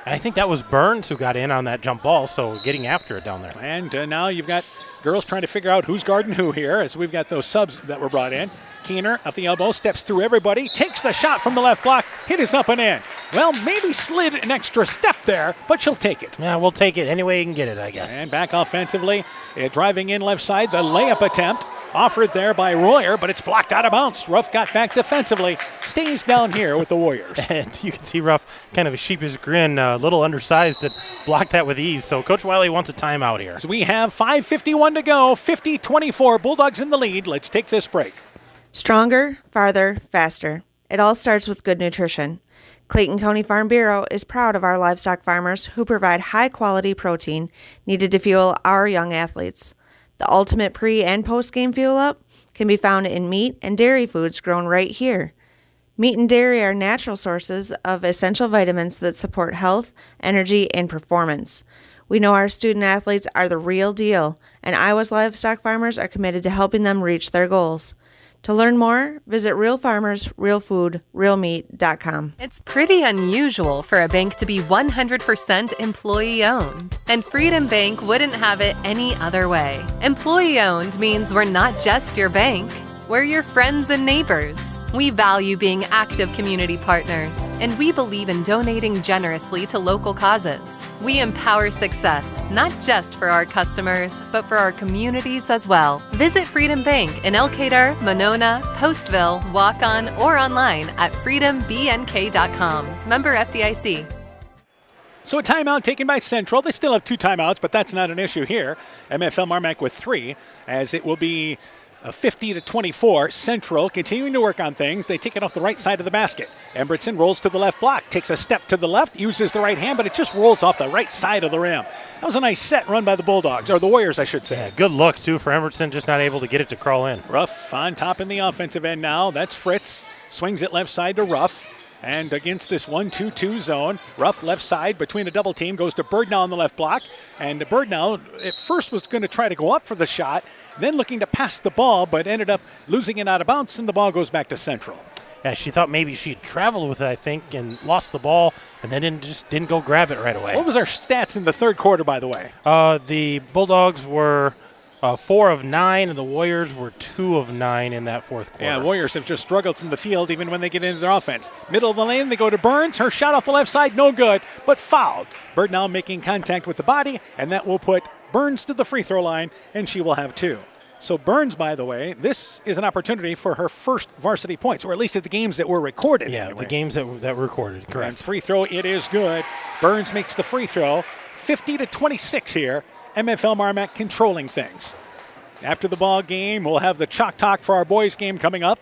I think that was Burns who got in on that jump ball, so getting after it down there. And now you've got girls trying to figure out who's guarding who here as we've got those subs that were brought in. Keener at the elbow, steps through everybody, takes the shot from the left block, hit is up and in. Well, maybe slid an extra step there, but she'll take it. Yeah, we'll take it any way you can get it, I guess. And back offensively, driving in left side, the layup attempt. Offered there by Royer, but it's blocked out of bounds. Ruff got back defensively, stays down here with the Warriors. And you can see Ruff kind of a sheepish grin, a little undersized to block that with ease. So Coach Wiley wants a timeout here. So we have 5:51 to go, 50-24, Bulldogs in the lead. Let's take this break. Stronger, farther, faster. It all starts with good nutrition. Clayton County Farm Bureau is proud of our livestock farmers who provide high-quality protein needed to fuel our young athletes. The ultimate pre- and post-game fuel-up can be found in meat and dairy foods grown right here. Meat and dairy are natural sources of essential vitamins that support health, energy, and performance. We know our student athletes are the real deal, and Iowa's livestock farmers are committed to helping them reach their goals. To learn more, visit realfarmers.realfood.realmeat.com. It's pretty unusual for a bank to be 100% employee-owned, and Freedom Bank wouldn't have it any other way. Employee-owned means we're not just your bank, we're your friends and neighbors. We value being active community partners, and we believe in donating generously to local causes. We empower success, not just for our customers, but for our communities as well. Visit Freedom Bank in Elkader, Monona, Postville, Waukon, or online at freedombnk.com. Member FDIC. So a timeout taken by Central. They still have 2 timeouts, but that's not an issue here. MFL MarMac with 3, as it will be 50-24. Central continuing to work on things. They take it off the right side of the basket. Embertson rolls to the left block, takes a step to the left, uses the right hand, but it just rolls off the right side of the rim. That was a nice set run by the Bulldogs, or the Warriors, I should say. Yeah, good look, too, for Embertson, just not able to get it to crawl in. Ruff on top in the offensive end now. That's Fritz. Swings it left side to Ruff. And against this 1-2-2 zone, Ruff left side between a double team, goes to Birdnow on the left block. And Birdnow at first was going to try to go up for the shot, then looking to pass the ball, but ended up losing it out of bounds, and the ball goes back to Central. Yeah, she thought maybe she'd traveled with it, I think, and lost the ball, and then didn't go grab it right away. What was our stats in the third quarter, by the way? The Bulldogs were 4 of 9, and the Warriors were 2 of 9 in that fourth quarter. Yeah, Warriors have just struggled from the field even when they get into their offense. Middle of the lane, they go to Burns. Her shot off the left side, no good, but fouled. Bird now making contact with the body, and that will put Burns to the free throw line, and she will have 2. So Burns, by the way, this is an opportunity for her first varsity points, or at least at the games that were recorded. Yeah, anyway. the games that were recorded, correct. And free throw, it is good. Burns makes the free throw. 50-26 here. MFL MarMac controlling things. After the ball game, we'll have the Chalk Talk for our boys game coming up.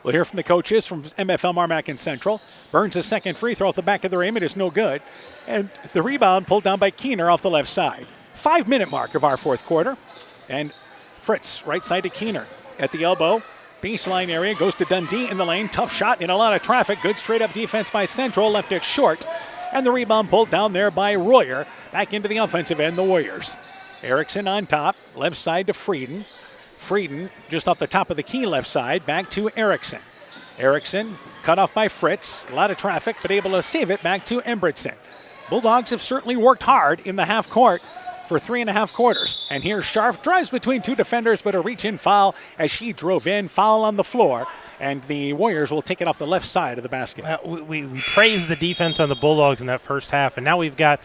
We'll hear from the coaches from MFL MarMac and Central. Burns' second free throw at the back of the rim. It is no good. And the rebound pulled down by Keener off the left side. 5-minute mark of our fourth quarter. And Fritz, right side to Keener. At the elbow, baseline area, goes to Dundee in the lane. Tough shot in a lot of traffic. Good straight-up defense by Central. Left it short. And the rebound pulled down there by Royer. Back into the offensive end, the Warriors. Erickson on top. Left side to Frieden. Frieden just off the top of the key left side. Back to Erickson. Erickson cut off by Fritz. A lot of traffic, but able to save it back to Embretson. Bulldogs have certainly worked hard in the half court for 3.5 quarters. And here Scharf drives between two defenders, but a reach-in foul as she drove in. Foul on the floor, and the Warriors will take it off the left side of the basket. We praised the defense on the Bulldogs in that first half, and now we've got,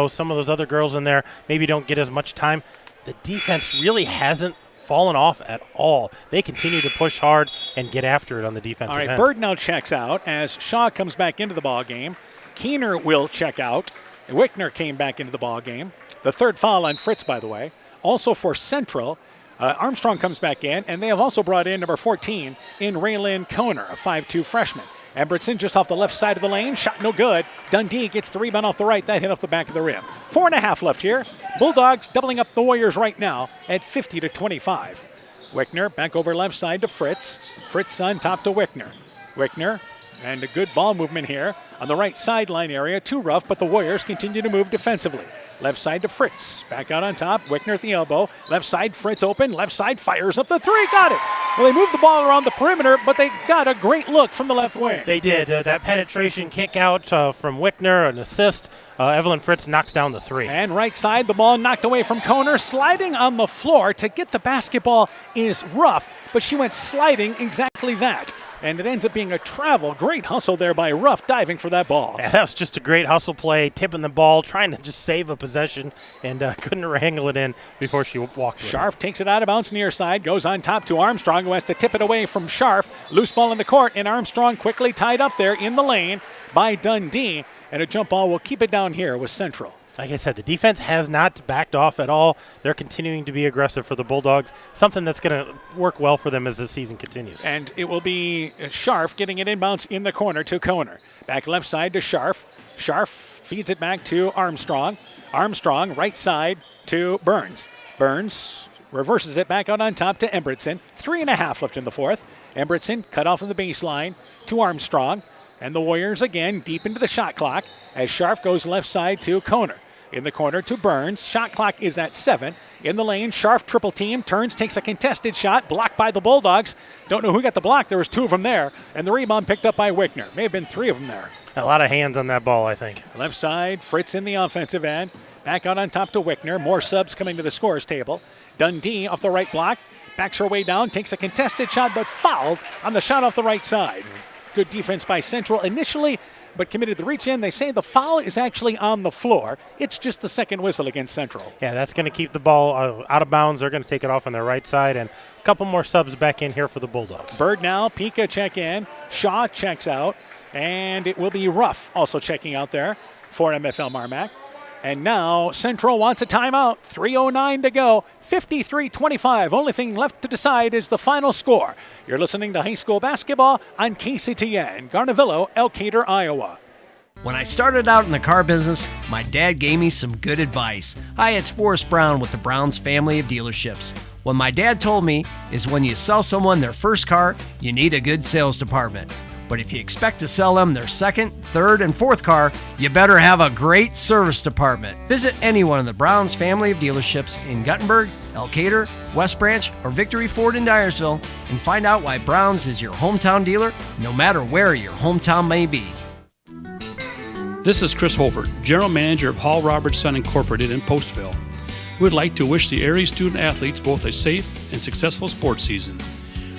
some of those other girls in there maybe don't get as much time. The defense really hasn't fallen off at all. They continue to push hard and get after it on the defensive end. All right, end. Bird now checks out as Shaw comes back into the ball game. Keener will check out. Wickner came back into the ball game. The third foul on Fritz, by the way. Also for Central, Armstrong comes back in, and they have also brought in number 14 in Raylyn Koner, a 5'2 freshman. Embretson just off the left side of the lane. Shot no good. Dundee gets the rebound off the right. That hit off the back of the rim. 4.5 left here. Bulldogs doubling up the Warriors right now at 50-25. Wickner back over left side to Fritz. Fritz on top to Wickner. Wickner, and a good ball movement here on the right sideline area. Too rough, but the Warriors continue to move defensively. Left side to Fritz. Back out on top. Wickner at the elbow. Left side, Fritz open. Left side fires up the three. Got it. Well, they moved the ball around the perimeter, but they got a great look from the left wing. They did. That penetration kick out from Wickner, an assist. Evelyn Fritz knocks down the three. And right side, the ball knocked away from Koner. Sliding on the floor to get the basketball is rough, but she went sliding exactly that. And it ends up being a travel. Great hustle there by Ruff, diving for that ball. Yeah, that was just a great hustle play, tipping the ball, trying to just save a possession, and couldn't wrangle it in before she walked. Scharf takes it out of bounds near side, goes on top to Armstrong, who has to tip it away from Scharf. Loose ball in the court, and Armstrong quickly tied up there in the lane by Dundee. And a jump ball will keep it down here with Central. Like I said, the defense has not backed off at all. They're continuing to be aggressive for the Bulldogs, something that's going to work well for them as the season continues. And it will be Scharf getting it inbounds in the corner to Koner. Back left side to Scharf. Scharf feeds it back to Armstrong. Armstrong right side to Burns. Burns reverses it back out on top to Embretson. 3.5 left in the fourth. Embretson cut off of the baseline to Armstrong. And the Warriors again deep into the shot clock as Scharf goes left side to Koner. In the corner to Burns. Shot clock is at 7. In the lane, Scharf triple team, turns, takes a contested shot, blocked by the Bulldogs. Don't know who got the block. There was 2 of them there. And the rebound picked up by Wickner. May have been 3 of them there. A lot of hands on that ball, I think. Left side, Fritz in the offensive end. Back out on top to Wickner. More subs coming to the scorer's table. Dundee off the right block. Backs her way down, takes a contested shot, but fouled on the shot off the right side. Good defense by Central initially, but committed the reach in. They say the foul is actually on the floor. It's just the second whistle against Central. Yeah, that's going to keep the ball out of bounds. They're going to take it off on their right side, and a couple more subs back in here for the Bulldogs. Bird now, Pika check in. Shaw checks out, and it will be Ruff also checking out there for MFL MarMac. And now Central wants a timeout. 3:09 to go. 53-25. Only thing left to decide is the final score. You're listening to high school basketball on KCTN, Garnavillo, Elkader, Iowa. When I started out in the car business, my dad gave me some good advice. Hi, it's Forrest Brown with the Browns family of dealerships. What my dad told me is when you sell someone their first car, you need a good sales department. But if you expect to sell them their second, third, and fourth car, you better have a great service department. Visit any one of the Browns family of dealerships in Guttenberg, Elkader, West Branch, or Victory Ford in Dyersville and find out why Browns is your hometown dealer, no matter where your hometown may be. This is Chris Holbert, General Manager of Hall Robertson Incorporated in Postville. We would like to wish the area student athletes both a safe and successful sports season.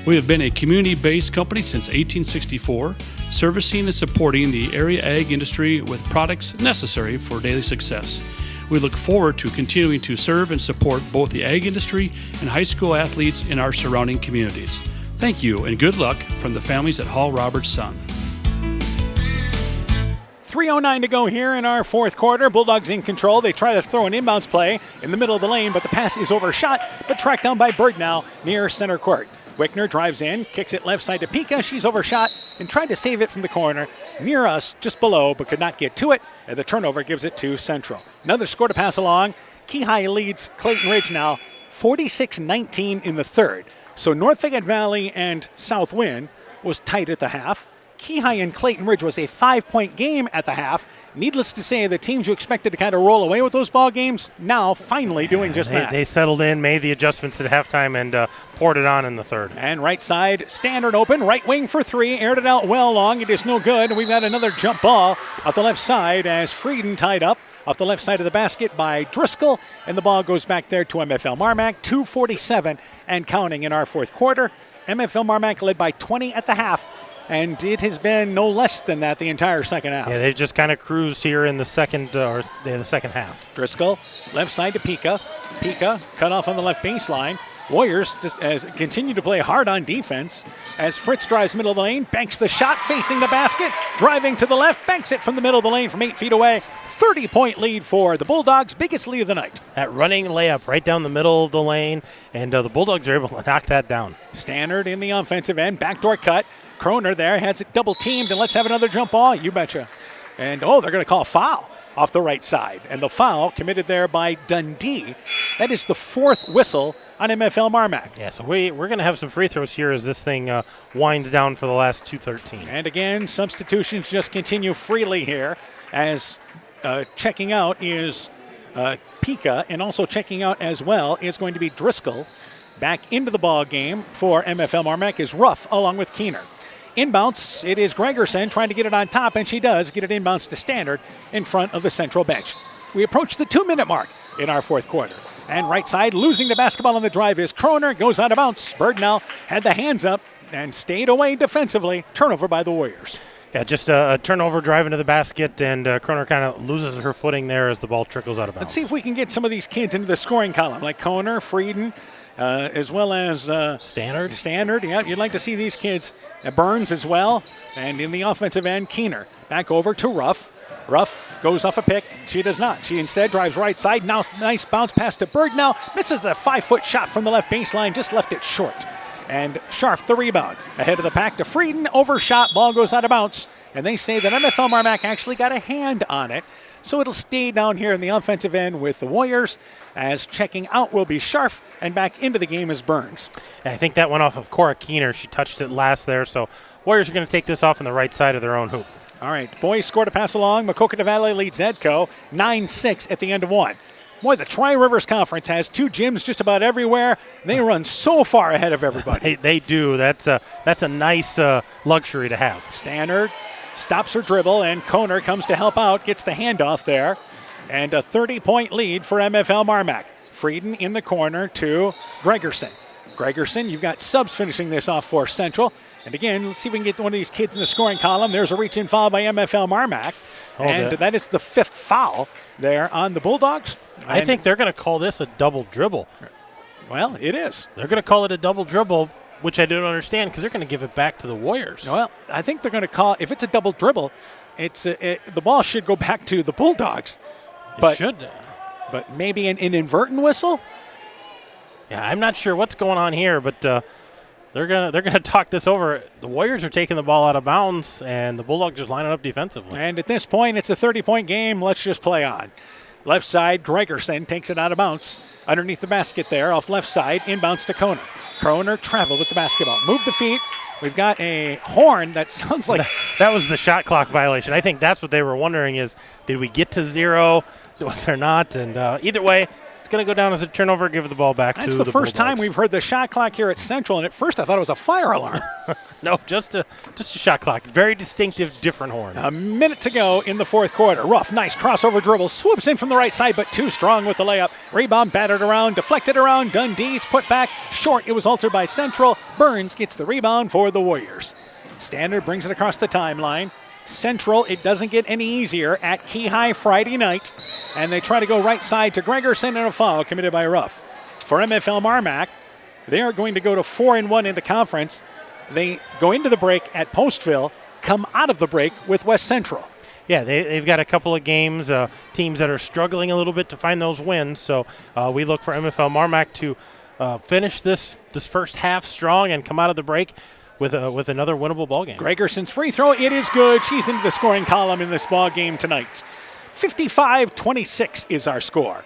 We have been a community-based company since 1864, servicing and supporting the area ag industry with products necessary for daily success. We look forward to continuing to serve and support both the ag industry and high school athletes in our surrounding communities. Thank you and good luck from the families at Hall Roberts Son. 3:09 to go here in our fourth quarter. Bulldogs in control. They try to throw an inbounds play in the middle of the lane, but the pass is overshot, but tracked down by Bird now near center court. Wickner drives in, kicks it left side to Pika. She's overshot and tried to save it from the corner near us, just below, but could not get to it. And the turnover gives it to Central. Another score to pass along. Keyhigh leads Clayton Ridge now 46-19 in the third. So North Fayette Valley and South Wind was tight at the half. Keyhigh and Clayton Ridge was a 5-point game at the half. Needless to say, the teams you expected to kind of roll away with those ball games now finally doing just that. They settled in, made the adjustments at halftime, and poured it on in the third. And right side, Standard open, right wing for three, aired it out well long. It is no good. We've got another jump ball off the left side as Frieden tied up off the left side of the basket by Driscoll, and the ball goes back there to MFL MarMac. 2:47 and counting in our fourth quarter. MFL MarMac led by 20 at the half. And it has been no less than that the entire second half. Yeah, they've just kind of cruised here in the second half. Driscoll, left side to Pika. Pika cut off on the left baseline. Warriors just continue to play hard on defense as Fritz drives middle of the lane, banks the shot facing the basket, driving to the left, banks it from the middle of the lane from 8 feet away. 30-point lead for the Bulldogs, biggest lead of the night. That running layup right down the middle of the lane, and the Bulldogs are able to knock that down. Standard in the offensive end, backdoor cut. Kroner there has it double teamed, and let's have another jump ball. You betcha. And, they're going to call a foul off the right side. And the foul committed there by Dundee. That is the fourth whistle on MFL MarMac. Yeah, so we're going to have some free throws here as this thing winds down for the last 2:13. And again, substitutions just continue freely here as checking out is Pika, and also checking out as well is going to be Driscoll. Back into the ball game for MFL MarMac is Ruff along with Keener. Inbounds, it is Gregerson trying to get it on top, and she does get it inbounds to Standard in front of the Central bench. We approach the 2-minute mark in our fourth quarter. And right side, losing the basketball on the drive is Kroner, goes out of bounds. Birdnell had the hands up and stayed away defensively. Turnover by the Warriors. Yeah, just a turnover driving to the basket, and Kroner kind of loses her footing there as the ball trickles out of bounds. Let's see if we can get some of these kids into the scoring column, like Kroner, Frieden, as well as Standard. Standard, yeah, you'd like to see these kids. Burns as well, and in the offensive end, Keener. Back over to Ruff. Ruff goes off a pick. She does not. She instead drives right side. Now nice bounce pass to Bird. Now misses the 5-foot shot from the left baseline, just left it short. And Scharf the rebound. Ahead of the pack to Frieden. Overshot. Ball goes out of bounds. And they say that MFL MarMac actually got a hand on it. So it'll stay down here in the offensive end with the Warriors, as checking out will be Scharf, and back into the game is Burns. I think that went off of Cora Keener. She touched it last there. So Warriors are going to take this off on the right side of their own hoop. All right, boys scored a pass along. Maquoketa Valley leads Edco 9-6 at the end of one. Boy, the Tri-Rivers Conference has two gyms just about everywhere. They run so far ahead of everybody. They do. That's a nice luxury to have. Standard stops her dribble, and Koner comes to help out, gets the handoff there. And a 30-point lead for MFL MarMac. Frieden in the corner to Gregerson. Gregerson, you've got subs finishing this off for Central. And again, let's see if we can get one of these kids in the scoring column. There's a reach-in foul by MFL MarMac. And that is the fifth foul there on the Bulldogs. I think they're going to call this a double dribble. Well, it is. They're going to call it a double dribble, which I don't understand because they're going to give it back to the Warriors. Well, I think they're going to call, if it's a double dribble, the ball should go back to the Bulldogs. It should. But maybe an inadvertent whistle? Yeah, I'm not sure what's going on here, but they're gonna talk this over. The Warriors are taking the ball out of bounds, and the Bulldogs are lining up defensively. And at this point, it's a 30-point game. Let's just play on. Left side, Gregerson takes it out of bounds. Underneath the basket there, off left side, inbounds to Koner. Kroner traveled with the basketball. Move the feet. We've got a horn that sounds like... That was the shot clock violation. I think that's what they were wondering is, did we get to zero? Was there not? And either way, it's going to go down as a turnover, give the ball back to the Bulldogs. That's the first time we've heard the shot clock here at Central, and at first I thought it was a fire alarm. No, just a shot clock. Very distinctive, different horn. A minute to go in the fourth quarter. Ruff, nice crossover dribble, swoops in from the right side, but too strong with the layup. Rebound battered around, deflected around. Dundee's put back short. It was altered by Central. Burns gets the rebound for the Warriors. Standard brings it across the timeline. Central, it doesn't get any easier at Key High Friday night. And they try to go right side to Gregerson and a foul committed by Ruff. For MFL MarMac, they are going to go to 4-1 in the conference. They go into the break at Postville, come out of the break with West Central. Yeah, they've got a couple of games, teams that are struggling a little bit to find those wins. So we look for MFL MarMac to finish this first half strong and come out of the break with another winnable ball game. Gregerson's free throw, it is good. She's into the scoring column in this ball game tonight. 55-26 is our score.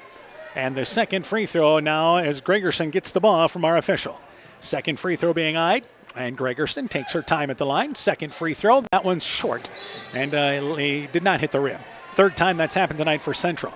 And the second free throw now as Gregerson gets the ball from our official. Second free throw being eyed, and Gregerson takes her time at the line. Second free throw, that one's short, and he did not hit the rim. Third time that's happened tonight for Central.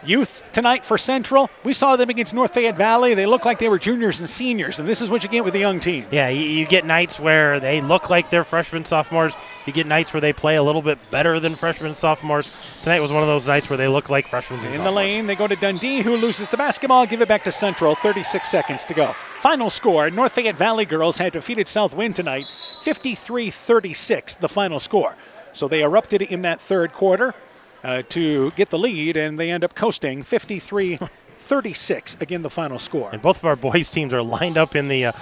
Youth tonight for Central. We saw them against North Fayette Valley. They look like they were juniors and seniors, and this is what you get with a young team. Yeah, you get nights where they look like they're freshmen, sophomores. You get nights where they play a little bit better than freshmen and sophomores. Tonight was one of those nights where they look like freshmen and sophomores. In the lane, they go to Dundee, who loses the basketball. Give it back to Central. 36 seconds to go. Final score, North Fayette Valley girls had defeated Southwind tonight. 53-36, the final score. So they erupted in that third quarter to get the lead, and they end up coasting 53-36, again the final score. And both of our boys' teams are lined up in the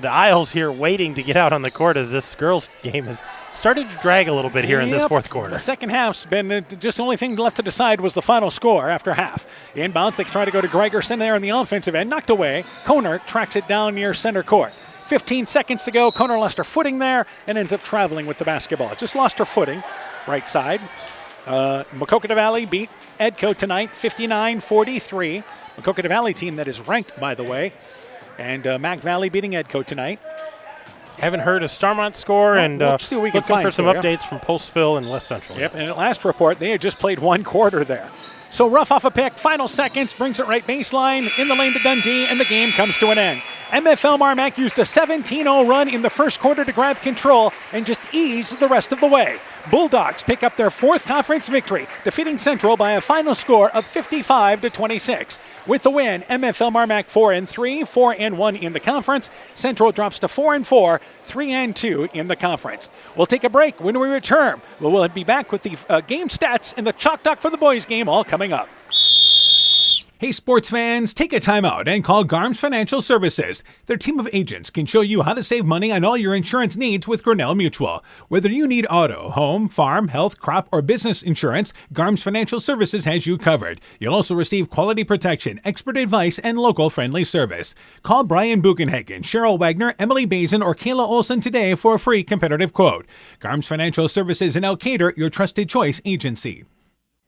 aisles here waiting to get out on the court as this girls' game has started to drag a little bit here in this fourth quarter. The second half's been just the only thing left to decide was the final score after half. Inbounds, they try to go to Gregerson there on the offensive end, knocked away. Koner tracks it down near center court. 15 seconds to go. Koner lost her footing there and ends up traveling with the basketball. Just lost her footing, right side. Maquoketa Valley beat Edco tonight, 59-43. Maquoketa Valley team that is ranked, by the way. And Mac Valley beating Edco tonight. Haven't heard a Starmont score, and we'll see what we can find for some for you. updates from Postville and West Central. Yep, and at last report, they had just played one quarter there. So Ruff off a pick, final seconds, brings it right baseline, in the lane to Dundee, and the game comes to an end. MFL MarMac used a 17-0 run in the first quarter to grab control and just ease the rest of the way. Bulldogs pick up their fourth conference victory, defeating Central by a final score of 55-26. With the win, MFL MarMac 4-3, 4-1 in the conference. Central drops to 4-4, 3-2 in the conference. We'll take a break. When we return, we'll be back with the game stats and the Chalk Talk for the boys game all coming up. Hey sports fans, take a time out and call Garms Financial Services. Their team of agents can show you how to save money on all your insurance needs with Grinnell Mutual. Whether you need auto, home, farm, health, crop, or business insurance, Garms Financial Services has you covered. You'll also receive quality protection, expert advice, and local friendly service. Call Brian Buchenhagen, Cheryl Wagner, Emily Bazin, or Kayla Olson today for a free competitive quote. Garms Financial Services in Elkader, your trusted choice agency.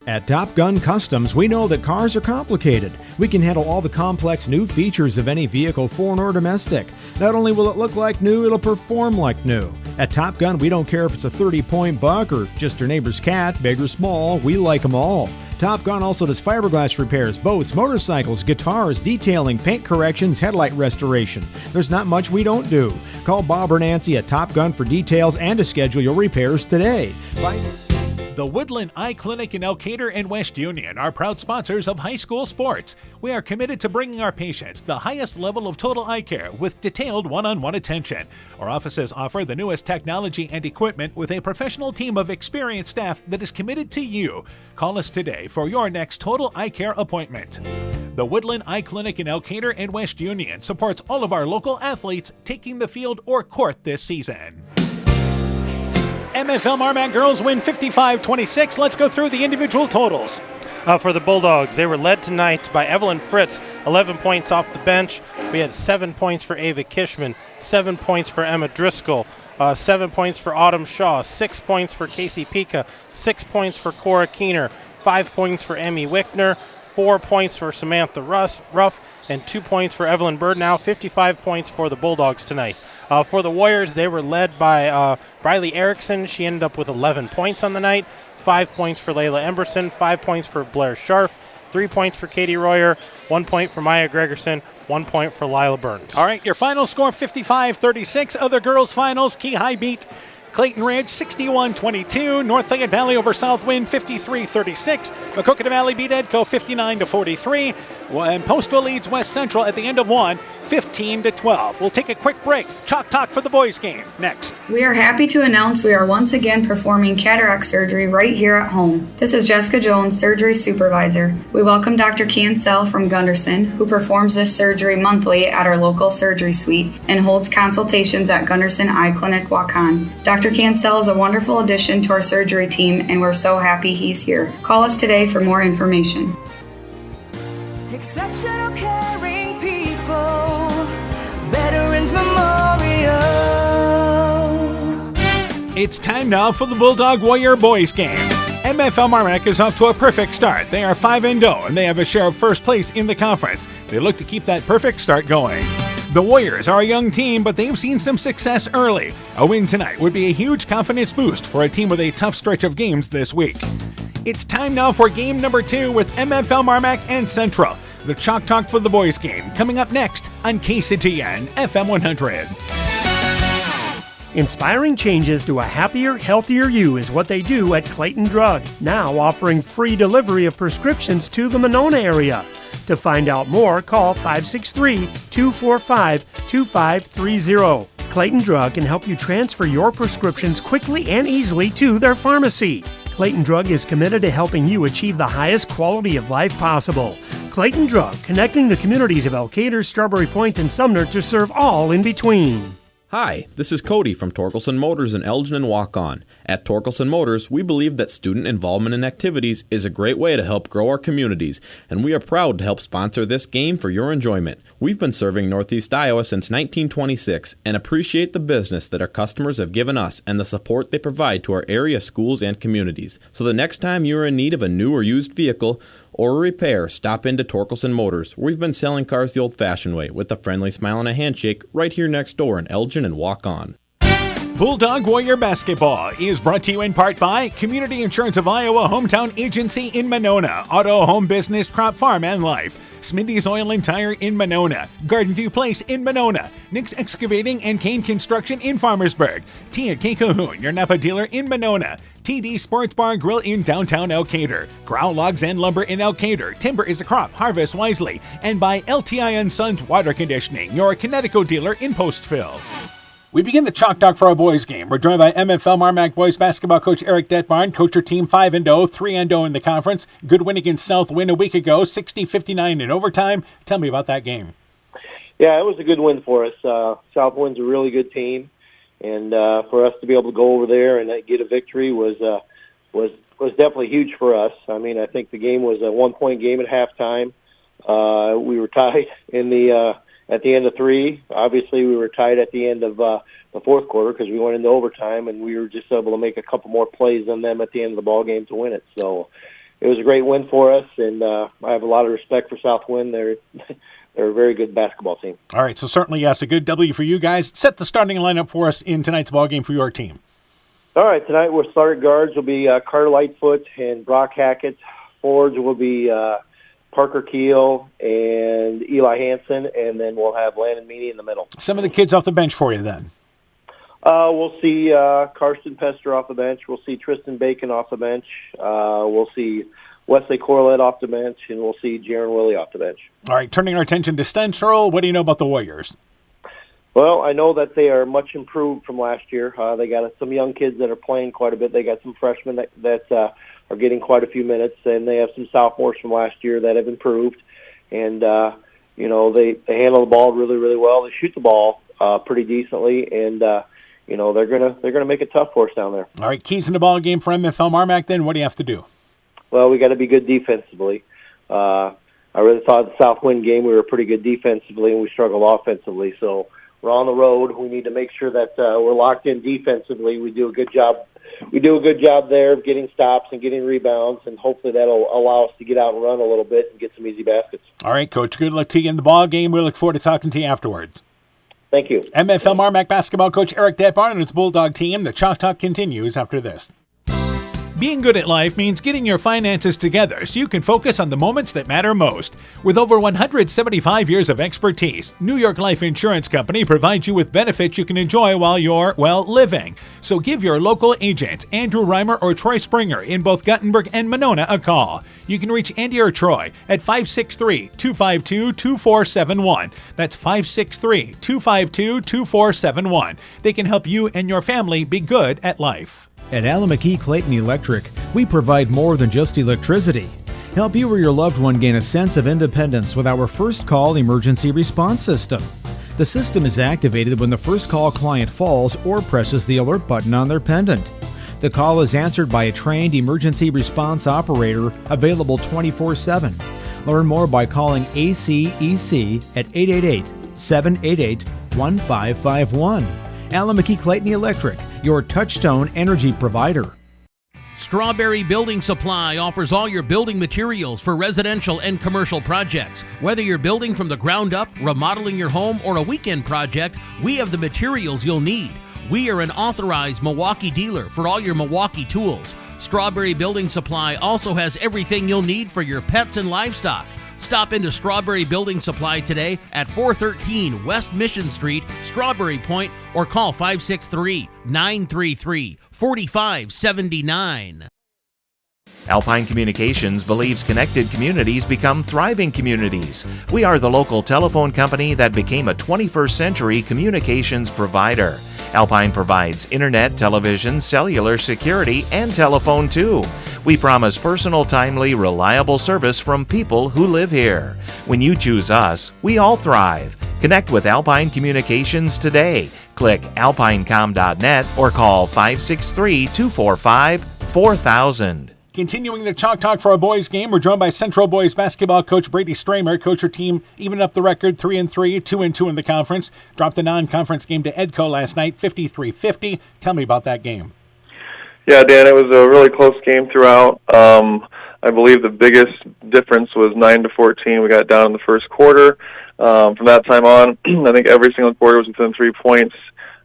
At Top Gun Customs, we know that cars are complicated. We can handle all the complex new features of any vehicle, foreign or domestic. Not only will it look like new, it'll perform like new. At Top Gun, we don't care if it's a 30-point buck or just your neighbor's cat, big or small, we like them all. Top Gun also does fiberglass repairs, boats, motorcycles, guitars, detailing, paint corrections, headlight restoration. There's not much we don't do. Call Bob or Nancy at Top Gun for details and to schedule your repairs today. Bye. The Woodland Eye Clinic in Elkader and West Union are proud sponsors of high school sports. We are committed to bringing our patients the highest level of total eye care with detailed one-on-one attention. Our offices offer the newest technology and equipment with a professional team of experienced staff that is committed to you. Call us today for your next total eye care appointment. The Woodland Eye Clinic in Elkader and West Union supports all of our local athletes taking the field or court this season. MFL MarMac girls win 55-26. Let's go through the individual totals. For the Bulldogs, they were led tonight by Evelyn Fritz, 11 points off the bench. We had 7 points for Ava Kishman, 7 points for Emma Driscoll, 7 points for Autumn Shaw, 6 points for Casey Pika, 6 points for Cora Keener, 5 points for Emmy Wickner, 4 points for Samantha Ruff, and 2 points for Evelyn Birdnow. 55 points for the Bulldogs tonight. For the Warriors, they were led by Briley Erickson. She ended up with 11 points on the night. 5 points for Layla Emberson, 5 points for Blair Scharf, 3 points for Katie Royer, 1 point for Maya Gregerson, 1 point for Lila Burns. All right, your final score 55-36. Other girls' finals, Key High beat Clayton Ridge 61-22. North Fayette Valley over Southwind 53-36. Maquoketa Valley beat Edco 59-43. And Postville leads West Central at the end of one 15-12. We'll take a quick break. Chalk Talk for the boys game next. We are happy to announce we are once again performing cataract surgery right here at home. This is Jessica Jones, surgery supervisor. We welcome Dr. Cancel from Gunderson, who performs this surgery monthly at our local surgery suite and holds consultations at Gunderson Eye Clinic, Waukon. Dr. Cancel is a wonderful addition to our surgery team, and we're so happy he's here. Call us today for more information. Exceptional caring people, Veterans Memorial. It's time now for the Bulldog Warrior boys game. MFL MarMac is off to a perfect start. They are 5-0 and they have a share of first place in the conference. They look to keep that perfect start going. The Warriors are a young team, but they've seen some success early. A win tonight would be a huge confidence boost for a team with a tough stretch of games this week. It's time now for game number 2 with MFL MarMac and Central. The Chalk Talk for the boys game coming up next on KCTN FM 100. Inspiring changes to a happier, healthier you is what they do at Clayton Drug, now offering free delivery of prescriptions to the Monona area. To find out more, call 563-245-2530. Clayton Drug can help you transfer your prescriptions quickly and easily to their pharmacy. Clayton Drug is committed to helping you achieve the highest quality of life possible. Clayton Drug, connecting the communities of Elkader, Strawberry Point, and Sumner to serve all in between. Hi, this is Cody from Torkelson Motors in Elgin and Waukon. At Torkelson Motors, we believe that student involvement in activities is a great way to help grow our communities, and we are proud to help sponsor this game for your enjoyment. We've been serving Northeast Iowa since 1926 and appreciate the business that our customers have given us and the support they provide to our area schools and communities. So the next time you are in need of a new or used vehicle or a repair, stop into Torkelson Motors. We've been selling cars the old-fashioned way with a friendly smile and a handshake right here next door in Elgin and Waukon. Bulldog Warrior Basketball is brought to you in part by Community Insurance of Iowa Hometown Agency in Monona, Auto, Home Business, Crop Farm, and Life, Smitty's Oil and Tire in Monona, Garden View Place in Monona, Nick's Excavating and Kane Construction in Farmersburg, Tia K. Cahoon, your Napa dealer in Monona, TD Sports Bar Grill in downtown Elkader, Growl Logs and Lumber in Elkader, Timber is a Crop, Harvest Wisely, and by LTI & Sons Water Conditioning, your Connecticut dealer in Postville. We begin the Chalk Talk for our boys game. We're joined by MFL MarMac boys basketball coach Eric Detbarn. Coach your team 5-0, 3-0 in the conference. Good win against Southwind a week ago, 60-59 in overtime. Tell me about that game. Yeah, it was a good win for us. Southwind's a really good team, and for us to be able to go over there and get a victory was definitely huge for us. I mean, I think the game was a 1-point game at halftime. We were tied in the at the end of 3. Obviously, we were tied at the end of the fourth quarter because we went into overtime, and we were just able to make a couple more plays than them at the end of the ball game to win it. So it was a great win for us, and I have a lot of respect for Southwind. They're a very good basketball team. All right, so certainly, yes, a good W for you guys. Set the starting lineup for us in tonight's ball game for your team. All right, tonight we'll start guards will be Carter Lightfoot and Brock Hackett. Forwards will be Parker Keel and Eli Hansen, and then we'll have Landon Meany in the middle. Some of the kids off the bench for you then. We'll see Karsten Pester off the bench. We'll see Tristan Bacon off the bench. We'll see Wesley Corlett off the bench, and we'll see Jaron Willie off the bench. All right, turning our attention to Central, what do you know about the Warriors? Well, I know that they are much improved from last year. They got some young kids that are playing quite a bit. They got some freshmen that are getting quite a few minutes, and they have some sophomores from last year that have improved. And they handle the ball really, really well. They shoot the ball pretty decently, and they're gonna make it tough for us down there. All right, keys in the ball game for MFL MarMac. Then what do you have to do? Well, we got to be good defensively. I really thought the Southwind game we were pretty good defensively, and we struggled offensively. So we're on the road. We need to make sure that we're locked in defensively. We do a good job. We do a good job there of getting stops and getting rebounds, and hopefully that'll allow us to get out and run a little bit and get some easy baskets. All right, Coach. Good luck to you in the ball game. We look forward to talking to you afterwards. Thank you. MFL MarMac basketball coach Eric Detbarn and his Bulldog team. The Chalk Talk continues after this. Being good at life means getting your finances together so you can focus on the moments that matter most. With over 175 years of expertise, New York Life Insurance Company provides you with benefits you can enjoy while you're, living. So give your local agents, Andrew Reimer or Troy Springer in both Guttenberg and Monona, a call. You can reach Andy or Troy at 563-252-2471. That's 563-252-2471. They can help you and your family be good at life. At Alameda Clayton Electric, we provide more than just electricity. Help you or your loved one gain a sense of independence with our first call emergency response system. The system is activated when the first call client falls or presses the alert button on their pendant. The call is answered by a trained emergency response operator available 24/7. Learn more by calling ACEC at 888-788-1551. Alameda Clayton Electric, your touchstone energy provider. Strawberry Building Supply offers all your building materials for residential and commercial projects. Whether you're building from the ground up, remodeling your home, or a weekend project, we have the materials you'll need. We are an authorized Milwaukee dealer for all your Milwaukee tools. Strawberry Building Supply also has everything you'll need for your pets and livestock. Stop into Strawberry Building Supply today at 413 West Mission Street, Strawberry Point, or call 563-933-4579. Alpine Communications believes connected communities become thriving communities. We are the local telephone company that became a 21st century communications provider. Alpine provides internet, television, cellular security, and telephone too. We promise personal, timely, reliable service from people who live here. When you choose us, we all thrive. Connect with Alpine Communications today. Click alpinecom.net or call 563-245-4000. Continuing the Chalk Talk for our boys game, we're joined by Central boys basketball coach Brady Stramer. Coach, your team even up the record 3-3, 2-2 in the conference. Dropped a non-conference game to Edco last night, 53-50. Tell me about that game. Yeah, Dan, it was a really close game throughout. I believe the biggest difference was 9-14. We got down in the first quarter. From that time on, I think every single quarter was within 3 points.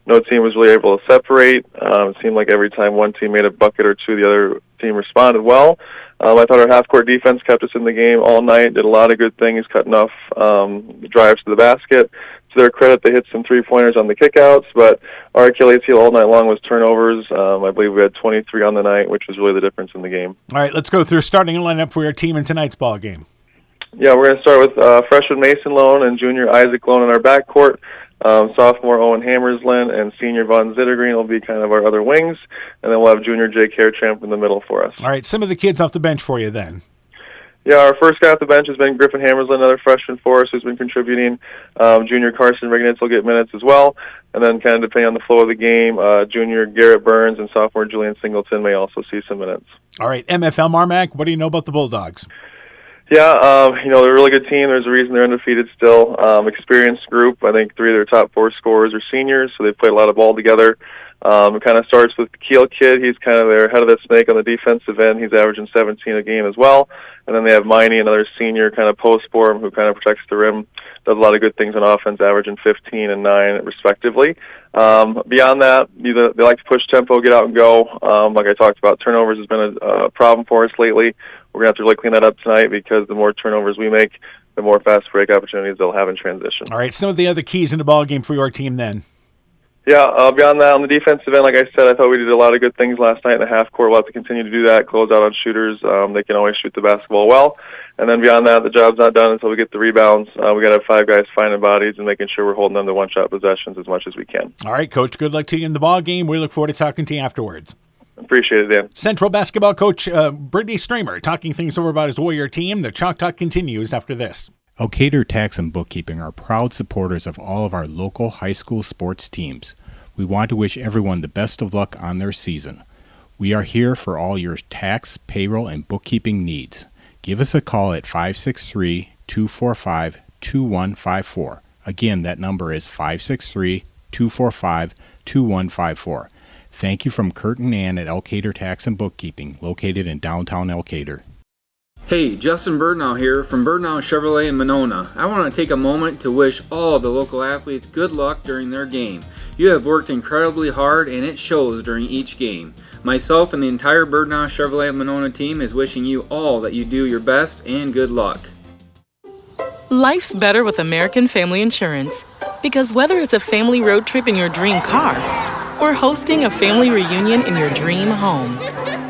No team was really able to separate. It seemed like every time one team made a bucket or two, the other team responded well. I thought our half-court defense kept us in the game all night, did a lot of good things, cutting off drives to the basket. To their credit, they hit some three-pointers on the kickouts, but our Achilles heel all night long was turnovers. I believe we had 23 on the night, which was really the difference in the game. All right, let's go through starting lineup for your team in tonight's ball game. Yeah, we're going to start with freshman Mason Lone and junior Isaac Lone in our backcourt. Sophomore Owen Hammerslin and senior Von Zittergreen will be kind of our other wings, and then we'll have junior Jake Hairchamp in the middle for us. All right, some of the kids off the bench for you then. Yeah, our first guy off the bench has been Griffin Hammerslin, another freshman for us who's been contributing. Junior Carson Rignitz will get minutes as well, and then kind of depending on the flow of the game, junior Garrett Burns and sophomore Julian Singleton may also see some minutes. All right, MFL MarMac, what do you know about the Bulldogs? Yeah, they're a really good team. There's a reason they're undefeated still. Experienced group. I think 3 of their top 4 scorers are seniors, so they've played a lot of ball together. It kind of starts with the Keel kid. He's kind of their head of the snake on the defensive end. He's averaging 17 a game as well. And then they have Miney, another senior kind of post for him who kind of protects the rim, does a lot of good things on offense, averaging 15 and 9 respectively. Beyond that, they like to push tempo, get out and go. Like I talked about, turnovers has been a problem for us lately. We're going to have to really clean that up tonight because the more turnovers we make, the more fast break opportunities they'll have in transition. All right, some of the other keys in the ball game for your team then. Yeah, beyond that, on the defensive end, like I said, I thought we did a lot of good things last night in the half court. We'll have to continue to do that, close out on shooters. They can always shoot the basketball well. And then beyond that, the job's not done until we get the rebounds. We got to have 5 guys finding bodies and making sure we're holding them to one-shot possessions as much as we can. All right, Coach, good luck to you in the ball game. We look forward to talking to you afterwards. Appreciate it, Dan. Central basketball coach Brittany Stramer talking things over about his Warrior team. The Chalk Talk continues after this. Elkader Tax and Bookkeeping are proud supporters of all of our local high school sports teams. We want to wish everyone the best of luck on their season. We are here for all your tax, payroll, and bookkeeping needs. Give us a call at 563-245-2154. Again, that number is 563-245-2154. Thank you from Kurt and Ann at Elkader Tax and Bookkeeping, located in downtown Elkader. Hey, Justin Birdnow here from Birdnow Chevrolet in Monona. I want to take a moment to wish all the local athletes good luck during their game. You have worked incredibly hard and it shows during each game. Myself and the entire Birdnow Chevrolet Monona team is wishing you all that you do your best and good luck. Life's better with American Family Insurance. Because whether it's a family road trip in your dream car or hosting a family reunion in your dream home,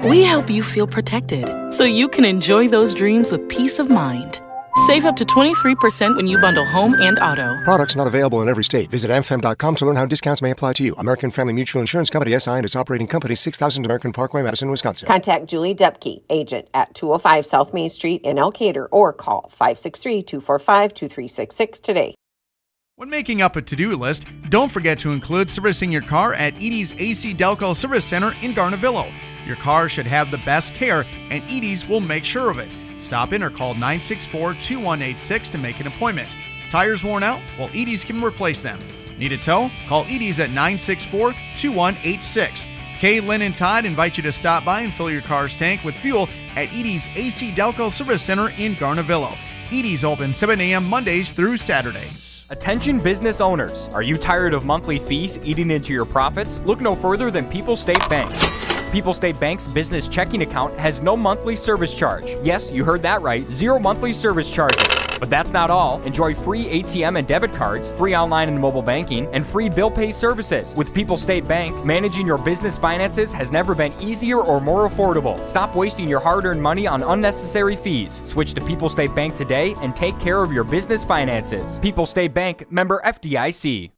we help you feel protected so you can enjoy those dreams with peace of mind. Save up to 23% when you bundle home and auto. Products not available in every state. Visit amfam.com to learn how discounts may apply to you. American Family Mutual Insurance Company, SI, and its operating company, 6000 American Parkway, Madison, Wisconsin. Contact Julie Dupke, agent at 205 South Main Street in Elkader, or call 563-245-2366 today. When making up a to-do list, don't forget to include servicing your car at Edie's AC Delco Service Center in Garnavillo. Your car should have the best care, and Edie's will make sure of it. Stop in or call 964-2186 to make an appointment. Tires worn out? Well, Edie's can replace them. Need a tow? Call Edie's at 964-2186. Kay, Lynn, and Todd invite you to stop by and fill your car's tank with fuel at Edie's AC Delco Service Center in Garnavillo. Edie's open 7 a.m. Mondays through Saturdays. Attention business owners. Are you tired of monthly fees eating into your profits? Look no further than People's State Bank. People's State Bank's business checking account has no monthly service charge. Yes, you heard that right. 0 monthly service charges. But that's not all. Enjoy free ATM and debit cards, free online and mobile banking, and free bill pay services. With People's State Bank, managing your business finances has never been easier or more affordable. Stop wasting your hard-earned money on unnecessary fees. Switch to People's State Bank today and take care of your business finances. People's State Bank, member FDIC.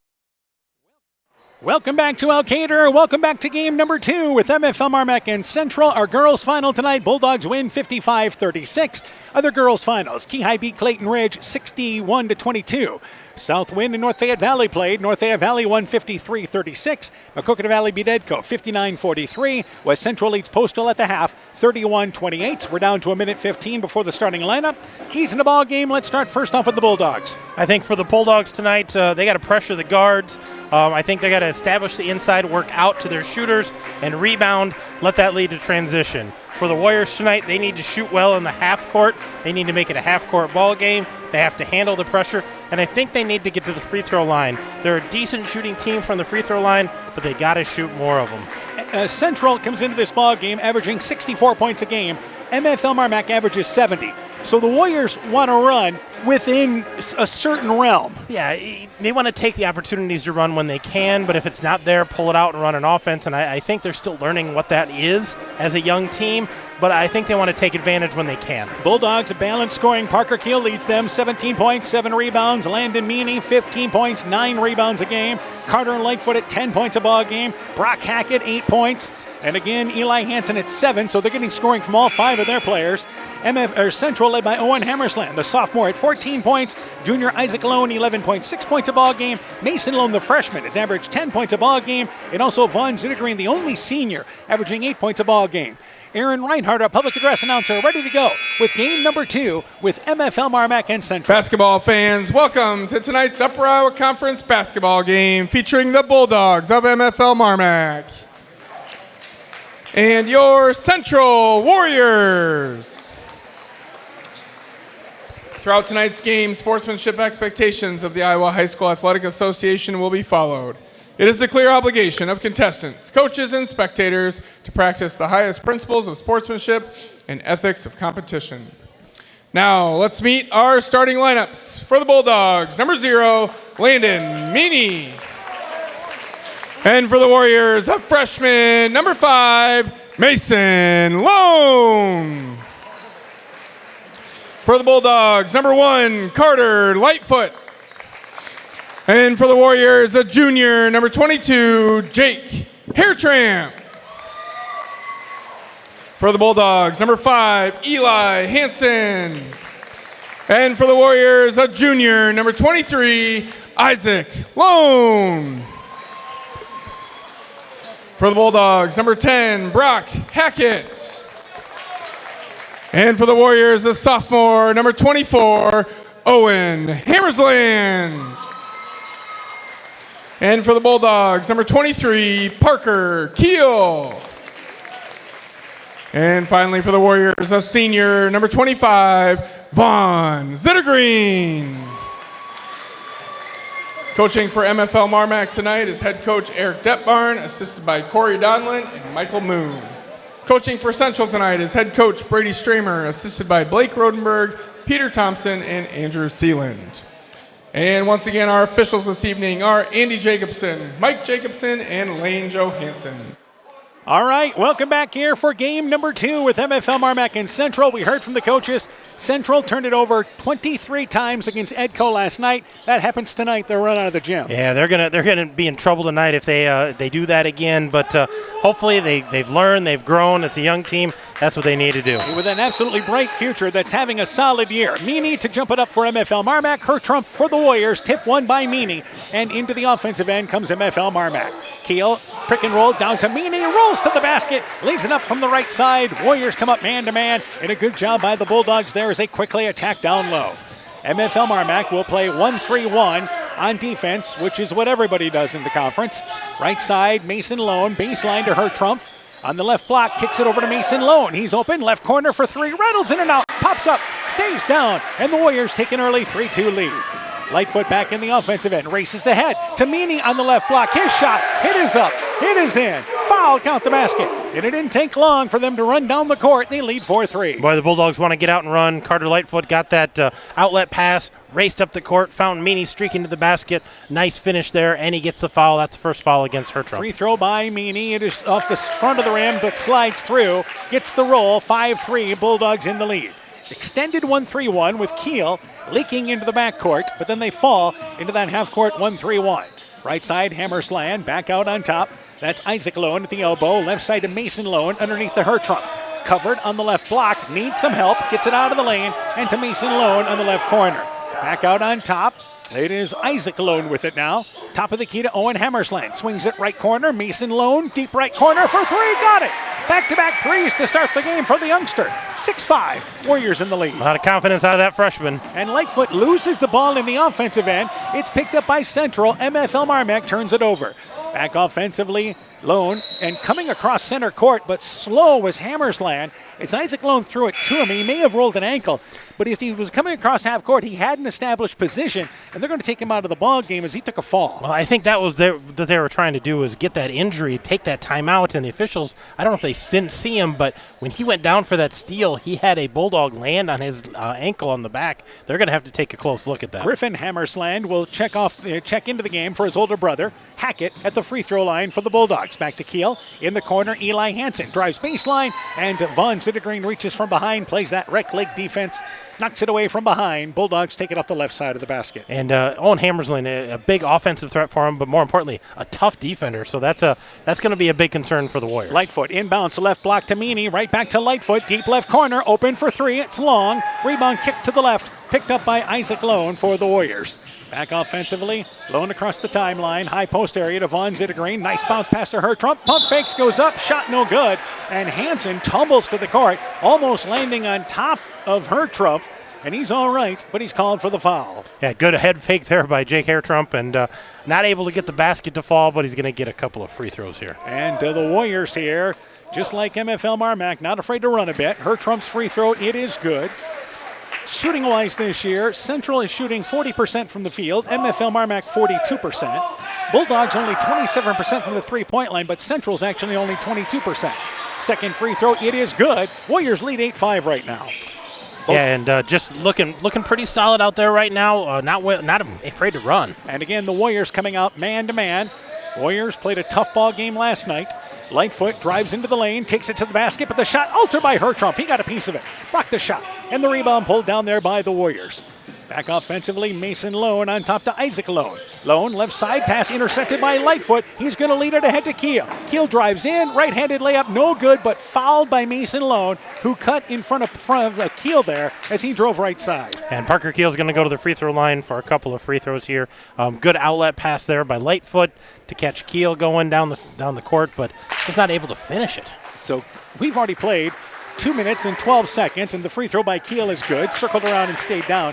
Welcome back to Elkader. Welcome back to game number 2 with MFL MarMac and Central. Our girls' final tonight, Bulldogs win 55-36. Other girls' finals, Keyhigh beat Clayton Ridge 61-22. South Wind and North Fayette Valley played. North Fayette Valley won 53-36. Maquoketa Valley beat Edco 59-43. West Central leads Postal at the half 31-28. We're down to 1:15 before the starting lineup. Keys in the ball game. Let's start first off with the Bulldogs. I think for the Bulldogs tonight, they got to pressure the guards. I think they got to establish the inside, work out to their shooters, and rebound. Let that lead to transition. For the Warriors tonight, they need to shoot well in the half court. They need to make it a half-court ball game. They have to handle the pressure, and I think they need to get to the free throw line. They're a decent shooting team from the free throw line, but they got to shoot more of them. Central comes into this ball game averaging 64 points a game. MFL MarMac averages 70. So the Warriors want to run within a certain realm. Yeah, they want to take the opportunities to run when they can, but if it's not there, pull it out and run an offense. And I think they're still learning what that is as a young team, but I think they want to take advantage when they can. Bulldogs, a balanced scoring. Parker Keel leads them, 17 points, 7 rebounds. Landon Meany, 15 points, 9 rebounds a game. Carter and Lightfoot at 10 points a ball game. Brock Hackett, 8 points. And again, Eli Hansen at 7, so they're getting scoring from all 5 of their players. Central led by Owen Hammersland, the sophomore, at 14 points. Junior Isaac Lone, 11.6 points a ball game. Mason Lone, the freshman, has averaged 10 points a ball game. And also Vaughn Zittergreen, the only senior, averaging 8 points a ball game. Aaron Reinhardt, our public address announcer, ready to go with game number 2 with MFL MarMac and Central. Basketball fans, welcome to tonight's Upper Iowa Conference basketball game featuring the Bulldogs of MFL MarMac and your Central Warriors. Throughout tonight's game, sportsmanship expectations of the Iowa High School Athletic Association will be followed. It is the clear obligation of contestants, coaches, and spectators to practice the highest principles of sportsmanship and ethics of competition. Now, let's meet our starting lineups. For the Bulldogs, number 0, Landon Meany. And for the Warriors, a freshman, number 5, Mason Lone. For the Bulldogs, number 1, Carter Lightfoot. And for the Warriors, a junior, number 22, Jake Hairtramp. For the Bulldogs, number 5, Eli Hansen. And for the Warriors, a junior, number 23, Isaac Lone. For the Bulldogs, number 10, Brock Hackett. And for the Warriors, a sophomore, number 24, Owen Hammersland. And for the Bulldogs, number 23, Parker Keel. And finally for the Warriors, a senior, number 25, Vaughn Zittergreen. Coaching for MFL MarMac tonight is head coach Eric Detbarn, assisted by Corey Donlin and Michael Moon. Coaching for Central tonight is head coach Brady Stramer, assisted by Blake Rodenberg, Peter Thompson, and Andrew Sealand. And once again, our officials this evening are Andy Jacobson, Mike Jacobson, and Lane Johansson. All right, welcome back here for game number 2 with MFL MarMac and Central. We heard from the coaches. Central turned it over 23 times against Edco last night. That happens tonight. They'll run out of the gym. Yeah, they're gonna be in trouble tonight if they do that again. But hopefully they've learned, they've grown. It's a young team. That's what they need to do. With an absolutely bright future that's having a solid year. Meany to jump it up for MFL MarMac. Her trump for the Warriors. Tip won by Meany. And into the offensive end comes MFL MarMac. Keel, prick and roll down to Meany. Rolls to the basket. Lays it up from the right side. Warriors come up man-to-man. And a good job by the Bulldogs there as they quickly attack down low. MFL MarMac will play 1-3-1 on defense, which is what everybody does in the conference. Right side, Mason Lone. Baseline to her trump. On the left block, kicks it over to Mason Lone. He's open, left corner for 3, rattles in and out, pops up, stays down, and the Warriors take an early 3-2 lead. Lightfoot back in the offensive end, races ahead to Meany on the left block. His shot, it is up, it is in. Foul, count the basket. And it didn't take long for them to run down the court. They lead 4-3. Boy, the Bulldogs want to get out and run. Carter Lightfoot got that outlet pass, raced up the court, found Meany streaking to the basket. Nice finish there, and he gets the foul. That's the first foul against Hertrup. Free throw by Meany. It is off the front of the rim, but slides through. Gets the roll, 5-3, Bulldogs in the lead. Extended 1-3-1 with Keel leaking into the backcourt, but then they fall into that half-court 1-3-1. Right side, Hammersland back out on top. That's Isaac Lone at the elbow. Left side to Mason Lone underneath the Hertrump. Covered on the left block, needs some help, gets it out of the lane, and to Mason Lone on the left corner. Back out on top. It is Isaac Lone with it now. Top of the key to Owen Hammersland. Swings it right corner. Mason Lone, deep right corner for 3. Got it. Back-to-back threes to start the game for the youngster. 6-5. Warriors in the lead. A lot of confidence out of that freshman. And Lightfoot loses the ball in the offensive end. It's picked up by Central. MFL MarMac turns it over. Back offensively, Lone, and coming across center court, but slow was Hammersland. As Isaac Lone threw it to him, he may have rolled an ankle, but as he was coming across half court, he had an established position, and they're going to take him out of the ball game as he took a fall. Well, I think that was what they were trying to do, was get that injury, take that timeout, and the officials, I don't know if they didn't see him, but when he went down for that steal, he had a Bulldog land on his ankle on the back. They're going to have to take a close look at that. Griffin Hammersland will check into the game for his older brother, Hackett, at the free throw line for the Bulldogs. Back to Keel. In the corner, Eli Hansen drives baseline, and Vaughn Zittergreen reaches from behind, plays that rec leg defense, knocks it away from behind. Bulldogs take it off the left side of the basket. And Owen Hammersland, a big offensive threat for him, but more importantly, a tough defender. So that's going to be a big concern for the Warriors. Lightfoot inbounds, left block to Meany, right back to Lightfoot, deep left corner, open for 3. It's long. Rebound kick to the left, picked up by Isaac Lone for the Warriors. Back offensively, Lone across the timeline, high post area to Vaughn Zittergreen. Nice bounce pass to Hertrump. Pump fakes, goes up, shot no good. And Hansen tumbles to the court, almost landing on top of Hertrump. And he's all right, but he's called for the foul. Yeah, good head fake there by Jake Hertrump, and not able to get the basket to fall, but he's going to get a couple of free throws here. And the Warriors here, just like MFL MarMac, not afraid to run a bit. Hertrump's free throw, it is good. Shooting-wise this year, Central is shooting 40% from the field, MFL MarMac 42%. Bulldogs only 27% from the three-point line, but Central's actually only 22%. Second free throw, it is good. Warriors lead 8-5 right now. Yeah, and just looking pretty solid out there right now, not afraid to run. And again, the Warriors coming out man-to-man. Warriors played a tough ball game last night. Lightfoot drives into the lane, takes it to the basket, but the shot altered by Hertrump. He got a piece of it. Blocked the shot. And the rebound pulled down there by the Warriors. Back offensively, Mason Lone on top to Isaac Lone. Lone, left side pass intercepted by Lightfoot. He's going to lead it ahead to Keel. Keel drives in, right-handed layup, no good, but fouled by Mason Lone, who cut in front of Keel there as he drove right side. And Parker Keel's going to go to the free throw line for a couple of free throws here. Good outlet pass there by Lightfoot to catch Keel going down the court, but he's not able to finish it. So we've already played 2 minutes and 12 seconds, and the free throw by Keel is good. Circled around and stayed down.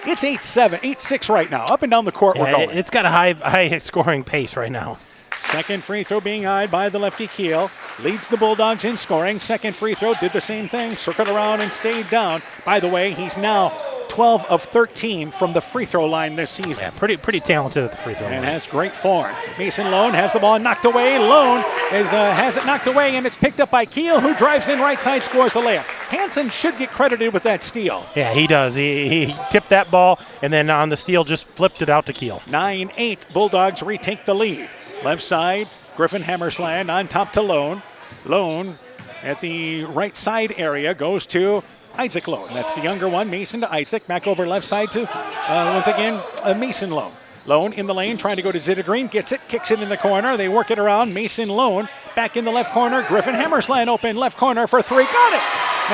It's 8-7, 8-6 right now. Up and down the court we're going. It's got a high scoring pace right now. Second free throw being eyed by the lefty Keel. Leads the Bulldogs in scoring. Second free throw did the same thing. Circled around and stayed down. By the way, he's now 12 of 13 from the free throw line this season. Yeah, pretty talented at the free throw line. And has great form. Mason Lone has the ball knocked away. Lone has it knocked away, and it's picked up by Keel, who drives in right side, scores the layup. Hansen should get credited with that steal. Yeah, he does. He tipped that ball, and then on the steal just flipped it out to Keel. 9-8, Bulldogs retake the lead. Left side, Griffin Hammersland on top to Lone. Lone at the right side area goes to Isaac Lone. That's the younger one. Mason to Isaac. Back over left side to, once again, Mason Lone. Lone in the lane, trying to go to Zittergreen. Gets it, kicks it in the corner. They work it around. Mason Lone back in the left corner. Griffin Hammersland open left corner for three. Got it!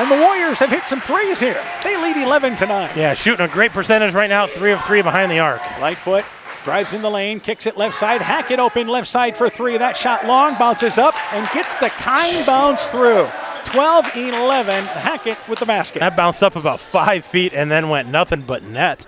And the Warriors have hit some threes here. They lead 11-9. Yeah, shooting a great percentage right now. 3 of 3 behind the arc. Lightfoot drives in the lane, kicks it left side. Hackett open left side for three. That shot long, bounces up, and gets the kind bounce through. 12-11, Hackett with the basket. That bounced up about 5 feet and then went nothing but net.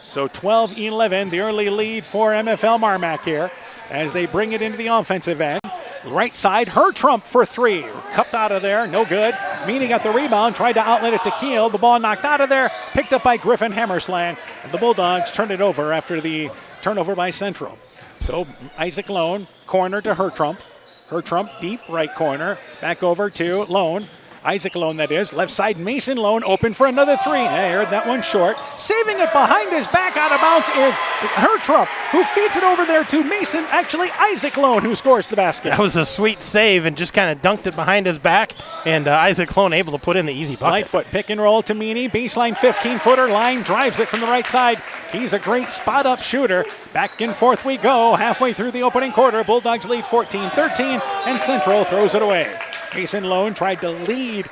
So 12-11, the early lead for MFL MarMac here as they bring it into the offensive end. Right side, Hertrump for three. Cupped out of there, no good. Meany got the rebound, tried to outlet it to Keel. The ball knocked out of there, picked up by Griffin Hammersland. And the Bulldogs turned it over after the turnover by Central. So Isaac Lone, corner to Hertrump. Hertrump, deep right corner, back over to Lone. Isaac Lone, that is. Left side, Mason Lone, open for another three. I heard that one short. Saving it behind his back out of bounds is Hertrump, who feeds it over there to Mason. Actually, Isaac Lone, who scores the basket. That was a sweet save and just kind of dunked it behind his back, and Isaac Lone able to put in the easy bucket. Lightfoot, pick and roll to Meany. Baseline 15-footer. Line drives it from the right side. He's a great spot-up shooter. Back and forth we go. Halfway through the opening quarter, Bulldogs lead 14-13, and Central throws it away. Mason Lone tried to lead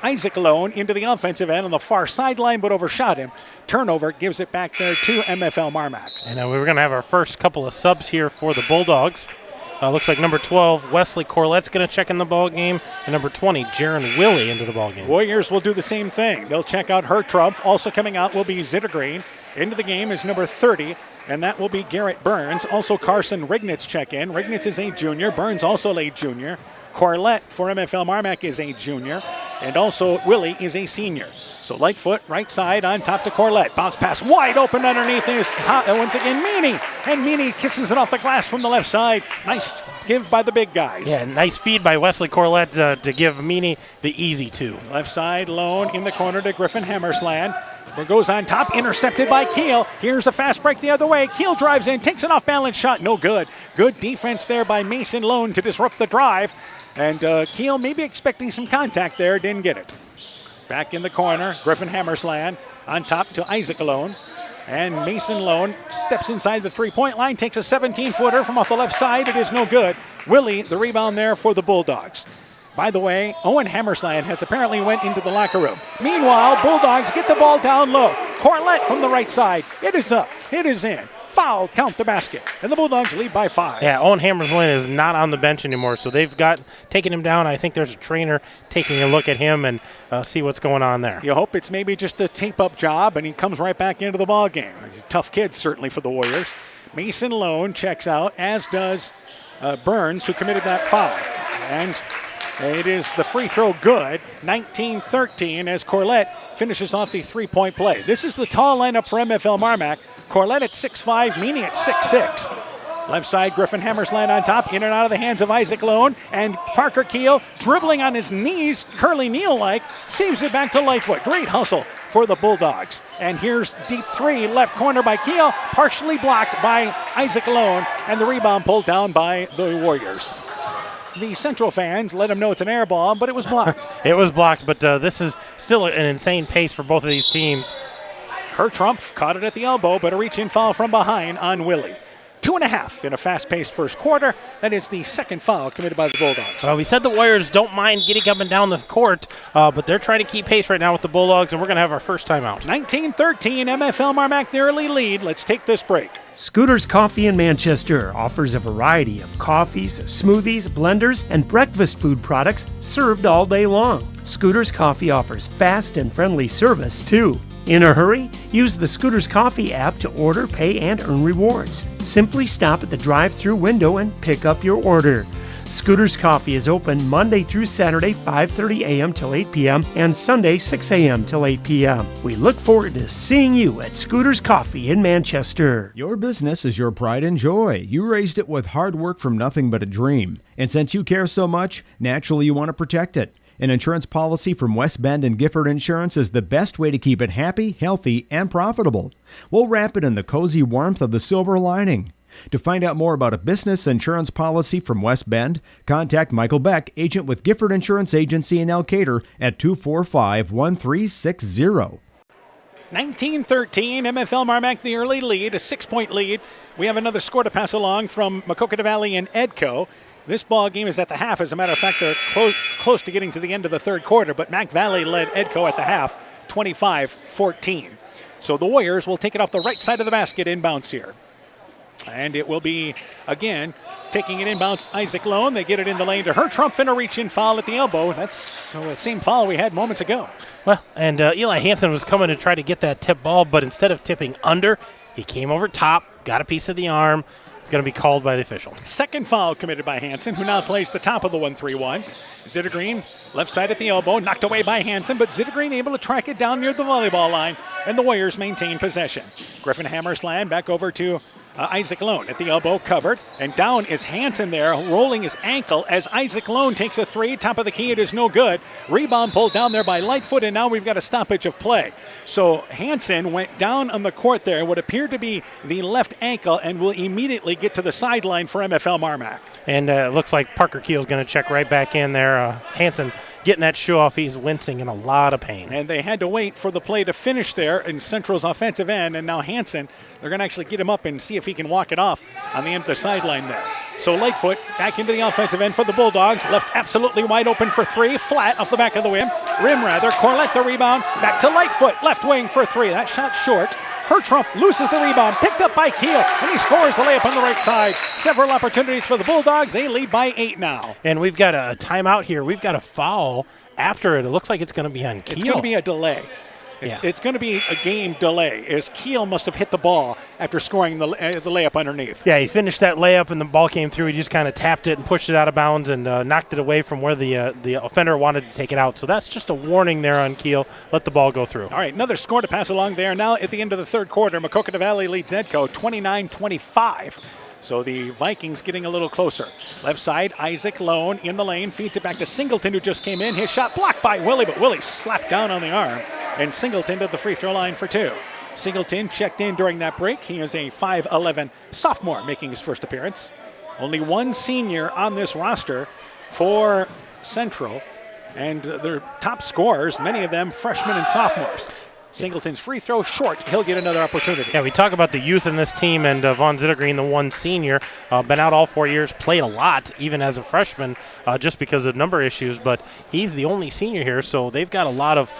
Isaac Lone into the offensive end on the far sideline, but overshot him. Turnover gives it back there to MFL MarMac. And we're going to have our first couple of subs here for the Bulldogs. Looks like number 12, Wesley Corlett's going to check in the ball game, and number 20, Jaron Willie into the ball game. Warriors will do the same thing. They'll check out Hertrump. Also coming out will be Zittergreen. Into the game is number 30, and that will be Garrett Burns. Also Carson Rignitz check in. Rignitz is a junior. Burns also late junior. Corlett for MFL MarMac is a junior, and also Willie is a senior. So Lightfoot, right side on top to Corlett. Bounce pass wide open underneath is once again Meany. And Meany kisses it off the glass from the left side. Nice give by the big guys. Yeah, nice feed by Wesley Corlett to give Meany the easy two. Left side, Lone in the corner to Griffin Hammersland. There goes on top, intercepted by Keel. Here's a fast break the other way. Keel drives in, takes an off-balance shot, no good. Good defense there by Mason Lone to disrupt the drive. And Keel maybe expecting some contact there, didn't get it. Back in the corner, Griffin Hammersland on top to Isaac Lone. And Mason Lone steps inside the three-point line, takes a 17-footer from off the left side. It is no good. Willie, the rebound there for the Bulldogs. By the way, Owen Hammersland has apparently went into the locker room. Meanwhile, Bulldogs get the ball down low. Corlett from the right side. It is up. It is in. Foul, count the basket. And the Bulldogs lead by 5. Yeah, Owen Hammersland is not on the bench anymore, so they've taken him down. I think there's a trainer taking a look at him and see what's going on there. You hope it's maybe just a tape-up job, and he comes right back into the ball game. He's a tough kid, certainly, for the Warriors. Mason Lone checks out, as does Burns, who committed that foul. And it is the free throw good, 19-13, as Corlett finishes off the three-point play. This is the tall lineup for MFL MarMac. Corlett at 6'5", Meany at 6'6". Left side, Griffin Hammersland on top, in and out of the hands of Isaac Lone, and Parker Keel dribbling on his knees, Curly Neal-like, saves it back to Lightfoot. Great hustle for the Bulldogs. And here's deep three, left corner by Keel, partially blocked by Isaac Lone, and the rebound pulled down by the Warriors. The Central fans let him know it's an air ball, but it was blocked. It was blocked, but this is still an insane pace for both of these teams. Hertrump caught it at the elbow, but a reach-in foul from behind on Willie. 2.5 in a fast-paced first quarter. That is the second foul committed by the Bulldogs. We said the Warriors don't mind getting up and down the court, but they're trying to keep pace right now with the Bulldogs, and we're going to have our first timeout. 19-13, MFL MarMac the early lead. Let's take this break. Scooters Coffee in Manchester offers a variety of coffees, smoothies, blenders, and breakfast food products served all day long. Scooters Coffee offers fast and friendly service, too. In a hurry? Use the Scooters Coffee app to order, pay, and earn rewards. Simply stop at the drive-thru window and pick up your order. Scooter's Coffee is open Monday through Saturday, 5:30 a.m. till 8 p.m. and Sunday, 6 a.m. till 8 p.m. We look forward to seeing you at Scooter's Coffee in Manchester. Your business is your pride and joy. You raised it with hard work from nothing but a dream. And since you care so much, naturally you want to protect it. An insurance policy from West Bend and Gifford Insurance is the best way to keep it happy, healthy, and profitable. We'll wrap it in the cozy warmth of the silver lining. To find out more about a business insurance policy from West Bend, contact Michael Beck, agent with Gifford Insurance Agency in Elkader at 245-1360. 19-13, MFL MarMac the early lead, a 6-point lead. We have another score to pass along from Maquoketa Valley and Edco. This ball game is at the half. As a matter of fact, they're close to getting to the end of the third quarter, but Mac Valley led Edco at the half, 25-14. So the Warriors will take it off the right side of the basket inbounds here. And it will be, again, taking it inbounds, Isaac Lone. They get it in the lane to her. Trump finna reach in, foul at the elbow. That's the same foul we had moments ago. Well, and Eli Hansen was coming to try to get that tip ball, but instead of tipping under, he came over top, got a piece of the arm. It's going to be called by the official. Second foul committed by Hansen, who now plays the top of the 1-3-1. Zittergreen, left side at the elbow, knocked away by Hansen, but Zittergreen able to track it down near the volleyball line, and the Warriors maintain possession. Griffin Hammersland back over to Isaac Lone at the elbow, covered, and down is Hansen there, rolling his ankle as Isaac Lone takes a three. Top of the key, it is no good. Rebound pulled down there by Lightfoot, and now we've got a stoppage of play. So Hansen went down on the court there, what appeared to be the left ankle, and will immediately get to the sideline for MFL MarMac. And it looks like Parker Keel's going to check right back in there. Hansen getting that shoe off. He's wincing in a lot of pain. And they had to wait for the play to finish there in Central's offensive end. And now Hansen, they're going to actually get him up and see if he can walk it off on the end of the sideline there. So Lightfoot back into the offensive end for the Bulldogs. Left absolutely wide open for three. Flat off the back of the rim. Corlett the rebound. Back to Lightfoot. Left wing for three. That shot short. Trump loses the rebound, picked up by Keel, and he scores the layup on the right side. Several opportunities for the Bulldogs. They lead by 8 now. And we've got a timeout here. We've got a foul after it. It looks like it's going to be on Keel. It's going to be a delay. Yeah. It's going to be a game delay, as Keel must have hit the ball after scoring the layup underneath. Yeah, he finished that layup, and the ball came through. He just kind of tapped it and pushed it out of bounds and knocked it away from where the offender wanted to take it out. So that's just a warning there on Keel. Let the ball go through. All right, another score to pass along there. Now at the end of the third quarter, Maquoketa Valley leads Edco 29-25. So the Vikings getting a little closer. Left side, Isaac Lone in the lane. Feeds it back to Singleton, who just came in. His shot blocked by Willie, but Willie slapped down on the arm. And Singleton to the free throw line for two. Singleton checked in during that break. He is a 5'11 sophomore making his first appearance. Only one senior on this roster for Central. And their top scorers, many of them freshmen and sophomores. Singleton's free throw short. He'll get another opportunity. Yeah, we talk about the youth in this team, and Vaughn Zittergreen, the one senior, been out all 4 years, played a lot, even as a freshman, just because of number issues, but he's the only senior here, so they've got a lot of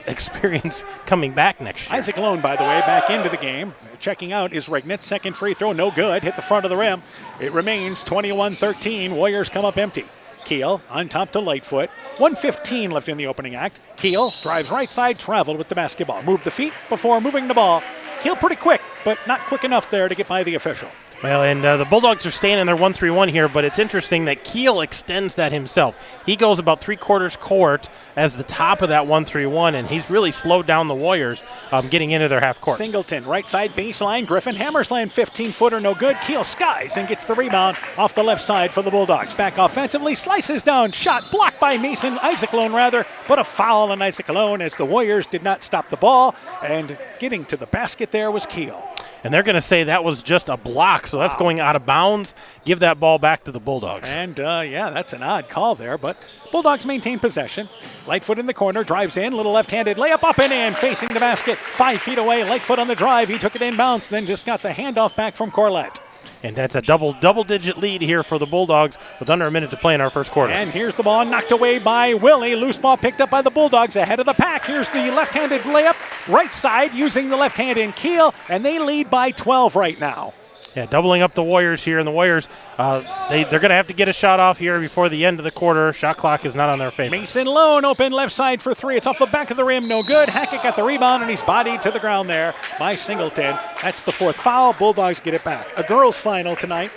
experience coming back next year. Isaac Lone, by the way, back into the game. Checking out is Regnitz. Second free throw, no good. Hit the front of the rim. It remains 21-13. Warriors come up empty. Keel on top to Lightfoot. 1:15 left in the opening act. Keel drives right side, traveled with the basketball. Moved the feet before moving the ball. Keel pretty quick, but not quick enough there to get by the official. Well, and the Bulldogs are staying in their 1-3-1 here, but it's interesting that Keel extends that himself. He goes about 3/4 court as the top of that 1-3-1, and he's really slowed down the Warriors getting into their half court. Singleton, right side baseline. Griffin Hammersland, 15-footer, no good. Keel skies and gets the rebound off the left side for the Bulldogs. Back offensively, slices down, shot blocked by Mason, Isaac Lone rather, but a foul on Isaac Lone as the Warriors did not stop the ball, and getting to the basket there was Keel. And they're going to say that was just a block, so that's going out of bounds. Give that ball back to the Bulldogs. And, yeah, that's an odd call there, but Bulldogs maintain possession. Lightfoot in the corner, drives in, little left-handed layup up and in, facing the basket. 5 feet away, Lightfoot on the drive. He took it inbounds, then just got the handoff back from Corlett. And that's a double-digit lead here for the Bulldogs with under a minute to play in our first quarter. And here's the ball knocked away by Willie. Loose ball picked up by the Bulldogs ahead of the pack. Here's the left-handed layup, right side using the left hand in Keel, and they lead by 12 right now. Yeah, doubling up the Warriors here, and the Warriors, they're going to have to get a shot off here before the end of the quarter. Shot clock is not on their favor. Mason Lone open left side for three. It's off the back of the rim, no good. Hackett got the rebound, and he's bodied to the ground there by Singleton. That's the fourth foul. Bulldogs get it back. A girls' final tonight.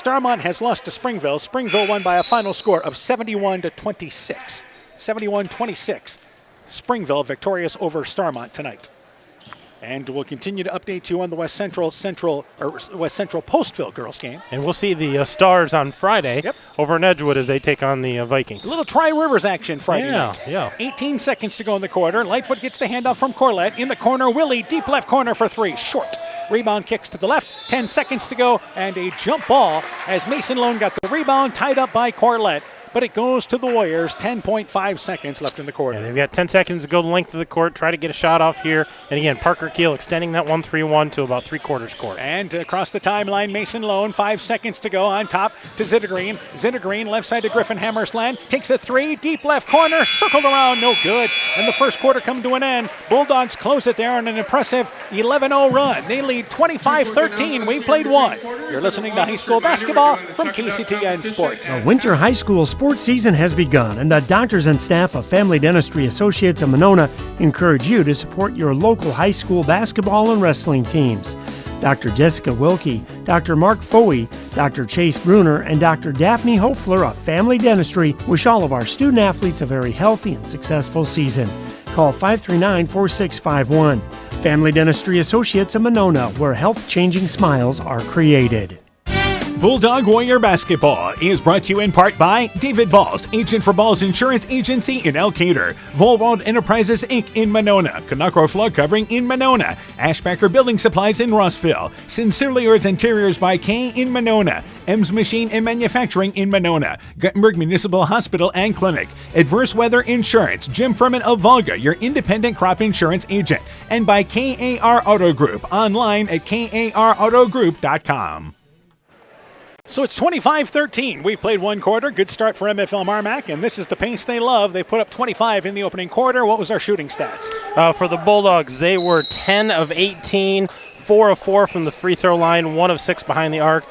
Starmont has lost to Springville. Springville won by a final score of 71-26. 71-26. Springville victorious over Starmont tonight. And we'll continue to update you on the West Central Postville girls game. And we'll see the Stars on Friday over in Edgewood as they take on the Vikings. A little Tri-Rivers action Friday night. Yeah. 18 seconds to go in the quarter. Lightfoot gets the handoff from Corlett. In the corner, Willie, deep left corner for three. Short. Rebound kicks to the left. 10 seconds to go. And a jump ball as Mason Lone got the rebound tied up by Corlett. But it goes to the Warriors. 10.5 seconds left in the quarter. Yeah, they've got 10 seconds to go the length of the court. Try to get a shot off here. And again, Parker Keel extending that 1-3-1 to about three-quarters court. And across the timeline, Mason Lone, 5 seconds to go on top to Zittergreen. Zittergreen, left side to Griffin Hammersland. Takes a three, deep left corner, circled around, no good. And the first quarter come to an end. Bulldogs close it there on an impressive 11-0 run. They lead 25-13. We've played one. You're listening to high school basketball from KCTN Sports. The winter high school sports season has begun, and the doctors and staff of Family Dentistry Associates of Monona encourage you to support your local high school basketball and wrestling teams. Dr. Jessica Wilkie, Dr. Mark Foey, Dr. Chase Bruner, and Dr. Daphne Hopfler of Family Dentistry wish all of our student athletes a very healthy and successful season. Call 539-4651. Family Dentistry Associates of Monona, where health-changing smiles are created. Bulldog Warrior Basketball is brought to you in part by David Balls, agent for Balls Insurance Agency in Elkader, Volwald Enterprises Inc. in Monona, Canuckro Flood Covering in Monona, Ashbacker Building Supplies in Rossville, Sincerely Yours Interiors by K in Monona, Ems Machine and Manufacturing in Monona, Guttenberg Municipal Hospital and Clinic, Adverse Weather Insurance, Jim Furman of Volga, your independent crop insurance agent, and by KAR Auto Group, online at karautogroup.com. So it's 25-13. We've played one quarter. Good start for MFL MarMac, and this is the pace they love. They put up 25 in the opening quarter. What was our shooting stats? For the Bulldogs, they were 10 of 18, 4 of 4 from the free throw line, 1 of 6 behind the arc.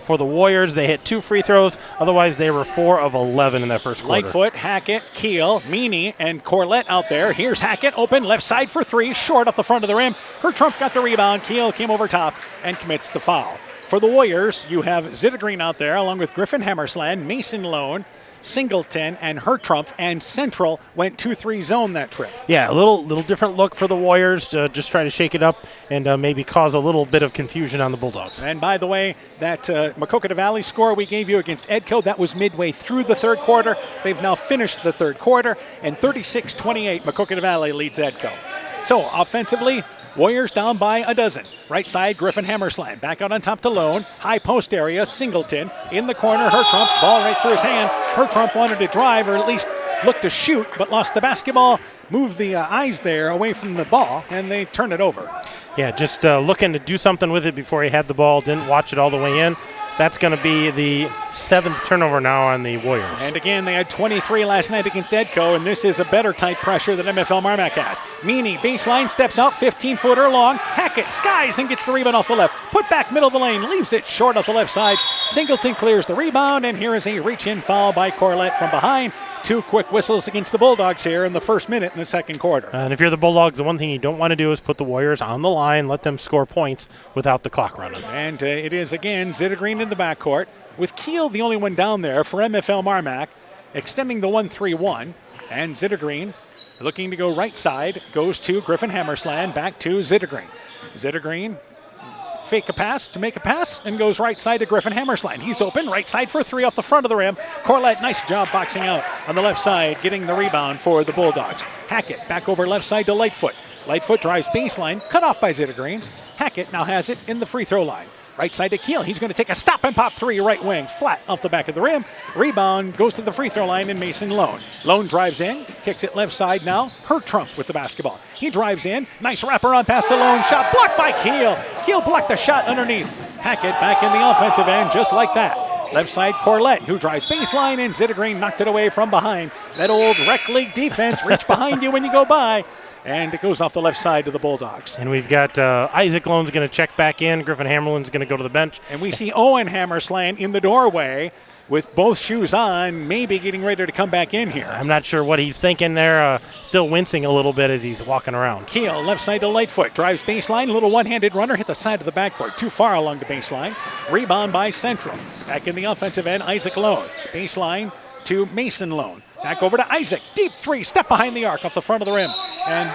For the Warriors, they hit 2 free throws. Otherwise, they were 4 of 11 in that first quarter. Lightfoot, Hackett, Keel, Meany, and Corlett out there. Here's Hackett, open, left side for three, short off the front of the rim. Hertrump got the rebound. Keel came over top and commits the foul. For the Warriors, you have Zittergreen out there, along with Griffin Hammersland, Mason Lone, Singleton, and Hertrump, and Central went 2-3 zone that trip. Yeah, a little different look for the Warriors to just try to shake it up and maybe cause a little bit of confusion on the Bulldogs. And by the way, that Maquoketa Valley score we gave you against Edco, that was midway through the third quarter. They've now finished the third quarter, and 36-28, Maquoketa Valley leads Edco. So offensively, Warriors down by a dozen. Right side, Griffin Hammersland. Back out on top to Lone. High post area, Singleton. In the corner, Hertrump. Ball right through his hands. Hertrump wanted to drive, or at least look to shoot, but lost the basketball. Moved the eyes there away from the ball, and they turn it over. Yeah, just looking to do something with it before he had the ball. Didn't watch it all the way in. That's going to be the 7th turnover now on the Warriors. And again, they had 23 last night against Edco, and this is a better type pressure than MFL MarMac has. Meany, baseline, steps out, 15-footer long. Hackett skies and gets the rebound off the left. Put back middle of the lane, leaves it short off the left side. Singleton clears the rebound, and here is a reach-in foul by Corlett from behind. 2 quick whistles against the Bulldogs here in the first minute in the second quarter. And if you're the Bulldogs, the one thing you don't want to do is put the Warriors on the line, let them score points without the clock running. And it is, again, Zittergreen in the backcourt, with Keel the only one down there for MFL MarMac, extending the 1-3-1. And Zittergreen, looking to go right side, goes to Griffin Hammersland, back to Zittergreen. Zittergreen fake a pass to make a pass and goes right side to Griffin Hammersland. He's open, right side for three off the front of the rim. Corlett, nice job boxing out on the left side, getting the rebound for the Bulldogs. Hackett back over left side to Lightfoot. Lightfoot drives baseline, cut off by Zittergreen. Hackett now has it in the free throw line. Right side to Keel. He's going to take a stop and pop three right wing, flat off the back of the rim. Rebound goes to the free throw line and Mason Lone. Lone drives in, kicks it left side now. Hertrump with the basketball. He drives in, nice wraparound pass to Lone. Shot blocked by Keel. Keel blocked the shot underneath. Hackett back in the offensive end just like that. Left side, Corlett, who drives baseline, and Zittergreen knocked it away from behind. That old rec league defense, reach behind you when you go by. and it goes off the left side to the Bulldogs. And we've got Isaac Lone's going to check back in. Griffin Hammerlin's going to go to the bench. And we see Owen Hammersland in the doorway with both shoes on, maybe getting ready to come back in here. I'm not sure what he's thinking there. Still wincing a little bit as he's walking around. Keel, left side to Lightfoot, drives baseline, little one-handed runner, hit the side of the backboard, too far along the baseline. Rebound by Central. Back in the offensive end, Isaac Lone. Baseline to Mason Lone. Back over to Isaac. Deep three, step behind the arc off the front of the rim. And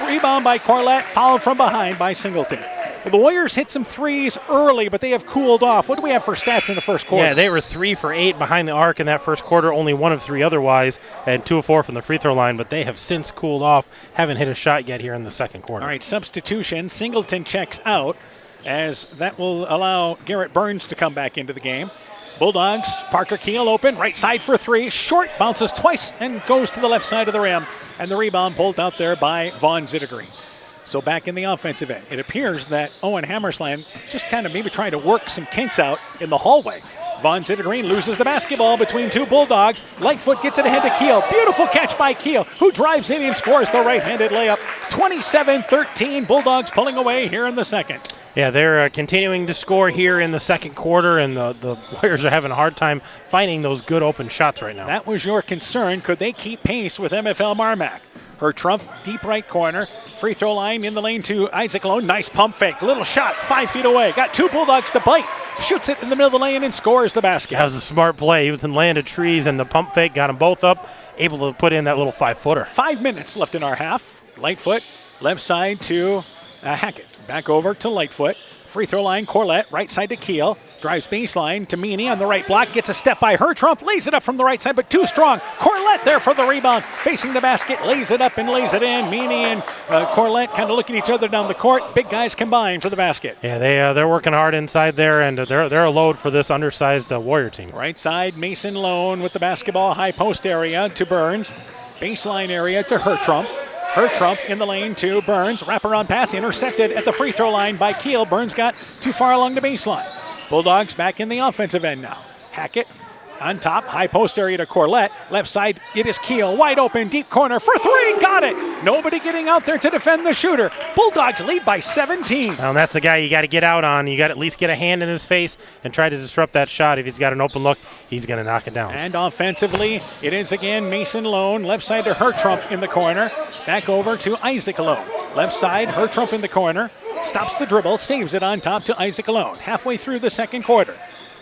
rebound by Corlett, fouled from behind by Singleton. The Warriors hit some threes early, but they have cooled off. What do we have for stats in the first quarter? Yeah, they were 3 for 8 behind the arc in that first quarter, only 1 of 3 otherwise, and 2 of 4 from the free throw line, but they have since cooled off, haven't hit a shot yet here in the second quarter. All right, substitution. Singleton checks out, as that will allow Garrett Burns to come back into the game. Bulldogs, Parker Keel open, right side for 3, short, bounces twice and goes to the left side of the rim, and the rebound pulled out there by Vaughn Zittergreen. So back in the offensive end, it appears that Owen Hammersland just kind of maybe trying to work some kinks out in the hallway. Vaughn Zittergreen loses the basketball between two Bulldogs. Lightfoot gets it ahead to Keel. Beautiful catch by Keel, who drives in and scores the right-handed layup. 27-13, Bulldogs pulling away here in the second. Yeah, they're continuing to score here in the second quarter, and the Warriors are having a hard time finding those good open shots right now. That was your concern. Could they keep pace with MFL MarMac? Her Trump, deep right corner. Free throw line in the lane to Isaac Lone. Nice pump fake. Little shot 5 feet away. Got two Bulldogs to bite. Shoots it in the middle of the lane and scores the basket. That was a smart play. He was in land of trees, and the pump fake got them both up. Able to put in that little 5-footer. 5 minutes left in our half. Lightfoot, left side to Hackett. Back over to Lightfoot. Free throw line, Corlett, right side to Keel. Drives baseline to Meany on the right block. Gets a step by her. Trump lays it up from the right side, but too strong. Corlett there for the rebound. Facing the basket, lays it up and lays it in. Meany and Corlett kind of looking at each other down the court. Big guys combine for the basket. Yeah, they're working hard inside there, and they're a load for this undersized Warrior team. Right side, Mason Lone with the basketball. High post area to Burns. Baseline area to her Trump. Her Trump in the lane to Burns. Wraparound pass intercepted at the free throw line by Keel. Burns got too far along the baseline. Bulldogs back in the offensive end now. Hackett on top. High post area to Corlett. Left side, it is Keel. Wide open, deep corner for 3. Got it. Nobody getting out there to defend the shooter. Bulldogs lead by 17. Well, that's the guy you got to get out on. You got to at least get a hand in his face and try to disrupt that shot. If he's got an open look, he's going to knock it down. And offensively, it is again Mason Lone. Left side to her Trump in the corner. Back over to Isaac Lone. Left side, her Trump in the corner. Stops the dribble, saves it on top to Isaac Lone. Halfway through the second quarter.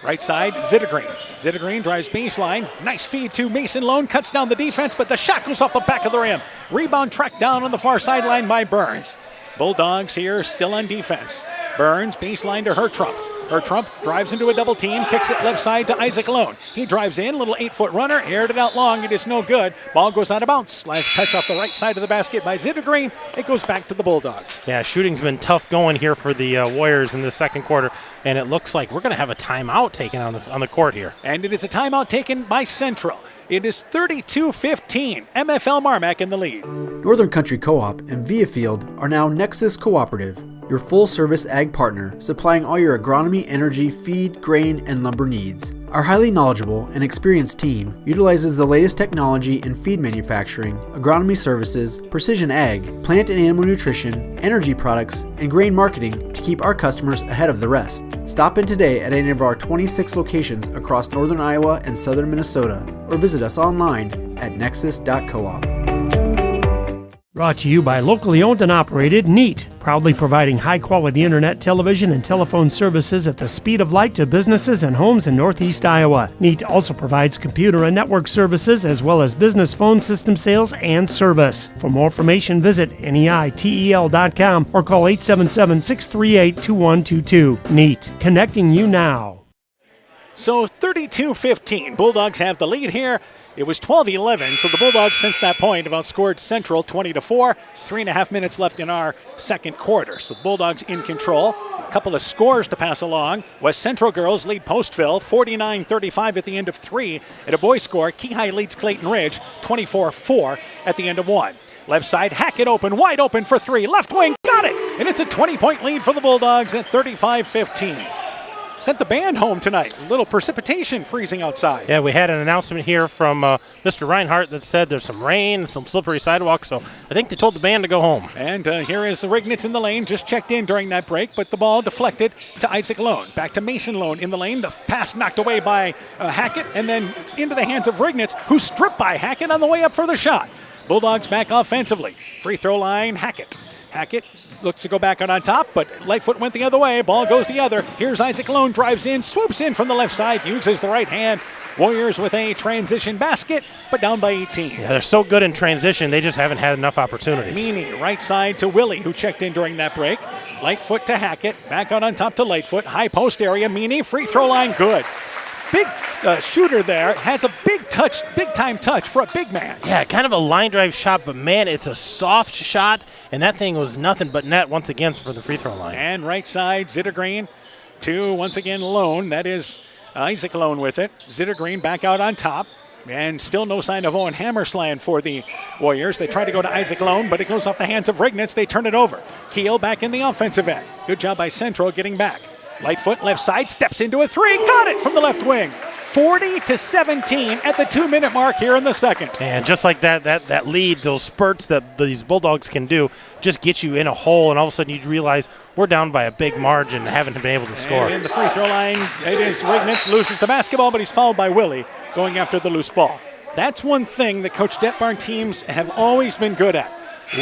Right side, Zittergreen. Zittergreen drives baseline. Nice feed to Mason Lone. Cuts down the defense, but the shot goes off the back of the rim. Rebound tracked down on the far sideline by Burns. Bulldogs here still on defense. Burns, baseline to her Trump. Her Trump drives into a double team, kicks it left side to Isaac Lone. He drives in, little 8-foot runner, aired it out long. It is no good. Ball goes out of bounds. Last touch off the right side of the basket by Zittergreen. It goes back to the Bulldogs. Yeah, shooting's been tough going here for the Warriors in the second quarter, and it looks like we're going to have a timeout taken on the court here. And it is a timeout taken by Central. It is 32-15. MFL MarMac in the lead. Northern Country Co-op and Viafield are now Nexus Cooperative, your full-service ag partner supplying all your agronomy, energy, feed, grain, and lumber needs. Our highly knowledgeable and experienced team utilizes the latest technology in feed manufacturing, agronomy services, precision ag, plant and animal nutrition, energy products, and grain marketing to keep our customers ahead of the rest. Stop in today at any of our 26 locations across northern Iowa and southern Minnesota, or visit us online at nexus.coop. Brought to you by locally owned and operated NEAT, proudly providing high-quality internet, television, and telephone services at the speed of light to businesses and homes in Northeast Iowa. NEAT also provides computer and network services as well as business phone system sales and service. For more information, visit NEITEL.com or call 877-638-2122. NEAT, connecting you now. So 32-15. Bulldogs have the lead here. It was 12-11, so the Bulldogs since that point have outscored Central 20-4. 3.5 minutes left in our second quarter. So the Bulldogs in control. A couple of scores to pass along. West Central girls lead Postville 49-35 at the end of 3. At a boys score, Keyhigh leads Clayton Ridge 24-4 at the end of 1. Left side, Hackett open, wide open for 3. Left wing, got it! And it's a 20-point lead for the Bulldogs at 35-15. sent the band home tonight. A little precipitation freezing outside. Yeah, we had an announcement here from Mr. Reinhardt that said there's some rain, some slippery sidewalks, so I think they told the band to go home. And here is Rignitz in the lane, just checked in during that break, but the ball deflected to Isaac Lone. Back to Mason Lone in the lane. The pass knocked away by Hackett, and then into the hands of Rignitz, who stripped by Hackett on the way up for the shot. Bulldogs back offensively. Free throw line, Hackett. Hackett looks to go back out on top, but Lightfoot went the other way. Ball goes the other. Here's Isaac Lone, drives in, swoops in from the left side, uses the right hand. Warriors with a transition basket, but down by 18. Yeah, they're so good in transition, they just haven't had enough opportunities. Meany, right side to Willie, who checked in during that break. Lightfoot to Hackett, back out on top to Lightfoot. High post area, Meany, free throw line, good. Big shooter there, has a big time touch for a big man. Yeah, kind of a line drive shot, but man, it's a soft shot, and that thing was nothing but net once again for the free throw line. And right side, Zittergreen to, once again, Lone. That is Isaac Lone with it. Zittergreen back out on top. And still no sign of Owen Hammersland for the Warriors. They try to go to Isaac Lone, but it goes off the hands of Rignitz. They turn it over. Keel back in the offensive end. Good job by Central getting back. Lightfoot, left side, steps into a three. Got it from the left wing. 40-17 at the 2-minute mark here in the second. And just like that lead, those spurts that these Bulldogs can do, just get you in a hole, and all of a sudden you realize we're down by a big margin and haven't been able to score. And in the free throw line, it is Rignitz, loses the basketball, but he's fouled by Willie going after the loose ball. That's one thing that Coach Detbarn teams have always been good at.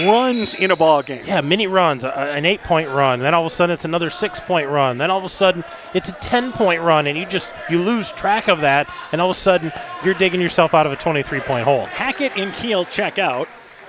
Runs in a ball game. Yeah, mini runs, an 8-point run, then all of a sudden it's another 6-point run, then all of a sudden it's a 10-point run, and you lose track of that, and all of a sudden you're digging yourself out of a 23-point hole. Hackett and Keel check out,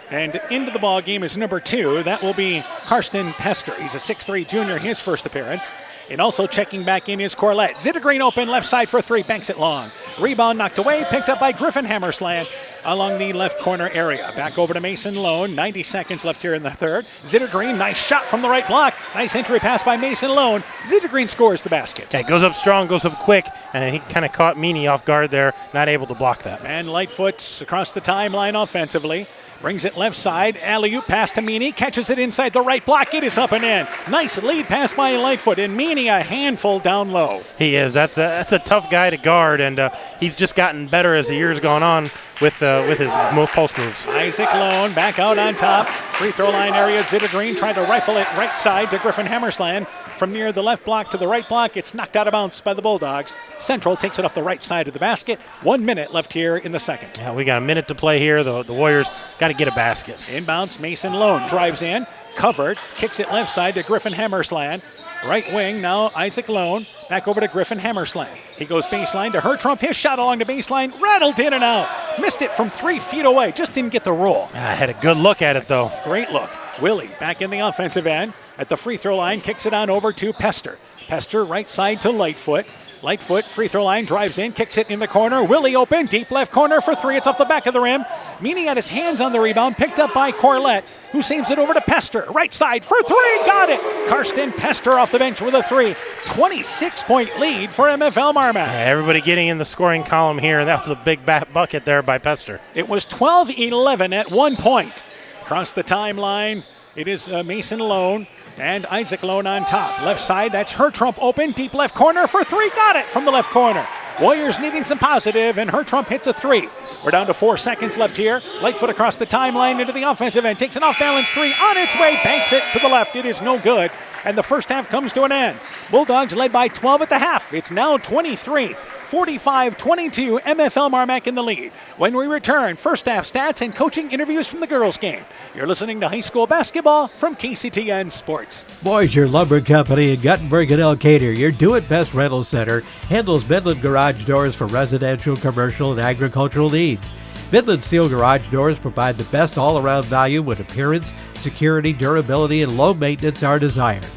and into the ball game is number 2. That will be Karsten Pester. He's a 6'3 junior, his first appearance. And also checking back in is Corlett. Zittergreen open, left side for 3, banks it long. Rebound knocked away, picked up by Griffin Hammersland along the left corner area. Back over to Mason Lone, 90 seconds left here in the third. Zittergreen, nice shot from the right block. Nice entry pass by Mason Lone. Zittergreen scores the basket. Yeah, it goes up strong, goes up quick, and he kind of caught Meany off guard there, not able to block that. And Lightfoot across the timeline offensively. Brings it left side, alley-oop pass to Meany, catches it inside the right block, it is up and in. Nice lead pass by Lightfoot, and Meany a handful down low. He is, that's a tough guy to guard, and he's just gotten better as the year's gone on with his post moves. Isaac Lone back out on top, free throw line area, Zittergreen trying to rifle it right side to Griffin Hammersland. From near the left block to the right block, it's knocked out of bounds by the Bulldogs. Central takes it off the right side of the basket. 1 minute left here in the second. Yeah, we got a minute to play here. The Warriors got to get a basket. Inbounds, Mason Lone drives in, covered, kicks it left side to Griffin Hammersland. Right wing now, Isaac Lone. Back over to Griffin Hammersland. He goes baseline to Hertrump. His shot along the baseline, rattled in and out. Missed it from 3 feet away, just didn't get the roll. I had a good look at it, though. Great look. Willie back in the offensive end. At the free throw line, kicks it on over to Pester. Pester right side to Lightfoot. Lightfoot, free throw line, drives in, kicks it in the corner. Willie open, deep left corner for 3. It's off the back of the rim. Meany had his hands on the rebound, picked up by Corlett, who saves it over to Pester. Right side for 3, got it. Karsten Pester off the bench with a 3. 26-point lead for MFL MarMac. Yeah, everybody getting in the scoring column here. That was a big bucket there by Pester. It was 12-11 at 1 point. Across the timeline, it is Mason Lone and Isaac Lone on top. Left side, that's Hertrump open, deep left corner for 3, got it from the left corner. Warriors needing some positive, and Hertrump hits a 3. We're down to 4 seconds left here. Lightfoot across the timeline into the offensive end, takes an off-balance 3 on its way, banks it to the left. It is no good, and the first half comes to an end. Bulldogs led by 12 at the half. It's now 23. 45-22, MFL MarMac in the lead. When we return, first half stats and coaching interviews from the girls' game. You're listening to high school basketball from KCTN Sports. Boisier Lumber Company in Guttenberg and Elkader, your do-it-best rental center, handles Midland garage doors for residential, commercial, and agricultural needs. Midland Steel garage doors provide the best all-around value when appearance, security, durability, and low maintenance are desired.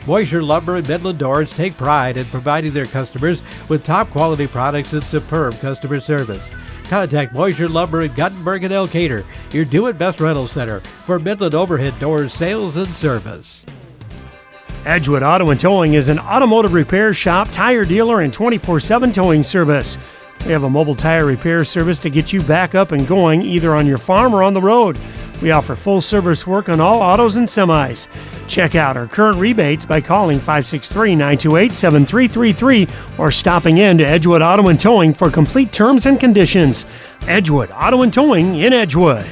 Boisier Lumber and Midland Doors take pride in providing their customers with top-quality products and superb customer service. Contact Boisier Lumber in Guttenberg and Elkader, your do-it-best rental center for Midland overhead doors sales and service. Edgewood Auto and Towing is an automotive repair shop, tire dealer, and 24/7 towing service. They have a mobile tire repair service to get you back up and going either on your farm or on the road. We offer full-service work on all autos and semis. Check out our current rebates by calling 563-928-7333 or stopping in to Edgewood Auto and Towing for complete terms and conditions. Edgewood Auto and Towing in Edgewood.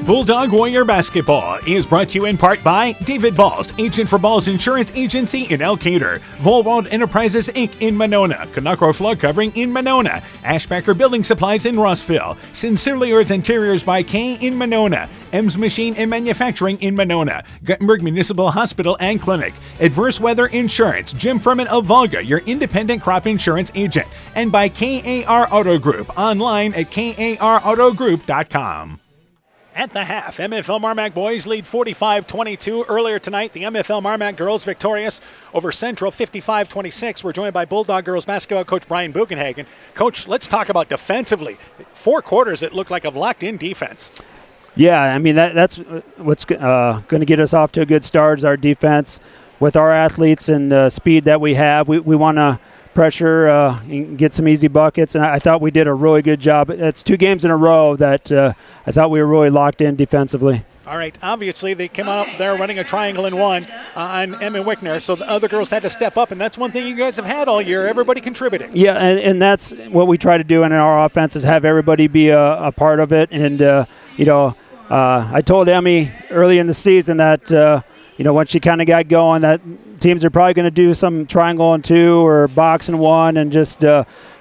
Bulldog Warrior Basketball is brought to you in part by David Balls, agent for Balls Insurance Agency in Elkader, Volwald Enterprises Inc. in Monona, Canucko Floor Covering in Monona, Ashbacker Building Supplies in Rossville, Sincerely Yours Interiors by K in Monona, Ems Machine and Manufacturing in Monona, Guttenberg Municipal Hospital and Clinic, Adverse Weather Insurance, Jim Furman of Volga, your independent crop insurance agent, and by KAR Auto Group, online at karautogroup.com. At the half, MFL MarMac boys lead 45-22. Earlier tonight, the MFL MarMac girls victorious over Central 55-26. We're joined by Bulldog girls basketball coach Brian Buchenhagen. Coach, let's talk about defensively. 4 quarters it looked like of locked-in defense. Yeah, I mean, that's what's going to get us off to a good start is our defense. With our athletes and speed that we have, we want to pressure and get some easy buckets, and I thought we did a really good job. It's 2 games in a row that I thought we were really locked in defensively. All right, obviously they came out there running a triangle and one on Emma Wickner, so the other girls had to step up, and that's one thing you guys have had all year, everybody contributing. Yeah, and that's what we try to do in our offense is have everybody be a part of it. And, I told Emmy early in the season that, once she kind of got going, that teams are probably going to do some triangle and 2 or box and 1 and just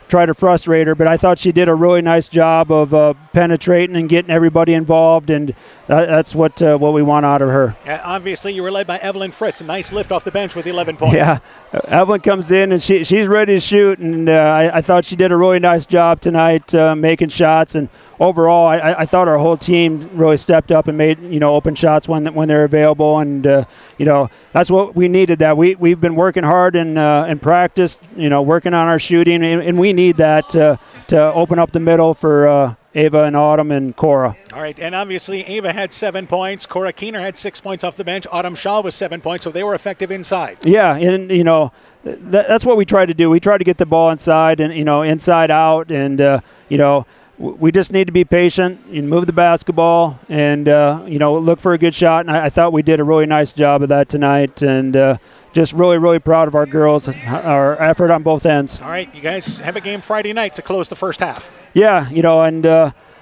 try to frustrate her. But I thought she did a really nice job of penetrating and getting everybody involved, and that's what we want out of her. Obviously, you were led by Evelyn Fritz. A nice lift off the bench with 11 points. Yeah, Evelyn comes in, and she's ready to shoot, and I thought she did a really nice job tonight making shots. And overall, I thought our whole team really stepped up and made open shots when they're available, and that's what we needed. That we've been working hard in practice, working on our shooting, and we need that to open up the middle for Ava and Autumn and Cora. All right, and obviously Ava had 7 points. Cora Keener had 6 points off the bench. Autumn Shaw was 7 points, so they were effective inside. Yeah, and that's what we try to do. We try to get the ball inside and inside out, and we just need to be patient and move the basketball and, look for a good shot. And I thought we did a really nice job of that tonight, and just really, really proud of our girls, our effort on both ends. All right, you guys have a game Friday night to close the first half. Yeah, and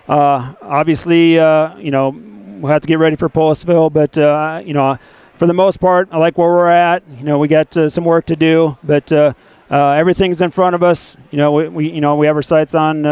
obviously, we'll have to get ready for Polisville. But, for the most part, I like where we're at. We got some work to do, but everything's in front of us. We have our sights on,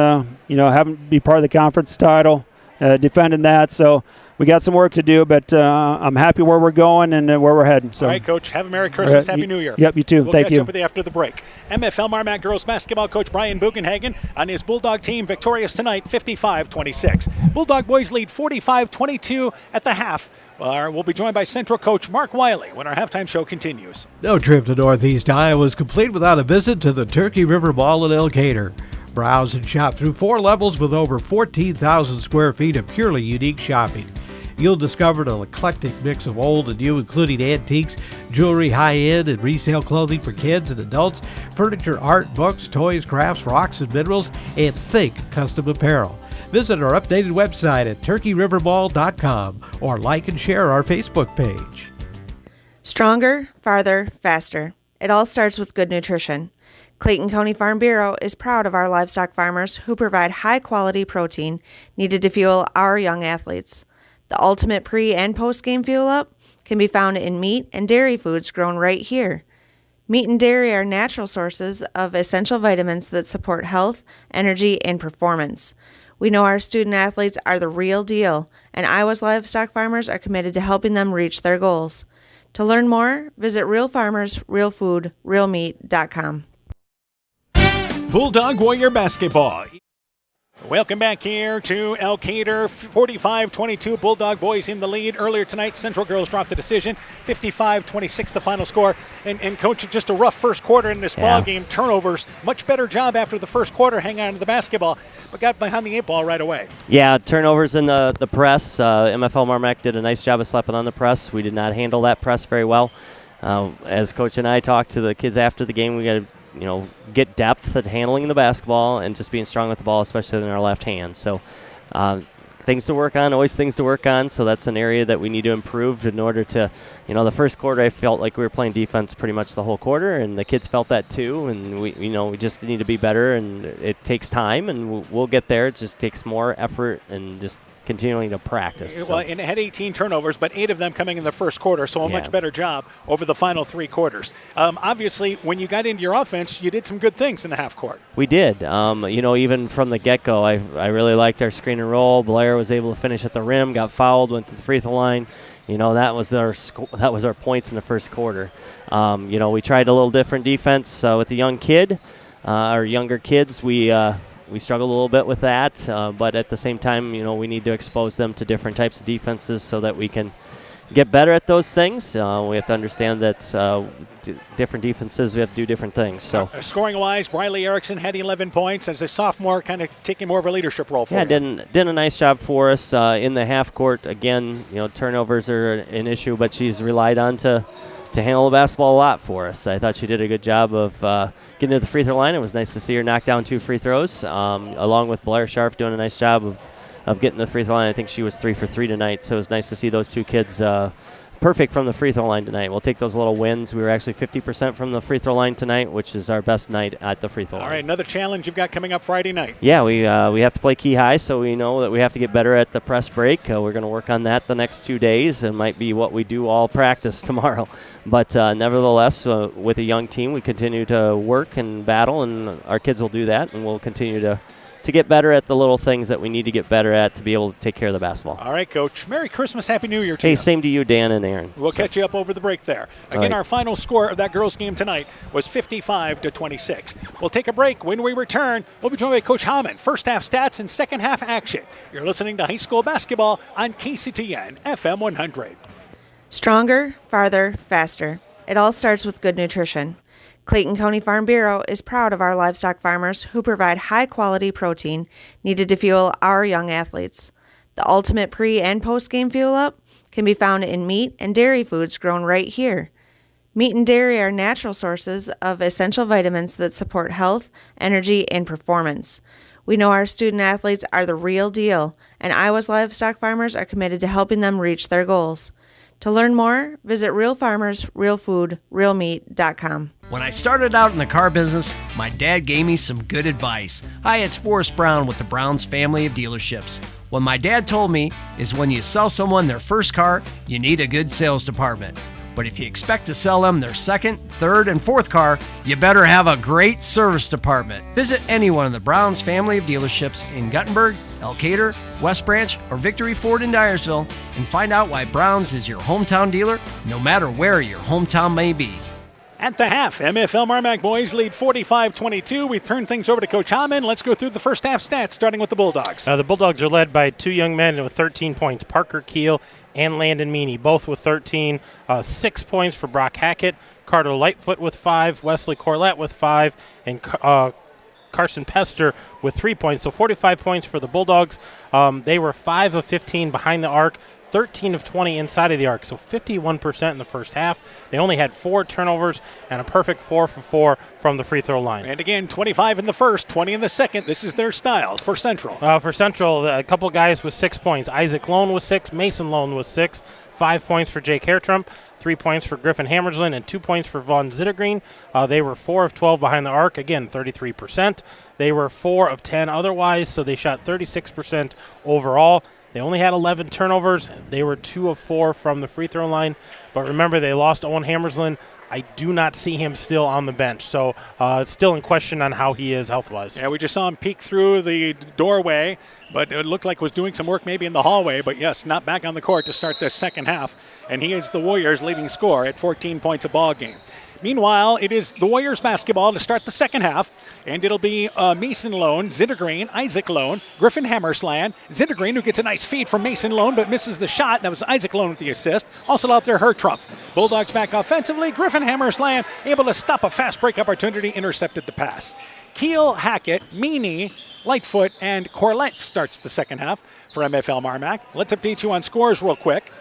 having be part of the conference title, defending that. So we got some work to do, but I'm happy where we're going and where we're heading. So. All right, Coach. Have a Merry Christmas. Happy New Year. Yep, you too. We'll Thank catch you. up with you after the break. MFL MarMac girls basketball coach Brian Buchenhagen on his Bulldog team victorious tonight, 55-26. Bulldog boys lead 45-22 at the half. We'll be joined by Central coach Mark Wiley when our halftime show continues. No trip to Northeast Iowa is complete without a visit to the Turkey River Mall in Elkader. Browse and shop through 4 levels with over 14,000 square feet of purely unique shopping. You'll discover an eclectic mix of old and new, including antiques, jewelry, high-end, and resale clothing for kids and adults, furniture, art, books, toys, crafts, rocks and minerals, and think custom apparel. Visit our updated website at turkeyrivermall.com or like and share our Facebook page. Stronger, farther, faster. It all starts with good nutrition. Clayton County Farm Bureau is proud of our livestock farmers who provide high-quality protein needed to fuel our young athletes. The ultimate pre- and post-game fuel-up can be found in meat and dairy foods grown right here. Meat and dairy are natural sources of essential vitamins that support health, energy, and performance. We know our student athletes are the real deal, and Iowa's livestock farmers are committed to helping them reach their goals. To learn more, visit realfarmers.realfood.realmeat.com. Bulldog Warrior basketball. Welcome back here to Elkader, 45-22. Bulldog boys in the lead. Earlier tonight, Central girls dropped the decision, 55-26 the final score. And Coach, just a rough first quarter in this ball game. Turnovers, much better job after the first quarter, hanging on to the basketball, but got behind the 8 ball right away. Yeah, turnovers in the press. MFL MarMac did a nice job of slapping on the press. We did not handle that press very well. As Coach and I talked to the kids after the game, we got to get depth at handling the basketball and just being strong with the ball, especially in our left hand. So that things to work on, always things to work on. So that's an area that we need to improve in order to, the first quarter I felt like we were playing defense pretty much the whole quarter, and the kids felt that too. And we just need to be better, and it takes time, and we'll get there. It just takes more effort and just continuing to practice. Well, and it had 18 turnovers, but 8 of them coming in the first quarter, so a much better job over the final 3 quarters. Obviously, when you got into your offense, you did some good things in the half court. We did. Even from the get-go, I really liked our screen and roll. Blair was able to finish at the rim, got fouled, went to the free throw line. That was our points in the first quarter. We tried a little different defense with the our younger kids. We struggled a little bit with that, but at the same time, we need to expose them to different types of defenses so that we can get better at those things. We have to understand that different defenses, we have to do different things. So, scoring-wise, Briley Erickson had 11 points as a sophomore, kind of taking more of a leadership role for you. Yeah, did a nice job for us in the half court. Again, turnovers are an issue, but she's relied on to handle the basketball a lot for us. I thought she did a good job of getting to the free throw line. It was nice to see her knock down 2 free throws, along with Blair Scharf doing a nice job of getting the free throw line. I think she was 3 for 3 tonight, so it was nice to see those 2 kids perfect from the free throw line tonight. We'll take those little wins. We were actually 50% from the free throw line tonight, which is our best night at the free throw line. All right, another challenge you've got coming up Friday night. Yeah, we have to play key high, so we know that we have to get better at the press break. We're going to work on that the next 2 days. It might be what we do all practice tomorrow. But nevertheless, with a young team, we continue to work and battle, and our kids will do that, and we'll continue to get better at the little things that we need to get better at to be able to take care of the basketball. All right, Coach. Merry Christmas, Happy New Year to you. Hey, same to you, Dan and Aaron. We'll catch you up over the break there. Again, Our final score of that girls' game tonight was 55-26. We'll take a break. When we return, we'll be joined by Coach Hammond. First half stats and second half action. You're listening to high school basketball on KCTN FM 100. Stronger, farther, faster. It all starts with good nutrition. Clayton County Farm Bureau is proud of our livestock farmers who provide high-quality protein needed to fuel our young athletes. The ultimate pre- and post-game fuel-up can be found in meat and dairy foods grown right here. Meat and dairy are natural sources of essential vitamins that support health, energy, and performance. We know our student athletes are the real deal, and Iowa's livestock farmers are committed to helping them reach their goals. To learn more, visit realfarmersrealfoodrealmeat.com. When I started out in the car business, my dad gave me some good advice. Hi, it's Forrest Brown with the Browns family of dealerships. What my dad told me is when you sell someone their first car, you need a good sales department. But if you expect to sell them their second, third, and fourth car, you better have a great service department. Visit any one of the Browns family of dealerships in Guttenberg, Elkader, West Branch, or Victory Ford in Dyersville and find out why Browns is your hometown dealer, no matter where your hometown may be. At the half, MFL MarMac boys lead 45-22. We turn things over to Coach Hammond. Let's go through the first half stats, starting with the Bulldogs. The Bulldogs are led by 2 young men with 13 points, Parker Keel and Landon Meany, both with 13. 6 points for Brock Hackett, Carter Lightfoot with 5, Wesley Corlett with 5, and Carson Pester with 3 points. So 45 points for the Bulldogs. They were 5 of 15 behind the arc, 13 of 20 inside of the arc, so 51% in the first half. They only had 4 turnovers and a perfect 4 for 4 from the free throw line. And again, 25 in the first, 20 in the second. This is their style for Central. For Central, a couple guys with 6 points. Isaac Lone with 6, Mason Lone with 6, 5 points for Jake Hairtrump, 3 points for Griffin Hammersland, and 2 points for Vaughn Zittergreen. They were 4 of 12 behind the arc, again, 33%. They were 4 of 10 otherwise, so they shot 36% overall. They only had 11 turnovers. They were 2 of 4 from the free throw line. But remember, they lost Owen Hammersland. I do not see him still on the bench. So it's still in question on how he is health-wise. Yeah, we just saw him peek through the doorway, but it looked like was doing some work maybe in the hallway. But, yes, not back on the court to start the second half. And he is the Warriors' leading scorer at 14 points a ball game. Meanwhile, it is the Warriors basketball to start the second half, and it'll be Mason Lone, Zittergreen, Isaac Lone, Griffin Hammersland, Zittergreen, who gets a nice feed from Mason Lone but misses the shot. That was Isaac Lone with the assist. Also out there, Hertrump. Bulldogs back offensively. Griffin Hammersland able to stop a fast break opportunity, intercepted the pass. Keel, Hackett, Meany, Lightfoot, and Corlett starts the second half for MFL MarMac. Let's update you on scores real quick.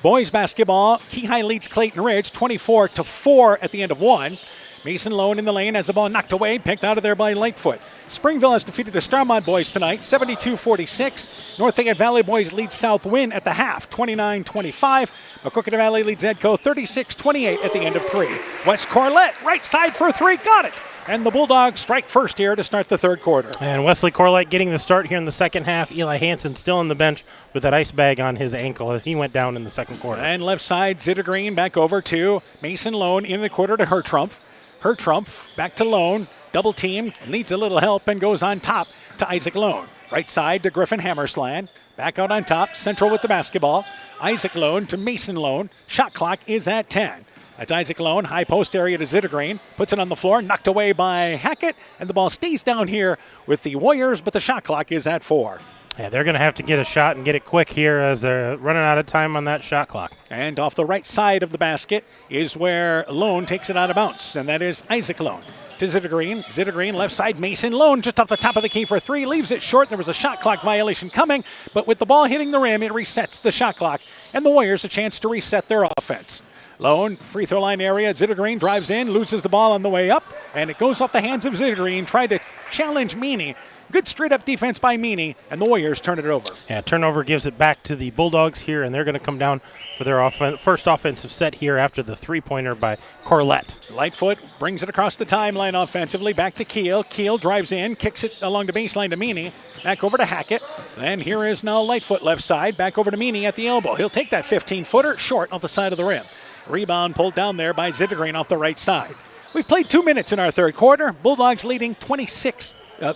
Boys basketball, Key High leads Clayton Ridge 24-4 at the end of 1. Mason Lone in the lane has the ball knocked away, picked out of there by Lightfoot. Springville has defeated the Starmont boys tonight, 72-46. North Fayette Valley boys lead South Wynn at the half, 29-25. Maquoketa Valley leads Edco 36-28 at the end of 3. West Corlett, right side for 3, got it. And the Bulldogs strike first here to start the third quarter. And Wesley Corlett getting the start here in the second half. Eli Hansen still on the bench with that ice bag on his ankle as he went down in the second quarter. And left side, Zittergreen back over to Mason Lone in the quarter to Hertrump. Hertrump back to Lone, double team, needs a little help and goes on top to Isaac Lone. Right side to Griffin Hammersland. Back out on top, Central with the basketball. Isaac Lone to Mason Lone. Shot clock is at 10. That's Isaac Lone, high post area to Zittergreen. Puts it on the floor, knocked away by Hackett. And the ball stays down here with the Warriors, but the shot clock is at 4. Yeah, they're going to have to get a shot and get it quick here as they're running out of time on that shot clock. And off the right side of the basket is where Lone takes it out of bounds, and that is Isaac Lone. To Zittergreen. Zittergreen, left side, Mason Lone just off the top of the key for 3. Leaves it short. There was a shot clock violation coming, but with the ball hitting the rim, it resets the shot clock, and the Warriors a chance to reset their offense. Lone, free throw line area. Zittergreen drives in, loses the ball on the way up, and it goes off the hands of Zittergreen. Tried to challenge Meany. Good straight-up defense by Meany, and the Warriors turn it over. Yeah, turnover gives it back to the Bulldogs here, and they're going to come down for their first offensive set here after the three-pointer by Corlett. Lightfoot brings it across the timeline offensively. Back to Keel. Keel drives in, kicks it along the baseline to Meany. Back over to Hackett. And here is now Lightfoot left side. Back over to Meany at the elbow. He'll take that 15-footer short off the side of the rim. Rebound pulled down there by Zittergreen off the right side. We've played 2 minutes in our third quarter. Bulldogs leading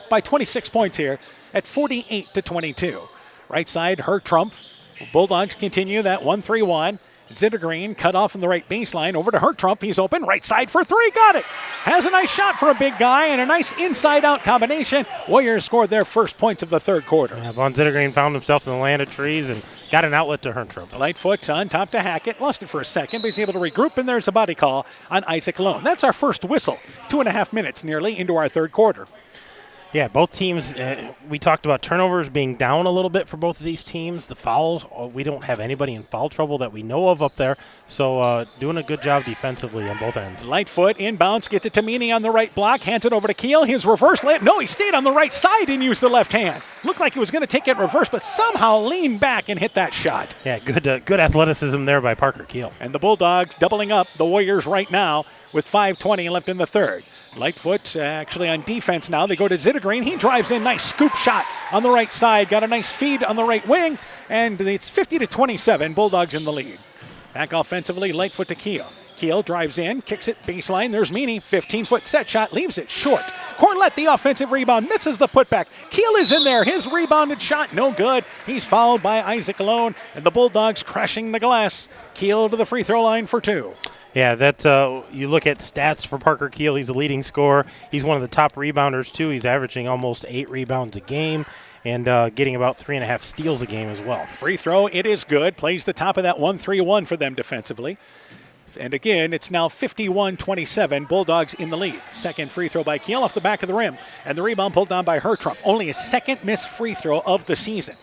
by 26 points here at 48-22. Right side, Hertrump. Bulldogs continue that 1-3-1. Zittergreen cut off from the right baseline over to Hertrump. He's open, right side for 3, got it. Has a nice shot for a big guy and a nice inside-out combination. Warriors scored their first points of the third quarter. Yeah, Von Zittergreen found himself in the land of trees and got an outlet to Hertrump. Lightfoot on top to Hackett. Lost it for a second, but he's able to regroup, and there's a body call on Isaac Lone. That's our first whistle. 2.5 minutes nearly into our third quarter. Yeah, both teams, we talked about turnovers being down a little bit for both of these teams. The fouls, we don't have anybody in foul trouble that we know of up there. So doing a good job defensively on both ends. Lightfoot inbounds, gets it to Meany on the right block, hands it over to Keel. His reverse layup. No, he stayed on the right side and used the left hand. Looked like he was going to take it reverse, but somehow leaned back and hit that shot. Yeah, good athleticism there by Parker Keel. And the Bulldogs doubling up the Warriors right now with 5:20 left in the third. Lightfoot actually on defense now. They go to Zittergreen. He drives in. Nice scoop shot on the right side. Got a nice feed on the right wing. And it's 50-27. Bulldogs in the lead. Back offensively, Lightfoot to Keel. Keel drives in, kicks it baseline. There's Meany. 15-foot set shot. Leaves it short. Corlett, the offensive rebound, misses the putback. Keel is in there. His rebounded shot, no good. He's fouled by Isaac Lone. And the Bulldogs crashing the glass. Keel to the free throw line for 2. Yeah, that you look at stats for Parker Keel, he's a leading scorer. He's one of the top rebounders, too. He's averaging almost 8 rebounds a game and getting about 3.5 steals a game as well. Free throw, it is good. Plays the top of that 1-3-1 for them defensively. And again, it's now 51-27, Bulldogs in the lead. Second free throw by Keel off the back of the rim. And the rebound pulled down by Hertrump. Only his second missed free throw of the season.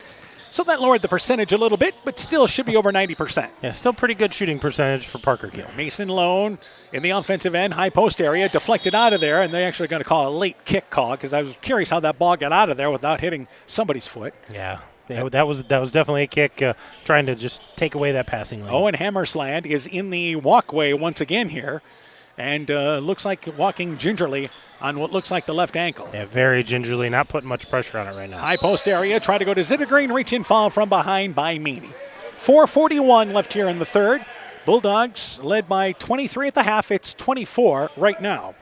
So that lowered the percentage a little bit, but still should be over 90%. Yeah, still pretty good shooting percentage for Parker Keel. Mason Lone in the offensive end, high post area, deflected out of there, and they're actually going to call a late kick call because I was curious how that ball got out of there without hitting somebody's foot. Yeah, that was definitely a kick trying to just take away that passing lane. Owen Hammersland is in the walkway once again here, and looks like walking gingerly on what looks like the left ankle. Yeah, very gingerly, not putting much pressure on it right now. High post area, try to go to Zittergreen, reach in, foul from behind by Meany. 4:41 left here in the third. Bulldogs led by 23 at the half. It's 24 right now.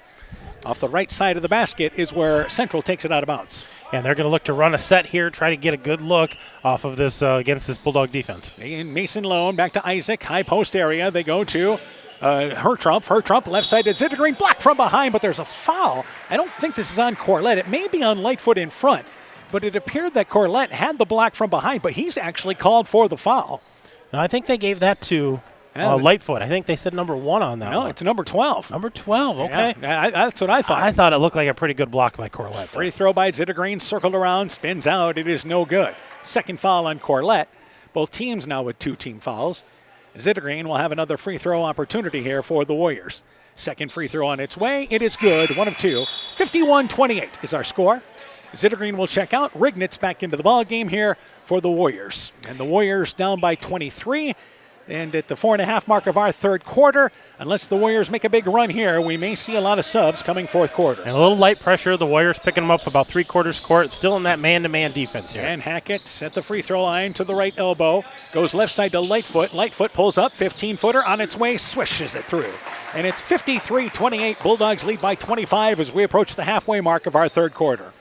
Off the right side of the basket is where Central takes it out of bounds. And they're going to look to run a set here, try to get a good look off of this against this Bulldog defense. And Mason Lone back to Isaac, high post area. They go to Hertrump, left side to Zittergreen, blocked from behind, but there's a foul. I don't think this is on Corlett. It may be on Lightfoot in front, but it appeared that Corlett had the block from behind, but he's actually called for the foul. No, I think they gave that to Lightfoot. I think they said number 1 on that one. No, it's number 12. Number 12, okay. Yeah, that's what I thought. I thought it looked like a pretty good block by Corlett. Free throw by Zittergreen, circled around, spins out. It is no good. Second foul on Corlett. Both teams now with 2 team fouls. Zittergreen will have another free throw opportunity here for the Warriors. Second free throw on its way. It is good. 1 of 2. 51-28 is our score. Zittergreen will check out. Rignitz back into the ball game here for the Warriors. And the Warriors down by 23. And at the 4.5 mark of our third quarter, unless the Warriors make a big run here, we may see a lot of subs coming fourth quarter. And a little light pressure. The Warriors picking them up about 3/4 court. Still in that man-to-man defense here. And Hackett at the free throw line to the right elbow. Goes left side to Lightfoot. Lightfoot pulls up. 15-footer on its way. Swishes it through. And it's 53-28. Bulldogs lead by 25 as we approach the halfway mark of our third quarter.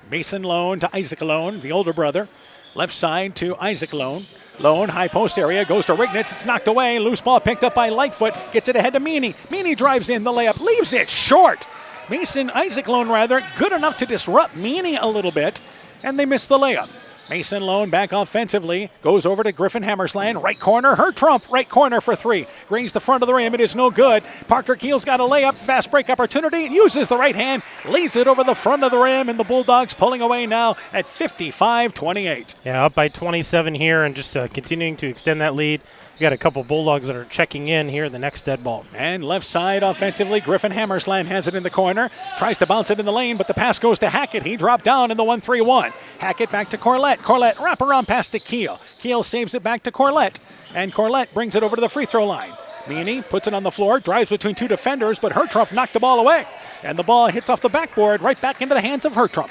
Mason Lone to Isaac Lone, the older brother. Left side to Isaac Lone. Lone, high post area, goes to Rignitz. It's knocked away. Loose ball picked up by Lightfoot. Gets it ahead to Meany. Meany drives in the layup. Leaves it short. Isaac Lone rather, good enough to disrupt Meany a little bit. And they miss the layup. Mason Lone back offensively. Goes over to Griffin Hammersland. Right corner. Her trump. Right corner for 3. Grazed the front of the rim. It is no good. Parker Keel's got a layup. Fast break opportunity. Uses the right hand. Lays it over the front of the rim. And the Bulldogs pulling away now at 55-28. Yeah, up by 27 here and just continuing to extend that lead. We got a couple Bulldogs that are checking in here, the next dead ball. And left side offensively, Griffin Hammersland has it in the corner. Tries to bounce it in the lane, but the pass goes to Hackett. He dropped down in the 1-3-1. Hackett back to Corlett. Corlett wrap around pass to Keel. Keel saves it back to Corlett. And Corlett brings it over to the free throw line. Meany puts it on the floor, drives between 2 defenders, but Hertrump knocked the ball away. And the ball hits off the backboard right back into the hands of Hertrump.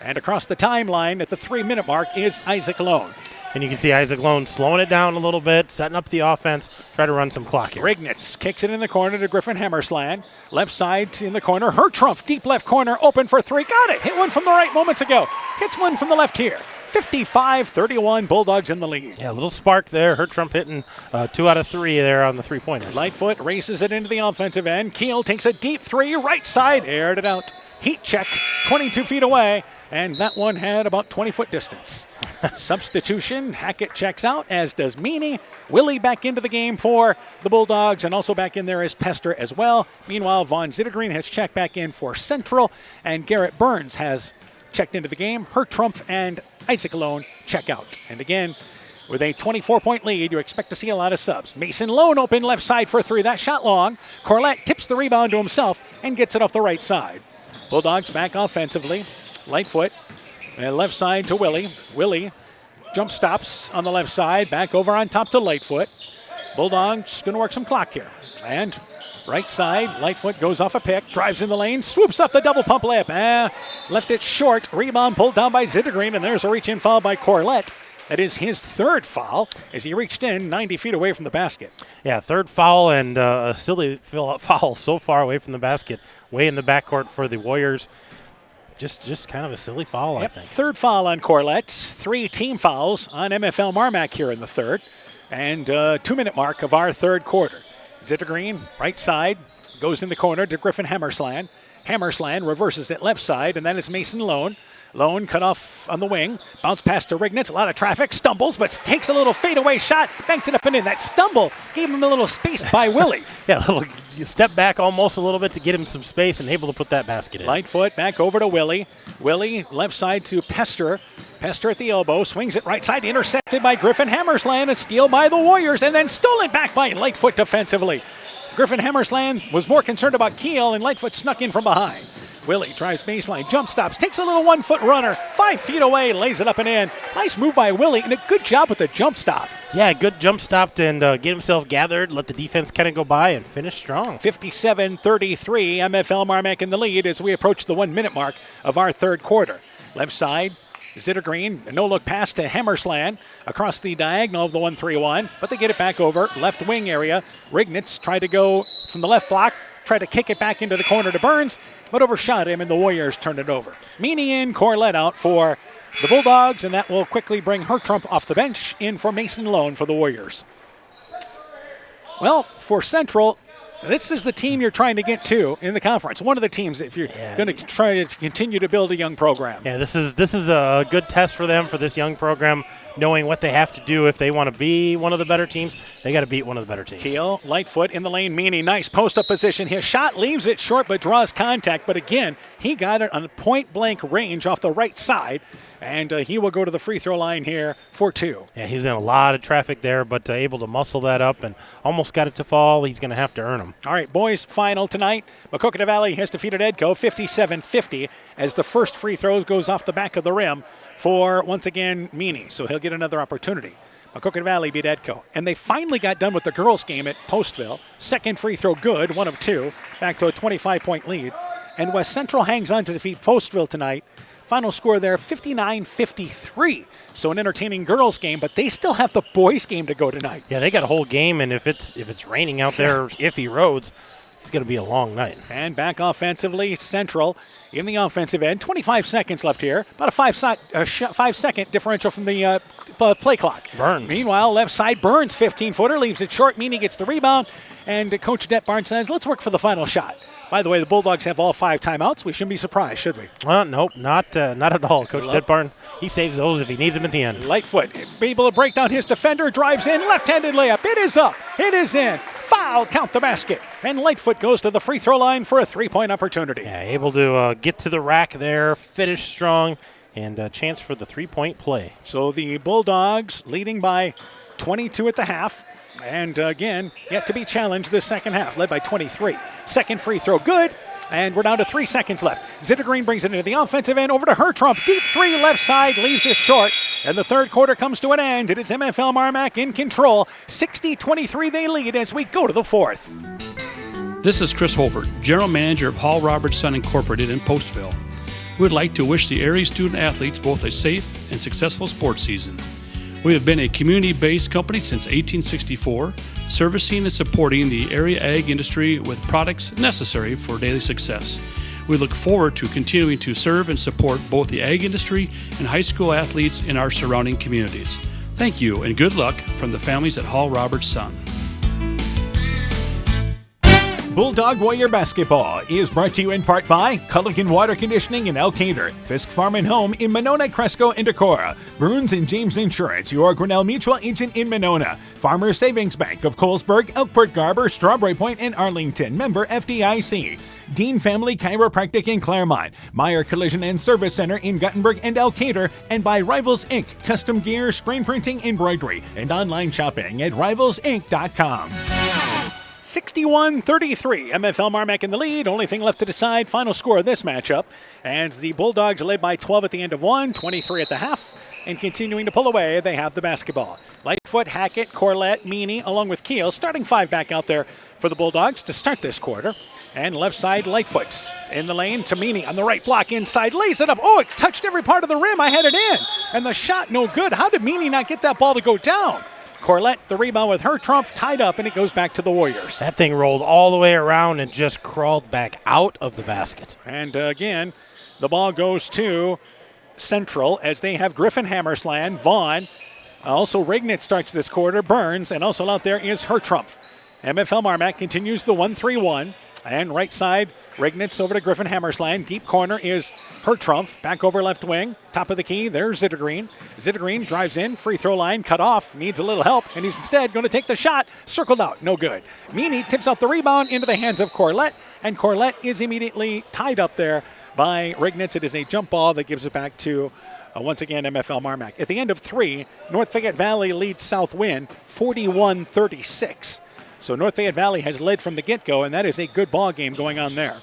And across the timeline at the 3-minute mark is Isaac Lone. And you can see Isaac Lone slowing it down a little bit, setting up the offense, try to run some clock here. Rignitz kicks it in the corner to Griffin Hammersland. Left side in the corner. Hertrump, deep left corner, open for 3. Got it. Hit one from the right moments ago. Hits one from the left here. 55-31, Bulldogs in the lead. Yeah, a little spark there. Hertrump hitting 2 out of 3 there on the three-pointers. Lightfoot races it into the offensive end. Keel takes a deep 3, right side, aired it out. Heat check, 22 feet away, and that one had about 20-foot distance. Substitution, Hackett checks out, as does Meany. Willie back into the game for the Bulldogs, and also back in there is Pester as well. Meanwhile, Von Zittergreen has checked back in for Central, and Garrett Burns has checked into the game. Hertrump and Isaac Lone check out. And again, with a 24-point lead, you expect to see a lot of subs. Mason Lone open left side for 3. That shot long. Corlett tips the rebound to himself and gets it off the right side. Bulldogs back offensively. Lightfoot, and left side to Willie. Willie jump stops on the left side, back over on top to Lightfoot. Bulldogs going to work some clock here. And right side, Lightfoot goes off a pick, drives in the lane, swoops up the double pump layup. Left it short. Rebound pulled down by Zittergreen, and there's a reach-in foul by Corlett. That is his third foul as he reached in 90 feet away from the basket. Yeah, third foul and a silly foul so far away from the basket, way in the backcourt for the Warriors. Just kind of a silly foul, I think. Third foul on Corlett. 3 team fouls on MFL MarMac here in the third. And 2-minute mark of our third quarter. Zittergreen, right side, goes in the corner to Griffin Hammersland. Hammersland reverses it left side, and that is Mason Lone. Lone cut off on the wing. Bounce pass to Rignitz. A lot of traffic. Stumbles, but takes a little fadeaway shot. Banks it up and in. That stumble gave him a little space by Willie. Yeah, a little step back almost a little bit to get him some space and able to put that basket in. Lightfoot back over to Willie. Willie left side to Pester. Pester at the elbow. Swings it right side. Intercepted by Griffin Hammersland. A steal by the Warriors. And then stolen back by Lightfoot defensively. Griffin Hammersland was more concerned about Keel, and Lightfoot snuck in from behind. Willie drives baseline, jump stops, takes a little 1-foot runner, 5 feet away, lays it up and in. Nice move by Willie, and a good job with the jump stop. Yeah, good jump stop and get himself gathered, let the defense kind of go by, and finish strong. 57-33, MFL MarMac in the lead as we approach the 1-minute mark of our third quarter. Left side, Zittergreen, a no-look pass to Hammersland across the diagonal of the 1-3-1, but they get it back over, left wing area. Rignitz tried to go from the left block, tried to kick it back into the corner to Burns, but overshot him, and the Warriors turned it over. Meany in, Corlett out for the Bulldogs, and that will quickly bring Hertrump off the bench, in for Mason Lone for the Warriors. Well, for Central, this is the team you're trying to get to in the conference. One of the teams if you're going to try to continue to build a young program. Yeah, this is a good test for them, for this young program, knowing what they have to do if they want to be one of the better teams. They got to beat one of the better teams. Keel, Lightfoot in the lane. Meany, nice post-up position. His shot leaves it short but draws contact. But again, he got it on point-blank range off the right side. And he will go to the free throw line here for 2. Yeah, he's in a lot of traffic there, but able to muscle that up and almost got it to fall. He's going to have to earn them. All right, boys, final tonight. Maquoketa Valley has defeated Edco 57-50 as the first free throw goes off the back of the rim for, once again, Meany. So he'll get another opportunity. Maquoketa Valley beat Edco. And they finally got done with the girls' game at Postville. Second free throw good, 1 of 2, back to a 25-point lead. And West Central hangs on to defeat Postville tonight. Final score there, 59-53. So an entertaining girls' game, but they still have the boys' game to go tonight. Yeah, they got a whole game, and if it's raining out there, iffy roads, it's going to be a long night. And back offensively, Central in the offensive end. 25 seconds left here. About a 5-second differential from the play clock. Burns. Meanwhile, left side, Burns, 15-footer, leaves it short. Meany gets the rebound, and Coach Det Barnes says, let's work for the final shot. By the way, the Bulldogs have all 5 timeouts. We shouldn't be surprised, should we? Nope, not at all. Coach Detbarn, he saves those if he needs them at the end. Lightfoot be able to break down his defender, drives in, left-handed layup. It is up. It is in. Foul, count the basket. And Lightfoot goes to the free throw line for a 3-point opportunity. Yeah, able to get to the rack there, finish strong, and a chance for the 3-point play. So the Bulldogs leading by 22 at the half. And again, yet to be challenged this second half, led by 23. Second free throw, good. And we're down to 3 seconds left. Zittergreen brings it into the offensive end, over to Hertrump. Deep 3, left side, leaves it short. And the third quarter comes to an end. It is MFL MarMac in control. 60-23 they lead as we go to the fourth. This is Chris Holbert, General Manager of Hall Robertson Incorporated in Postville. We would like to wish the area student athletes both a safe and successful sports season. We have been a community-based company since 1864, servicing and supporting the area ag industry with products necessary for daily success. We look forward to continuing to serve and support both the ag industry and high school athletes in our surrounding communities. Thank you and good luck from the families at Hall Roberts Son. Bulldog Warrior Basketball is brought to you in part by Culligan Water Conditioning in Elkader, Fisk Farm and Home in Monona, Cresco, and Decorah, Burns & James Insurance, your Grinnell Mutual agent in Monona, Farmers Savings Bank of Colesburg, Elkport Garber, Strawberry Point, and Arlington, member FDIC, Dean Family Chiropractic in Claremont, Meyer Collision and Service Center in Guttenberg and Elkader, and by Rivals Inc., custom gear, screen printing, embroidery, and online shopping at rivalsinc.com. 61-33, MFL MarMac in the lead. Only thing left to decide, final score of this matchup. And the Bulldogs led by 12 at the end of 1, 23 at the half. And continuing to pull away, they have the basketball. Lightfoot, Hackett, Corlett, Meany, along with Keel, starting 5 back out there for the Bulldogs to start this quarter. And left side, Lightfoot in the lane to Meany on the right block inside, lays it up. Oh, it touched every part of the rim. I had it in. And the shot no good. How did Meany not get that ball to go down? Corlett, the rebound with her trump, tied up, and it goes back to the Warriors. That thing rolled all the way around and just crawled back out of the basket. And again, the ball goes to Central as they have Griffin Hammersland, Vaughn. Also, Rignitz starts this quarter, Burns, and also out there is her trump. MFL MarMac continues the 1-3-1. And right side, Rignitz over to Griffin Hammersland. Deep corner is her trump. Back over left wing. Top of the key, there's Zittergreen. Zittergreen drives in, free throw line, cut off. Needs a little help, and he's instead going to take the shot. Circled out, no good. Meany tips out the rebound into the hands of Corlett, and Corlett is immediately tied up there by Rignitz. It is a jump ball that gives it back to, once again, MFL MarMac. At the end of 3, North Fayette Valley leads South Wind 41-36. So North Fayette Valley has led from the get-go, and that is a good ball game going on there.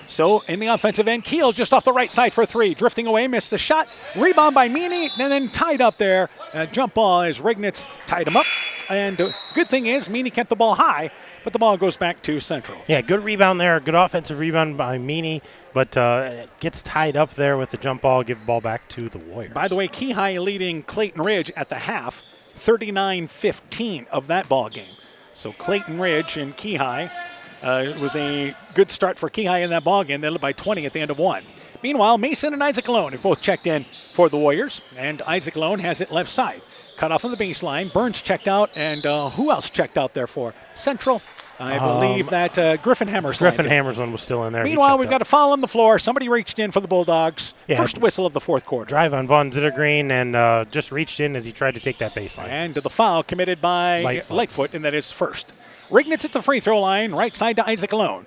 So in the offensive end, Keel just off the right side for 3. Drifting away, missed the shot. Rebound by Meany, and then tied up there. Jump ball as Rignitz tied him up. And good thing is Meany kept the ball high, but the ball goes back to Central. Yeah, good rebound there. Good offensive rebound by Meany, but gets tied up there with the jump ball. Give the ball back to the Warriors. By the way, Keyhigh leading Clayton Ridge at the half, 39-15 of that ball game. So Clayton Ridge and Keyhigh, it was a good start for Keyhigh in that ball game. They led by 20 at the end of 1. Meanwhile, Mason and Isaac Lone have both checked in for the Warriors, and Isaac Lone has it left side. Cut off on the baseline. Burns checked out, and who else checked out there for Central? I believe that Griffin Hammersland. Griffin Hammersland was still in there. Meanwhile, we've got a foul on the floor. Somebody reached in for the Bulldogs. Yeah, first whistle of the fourth quarter. Drive on Von Zittergreen and just reached in as he tried to take that baseline. And the foul committed by Lightfoot, and that is first. Rignitz at the free throw line, right side to Isaac Lone.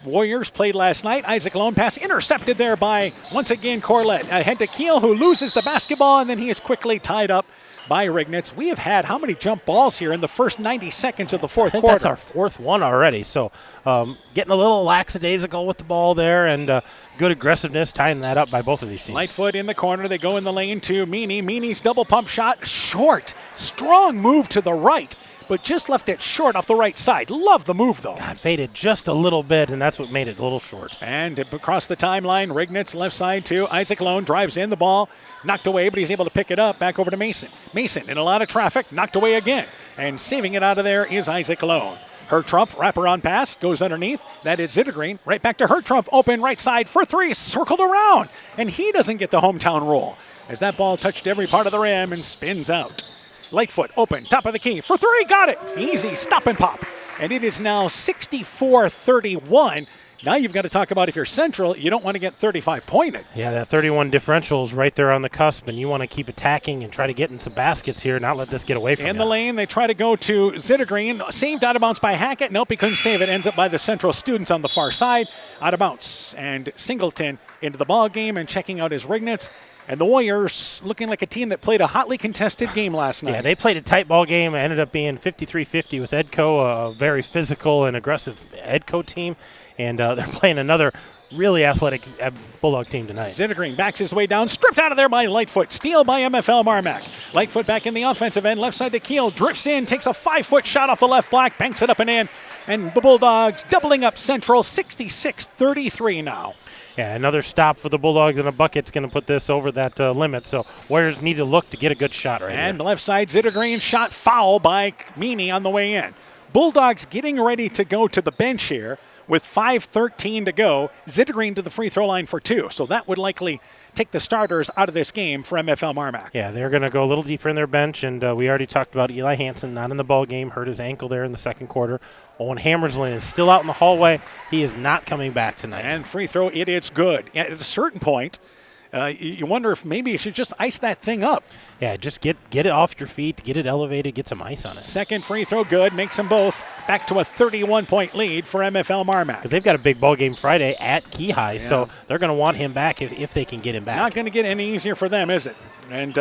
Warriors played last night. Isaac Lone pass intercepted there by, once again, Corlett. Ahead to Keel, who loses the basketball, and then he is quickly tied up by Rignitz. We have had how many jump balls here in the first 90 seconds of the fourth quarter? That's our fourth one already. So getting a little lackadaisical with the ball there, and good aggressiveness tying that up by both of these teams. Lightfoot in the corner. They go in the lane to Meany. Meany's double pump shot, short. Strong move to the right, but just left it short off the right side. Love the move, though. God, faded just a little bit, and that's what made it a little short. And across the timeline, Rignitz left side to Isaac Lone. Drives in the ball. Knocked away, but he's able to pick it up. Back over to Mason. Mason in a lot of traffic. Knocked away again. And saving it out of there is Isaac Lone. Hertrump, wraparound pass, goes underneath. That is Zittergreen. Right back to Hertrump. Open right side for three. Circled around. And he doesn't get the hometown roll as that ball touched every part of the rim and spins out. Lightfoot open, top of the key for three. Got it. Easy stop and pop. And it is now 64-31. Now you've got to talk about if you're Central, you don't want to get 35 pointed. Yeah, that 31 differential is right there on the cusp, and you want to keep attacking and try to get in some baskets here, not let this get away from you. In the lane, they try to go to Zittergreen. Saved out of bounds by Hackett. Nope, he couldn't save it. Ends up by the Central students on the far side. Out of bounds. And Singleton into the ball game and checking out his Rignitz. And the Warriors looking like a team that played a hotly contested game last night. Yeah, they played a tight ball game. It ended up being 53-50 with Edco, a very physical and aggressive Edco team. And they're playing another really athletic Bulldog team tonight. Zittergreen backs his way down, stripped out of there by Lightfoot. Steal by MFL MarMac. Lightfoot back in the offensive end, left side to Keel. Drifts in, takes a 5-foot shot off the left block, banks it up and in. And the Bulldogs doubling up Central, 66-33 now. Yeah, another stop for the Bulldogs, and a bucket's going to put this over that limit. So Warriors need to look to get a good shot right And here. left side, Zittergreen shot foul by Meany on the way in. Bulldogs getting ready to go to the bench here with 5:13 to go. Zittergreen to the free throw line for two. So that would likely take the starters out of this game for MFL MarMac. Yeah, they're going to go a little deeper in their bench, and we already talked about Eli Hansen not in the ball game, hurt his ankle there in the second quarter. Owen Hammerslin is still out in the hallway. He is not coming back tonight. And free throw, it is good. At a certain point, you wonder if maybe you should just ice that thing up. Yeah, just get it off your feet, get it elevated, get some ice on it. Second free throw good, makes them both back to a 31-point lead for MFL MarMac. Because they've got a big ball game Friday at Key High, so they're going to want him back if they can get him back. Not going to get any easier for them, is it? And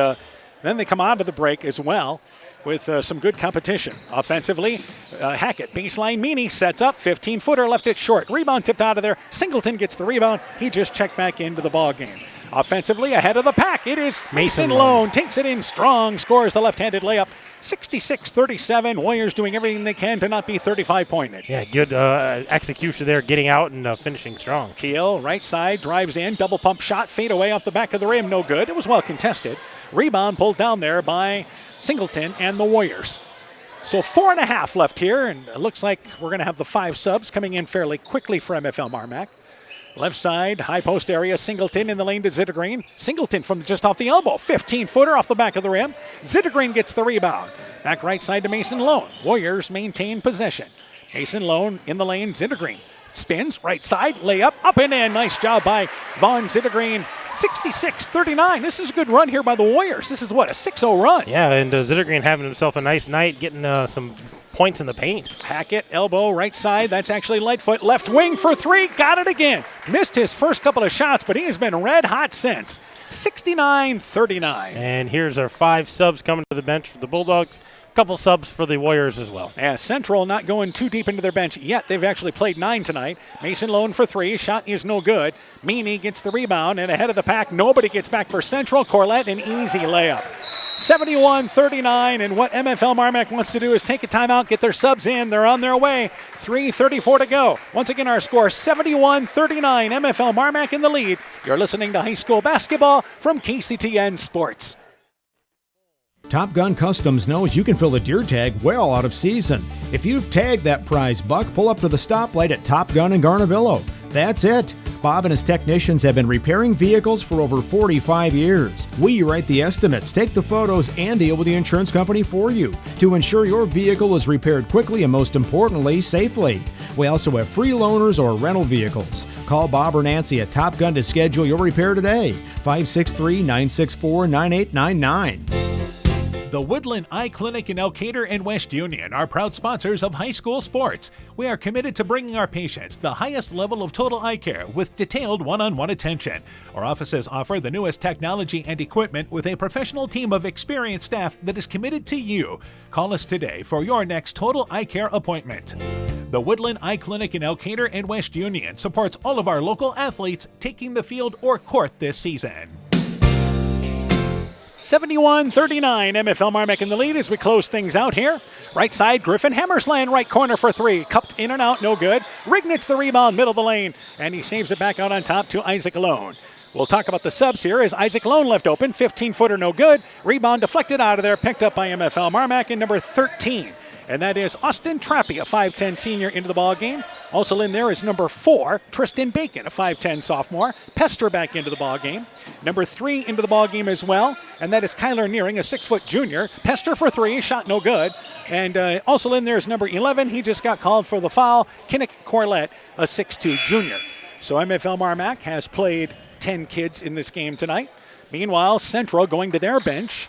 then they come out of the break as well with some good competition. Offensively, Hackett, baseline, Meany sets up, 15-footer, left it short. Rebound tipped out of there. Singleton gets the rebound. He just checked back into the ball game. Offensively, ahead of the pack, it is Mason Lone. Takes it in strong, scores the left-handed layup. 66-37. Warriors doing everything they can to not be 35-pointed. Yeah, good execution there, getting out and finishing strong. Keel, right side, drives in, double pump shot, fade away off the back of the rim, no good. It was well contested. Rebound pulled down there by Singleton and the Warriors. So 4.5 left here, and it looks like we're going to have the 5 subs coming in fairly quickly for MFL MarMac. Left side, high post area, Singleton in the lane to Zittergreen. Singleton from just off the elbow, 15-footer off the back of the rim. Zittergreen gets the rebound. Back right side to Mason Lone. Warriors maintain possession. Mason Lone in the lane, Zittergreen. Spins, right side, layup, up and in. Nice job by Vaughn Zittergreen. 66-39. This is a good run here by the Warriors. This is what, a 6-0 run? Yeah, and Zittergreen having himself a nice night, getting some points in the paint. Hackett, elbow, right side. That's actually Lightfoot. Left wing for three. Got it again. Missed his first couple of shots, but he has been red hot since. 69-39. And here's our 5 subs coming to the bench for the Bulldogs. Couple subs for the Warriors as well. Yeah, Central not going too deep into their bench yet. They've actually played 9 tonight. Mason Lone for 3. Shot is no good. Meany gets the rebound, and ahead of the pack, nobody gets back for Central. Corlett, an easy layup. 71-39, and what MFL MarMac wants to do is take a timeout, get their subs in. They're on their way. 3:34 to go. Once again, our score, 71-39. MFL MarMac in the lead. You're listening to high school basketball from KCTN Sports. Top Gun Customs knows you can fill the deer tag well out of season. If you've tagged that prize buck, pull up to the stoplight at Top Gun in Garnavillo. That's it. Bob and his technicians have been repairing vehicles for over 45 years. We write the estimates, take the photos, and deal with the insurance company for you to ensure your vehicle is repaired quickly and, most importantly, safely. We also have free loaners or rental vehicles. Call Bob or Nancy at Top Gun to schedule your repair today. 563-964-9899. The Woodland Eye Clinic in Elkader and West Union are proud sponsors of high school sports. We are committed to bringing our patients the highest level of total eye care with detailed one-on-one attention. Our offices offer the newest technology and equipment with a professional team of experienced staff that is committed to you. Call us today for your next total eye care appointment. The Woodland Eye Clinic in Elkader and West Union supports all of our local athletes taking the field or court this season. 71-39, MFL MarMac in the lead as we close things out here. Right side, Griffin Hammersland, right corner for three. Cupped in and out, no good. Rignitz the rebound, middle of the lane, and he saves it back out on top to Isaac Lone. We'll talk about the subs here as Isaac Lone left open, 15-footer, no good. Rebound deflected out of there, picked up by MFL MarMac in number 13. And that is Austin Trappy, a 5'10 senior, into the ball game. Also in there is number 4, Tristan Bacon, a 5'10 sophomore. Pester back into the ball game. Number 3 into the ball game as well, and that is Kyler Nearing, a 6-foot junior. Pester for 3, shot no good. And also in there is number 11. He just got called for the foul. Kinnick Corlett, a 6'2 junior. So MFL MarMac has played 10 kids in this game tonight. Meanwhile, Central going to their bench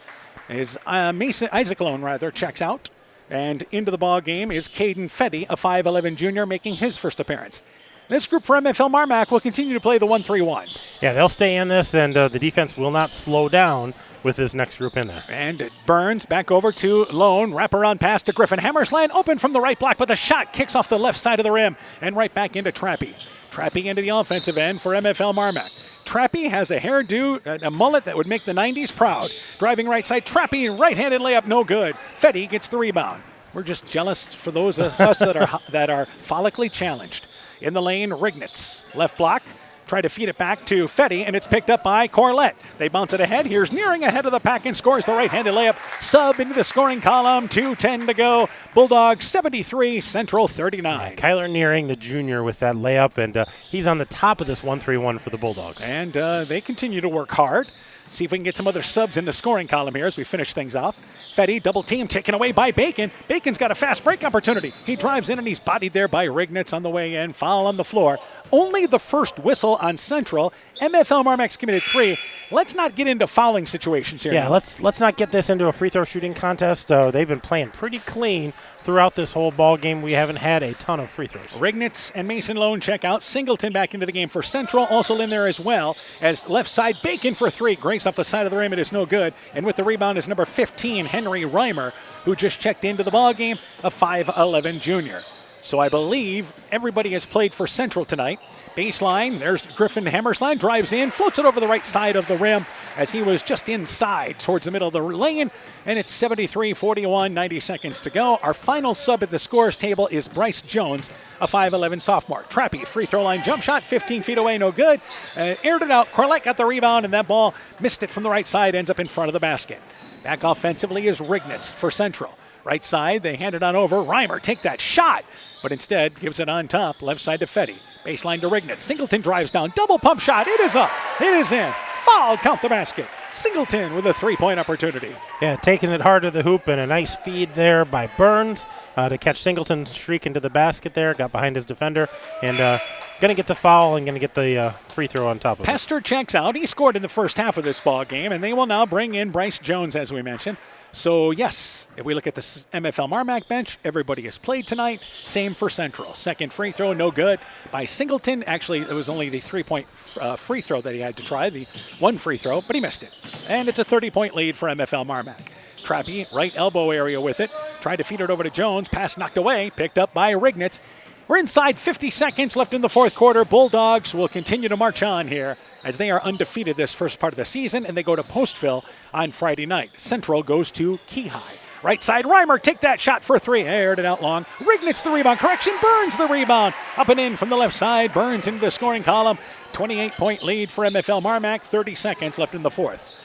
is Isaac Lone checks out. And into the ball game is Caden Fetty, a 5'11 junior, making his first appearance. This group for MFL MarMac will continue to play the 1-3-1. Yeah, they'll stay in this, and the defense will not slow down with this next group in there. And Burns back over to Lone. Wraparound pass to Griffin Hammersland. Open from the right block, but the shot kicks off the left side of the rim and right back into Trappy. Trappy into the offensive end for MFL MarMac. Trappy has a hairdo, a mullet that would make the 90s proud. Driving right side, Trappy, right-handed layup, no good. Fetty gets the rebound. We're just jealous for those of us that are follically challenged. In the lane, Rignitz. Left block. Try to feed it back to Fetty, and it's picked up by Corlett. They bounce it ahead. Here's Nearing ahead of the pack and scores the right-handed layup. Sub into the scoring column. 2:10 to go. Bulldogs 73, Central 39. Kyler Nearing, the junior, with that layup, and he's on the top of this 1-3-1 for the Bulldogs. And they continue to work hard. See if we can get some other subs in the scoring column here as we finish things off. Fetty, double team, taken away by Bacon. Bacon's got a fast break opportunity. He drives in and he's bodied there by Rignitz on the way in. Foul on the floor. Only the first whistle on Central. MFL MarMac's committed 3. Let's not get into fouling situations here. Yeah, let's not get this into a free throw shooting contest. They've been playing pretty clean throughout this whole ball game. We haven't had a ton of free throws. Rignitz and Mason Lone check out. Singleton back into the game for Central. Also in there as well as left side Bacon for 3. Grace off the side of the rim. It is no good. And with the rebound is number 15, Henry Reimer, who just checked into the ball game, a 5'11 junior. So I believe everybody has played for Central tonight. Baseline, there's Griffin Hammersland, drives in, floats it over the right side of the rim as he was just inside towards the middle of the lane, and it's 73-41, 90 seconds to go. Our final sub at the scores table is Bryce Jones, a 5'11 sophomore. Trappy, free throw line jump shot, 15 feet away, no good. Aired it out, Corlett got the rebound, and that ball missed it from the right side, ends up in front of the basket. Back offensively is Rignitz for Central. Right side, they hand it on over. Reimer, take that shot, but instead gives it on top, left side to Fetty. Baseline to Rignitz. Singleton drives down, double pump shot. It is up, it is in. Foul, count the basket. Singleton with a 3-point opportunity. Yeah, taking it hard to the hoop, and a nice feed there by Burns to catch Singleton streak into the basket there. Got behind his defender, and going to get the foul and going to get the free throw on top of it. Pester checks out. He scored in the first half of this ball game, and they will now bring in Bryce Jones, as we mentioned. So, yes, if we look at the MFL MarMac bench, everybody has played tonight. Same for Central. Second free throw, no good by Singleton. Actually, it was only the 3-point free throw that he had to try, the 1 free throw, but he missed it. And it's a 30-point lead for MFL MarMac. Trappy, right elbow area with it. Tried to feed it over to Jones. Pass knocked away. Picked up by Rignitz. We're inside 50 seconds left in the fourth quarter. Bulldogs will continue to march on here as they are undefeated this first part of the season, and they go to Postville on Friday night. Central goes to Key High. Right side, Reimer, take that shot for 3. Aired it out long. Rignitz the rebound. Correction, Burns the rebound. Up and in from the left side. Burns into the scoring column. 28-point lead for MFL MarMac. 30 seconds left in the fourth.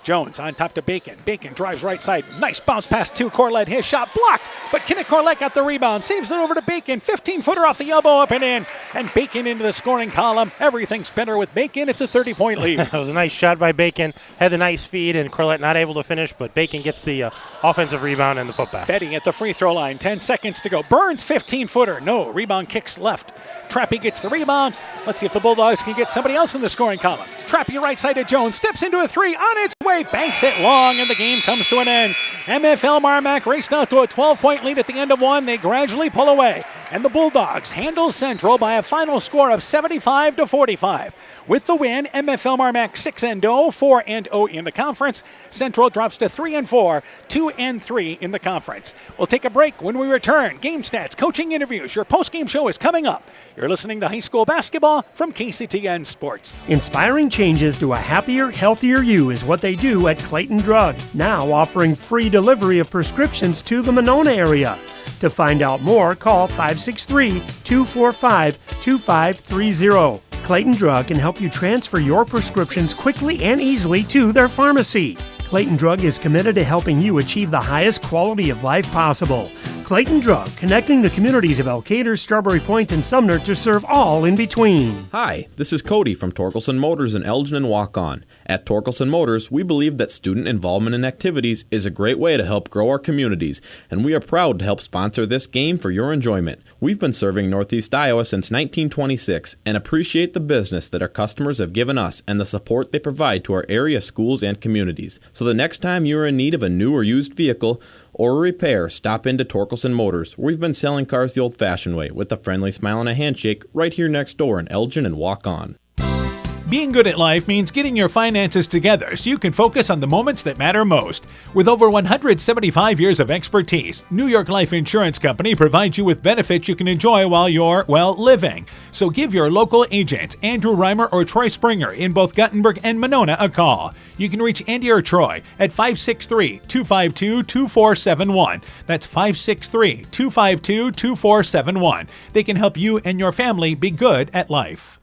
Jones on top to Bacon. Bacon drives right side. Nice bounce pass to Corlett. His shot blocked, but Kinnick Corlett got the rebound. Saves it over to Bacon. 15-footer off the elbow, up and in. And Bacon into the scoring column. Everything's better with Bacon. It's a 30-point lead. That was a nice shot by Bacon. Had the nice feed, and Corlett not able to finish, but Bacon gets the offensive rebound and the putback. Fetty at the free throw line. 10 seconds to go. Burns 15-footer. No. Rebound kicks left. Trappy gets the rebound. Let's see if the Bulldogs can get somebody else in the scoring column. Trappy right side to Jones. Steps into a 3 on its way. Banks it long, and the game comes to an end. MFL MarMac raced out to a 12-point lead at the end of one. They gradually pull away, and the Bulldogs handle Central by a final score of 75-45. With the win, MFL MarMac 6-0, 4-0 in the conference. Central drops to 3-4, 2-3 in the conference. We'll take a break. When we return, game stats, coaching interviews. Your post-game show is coming up. You're listening to high school basketball from KCTN Sports. Inspiring changes to a happier, healthier you is what they do at Clayton Drug, now offering free delivery of prescriptions to the Monona area. To find out more, call 563-245-2530. Clayton Drug can help you transfer your prescriptions quickly and easily to their pharmacy. Clayton Drug is committed to helping you achieve the highest quality of life possible. Clayton Drug, connecting the communities of Elkader, Strawberry Point, and Sumner to serve all in between. Hi, this is Cody from Torkelson Motors in Elgin and Walk-On. At Torkelson Motors, we believe that student involvement in activities is a great way to help grow our communities, and we are proud to help sponsor this game for your enjoyment. We've been serving Northeast Iowa since 1926 and appreciate the business that our customers have given us and the support they provide to our area schools and communities. So the next time you're in need of a new or used vehicle or a repair, stop into Torkelson Motors. We've been selling cars the old-fashioned way with a friendly smile and a handshake right here next door in Elgin and Walk-On. Being good at life means getting your finances together so you can focus on the moments that matter most. With over 175 years of expertise, New York Life Insurance Company provides you with benefits you can enjoy while you're, living. So give your local agents, Andrew Reimer or Troy Springer in both Guttenberg and Monona, a call. You can reach Andy or Troy at 563-252-2471. That's 563-252-2471. They can help you and your family be good at life.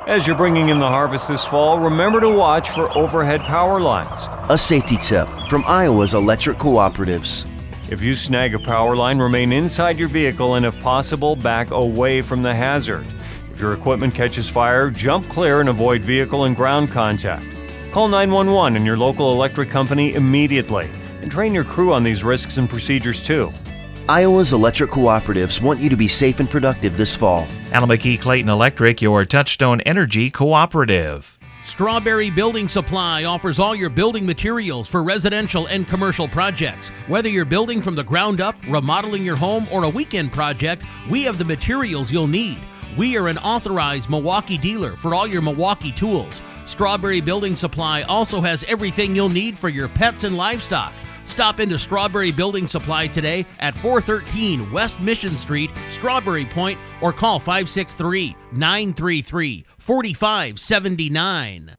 As you're bringing in the harvest this fall, remember to watch for overhead power lines. A safety tip from Iowa's electric cooperatives. If you snag a power line, remain inside your vehicle and if possible, back away from the hazard. If your equipment catches fire, jump clear and avoid vehicle and ground contact. Call 911 and your local electric company immediately. And train your crew on these risks and procedures too. Iowa's electric cooperatives want you to be safe and productive this fall. Alameda Clayton Electric, your Touchstone Energy cooperative. Strawberry Building Supply offers all your building materials for residential and commercial projects. Whether you're building from the ground up, remodeling your home, or a weekend project, we have the materials you'll need. We are an authorized Milwaukee dealer for all your Milwaukee tools. Strawberry Building Supply also has everything you'll need for your pets and livestock. Stop into Strawberry Building Supply today at 413 West Mission Street, Strawberry Point, or call 563-933-4579.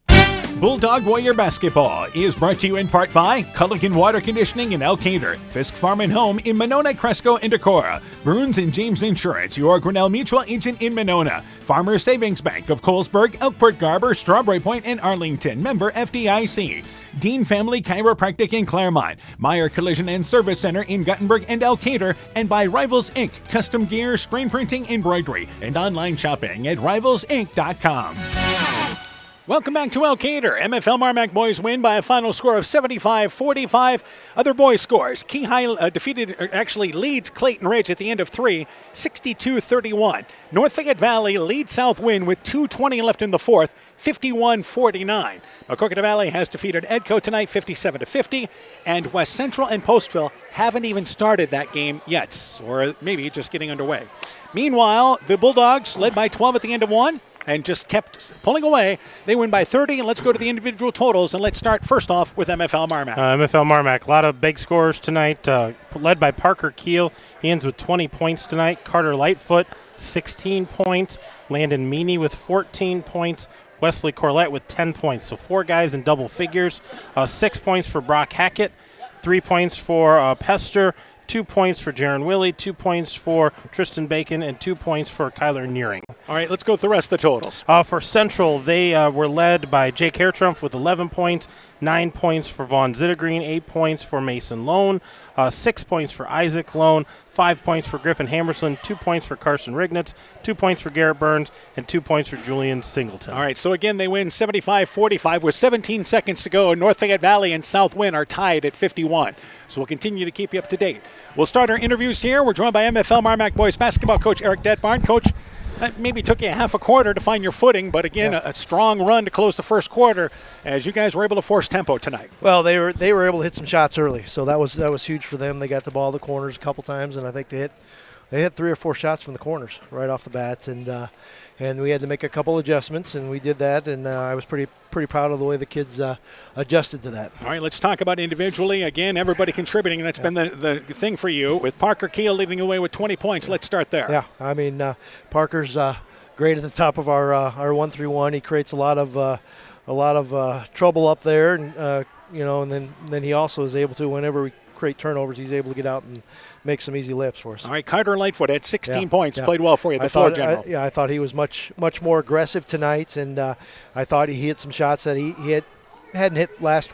Bulldog Warrior Basketball is brought to you in part by Culligan Water Conditioning in Elkader, Fisk Farm and Home in Monona, Cresco, and Decorah, Burns & James Insurance, your Grinnell Mutual agent in Monona, Farmers Savings Bank of Colesburg, Elkport Garber, Strawberry Point, and Arlington, member FDIC, Dean Family Chiropractic in Claremont, Meyer Collision and Service Center in Guttenberg and Elkader, and by Rivals Inc., custom gear, screen printing, embroidery, and online shopping at rivalsinc.com. Welcome back to Elkader. MFL MarMac boys win by a final score of 75-45. Other boys scores. Key High leads Clayton Ridge at the end of 3, 62-31. North Fayette Valley leads South Wind with 2:20 left in the fourth, 51-49. Maquoketa Valley has defeated Edco tonight, 57-50. And West Central and Postville haven't even started that game yet, or maybe just getting underway. Meanwhile, the Bulldogs led by 12 at the end of 1. And just kept pulling away. They win by 30, and let's go to the individual totals, and let's start first off with MFL MarMac. MFL MarMac, a lot of big scores tonight, led by Parker Keel. He ends with 20 points tonight. Carter Lightfoot, 16 points. Landon Meany with 14 points. Wesley Corlett with 10 points. So 4 guys in double figures. 6 points for Brock Hackett, 3 points for Pester, 2 points for Jaron Willie, 2 points for Tristan Bacon, and 2 points for Kyler Nearing. All right, let's go through the rest of the totals. For Central, they were led by Jake Hairtrumpf with 11 points, 9 points for Vaughn Zittergreen, 8 points for Mason Lone, 6 points for Isaac Lone, 5 points for Griffin Hammerson, 2 points for Carson Rignitz, 2 points for Garrett Burns, and 2 points for Julian Singleton. All right, so again, they win 75-45 with 17 seconds to go. North Fayette Valley and South Wind are tied at 51. So we'll continue to keep you up to date. We'll start our interviews here. We're joined by MFL MarMac boys basketball coach Eric Detbarn. Coach, That maybe took you a half a quarter to find your footing, but again, a strong run to close the first quarter as you guys were able to force tempo tonight. Well, they were able to hit some shots early, so that was huge for them. They got the ball in the corners a couple times, and I think they hit 3 or 4 shots from the corners right off the bat, and we had to make a couple adjustments, and we did that, and I was pretty proud of the way the kids adjusted to that. All right, let's talk about individually. Again, everybody contributing, and that's been the thing for you, with Parker Keel leading the way with 20 points. Let's start there. Yeah, I mean, Parker's great at the top of our 1-3-1. He creates a lot of trouble up there, and and then he also is able to, whenever we create turnovers, he's able to get out and make some easy layups for us. All right, Carter Lightfoot had 16 points, played well for you, the floor general. I thought he was much more aggressive tonight, and I thought he hit some shots that he hadn't hit last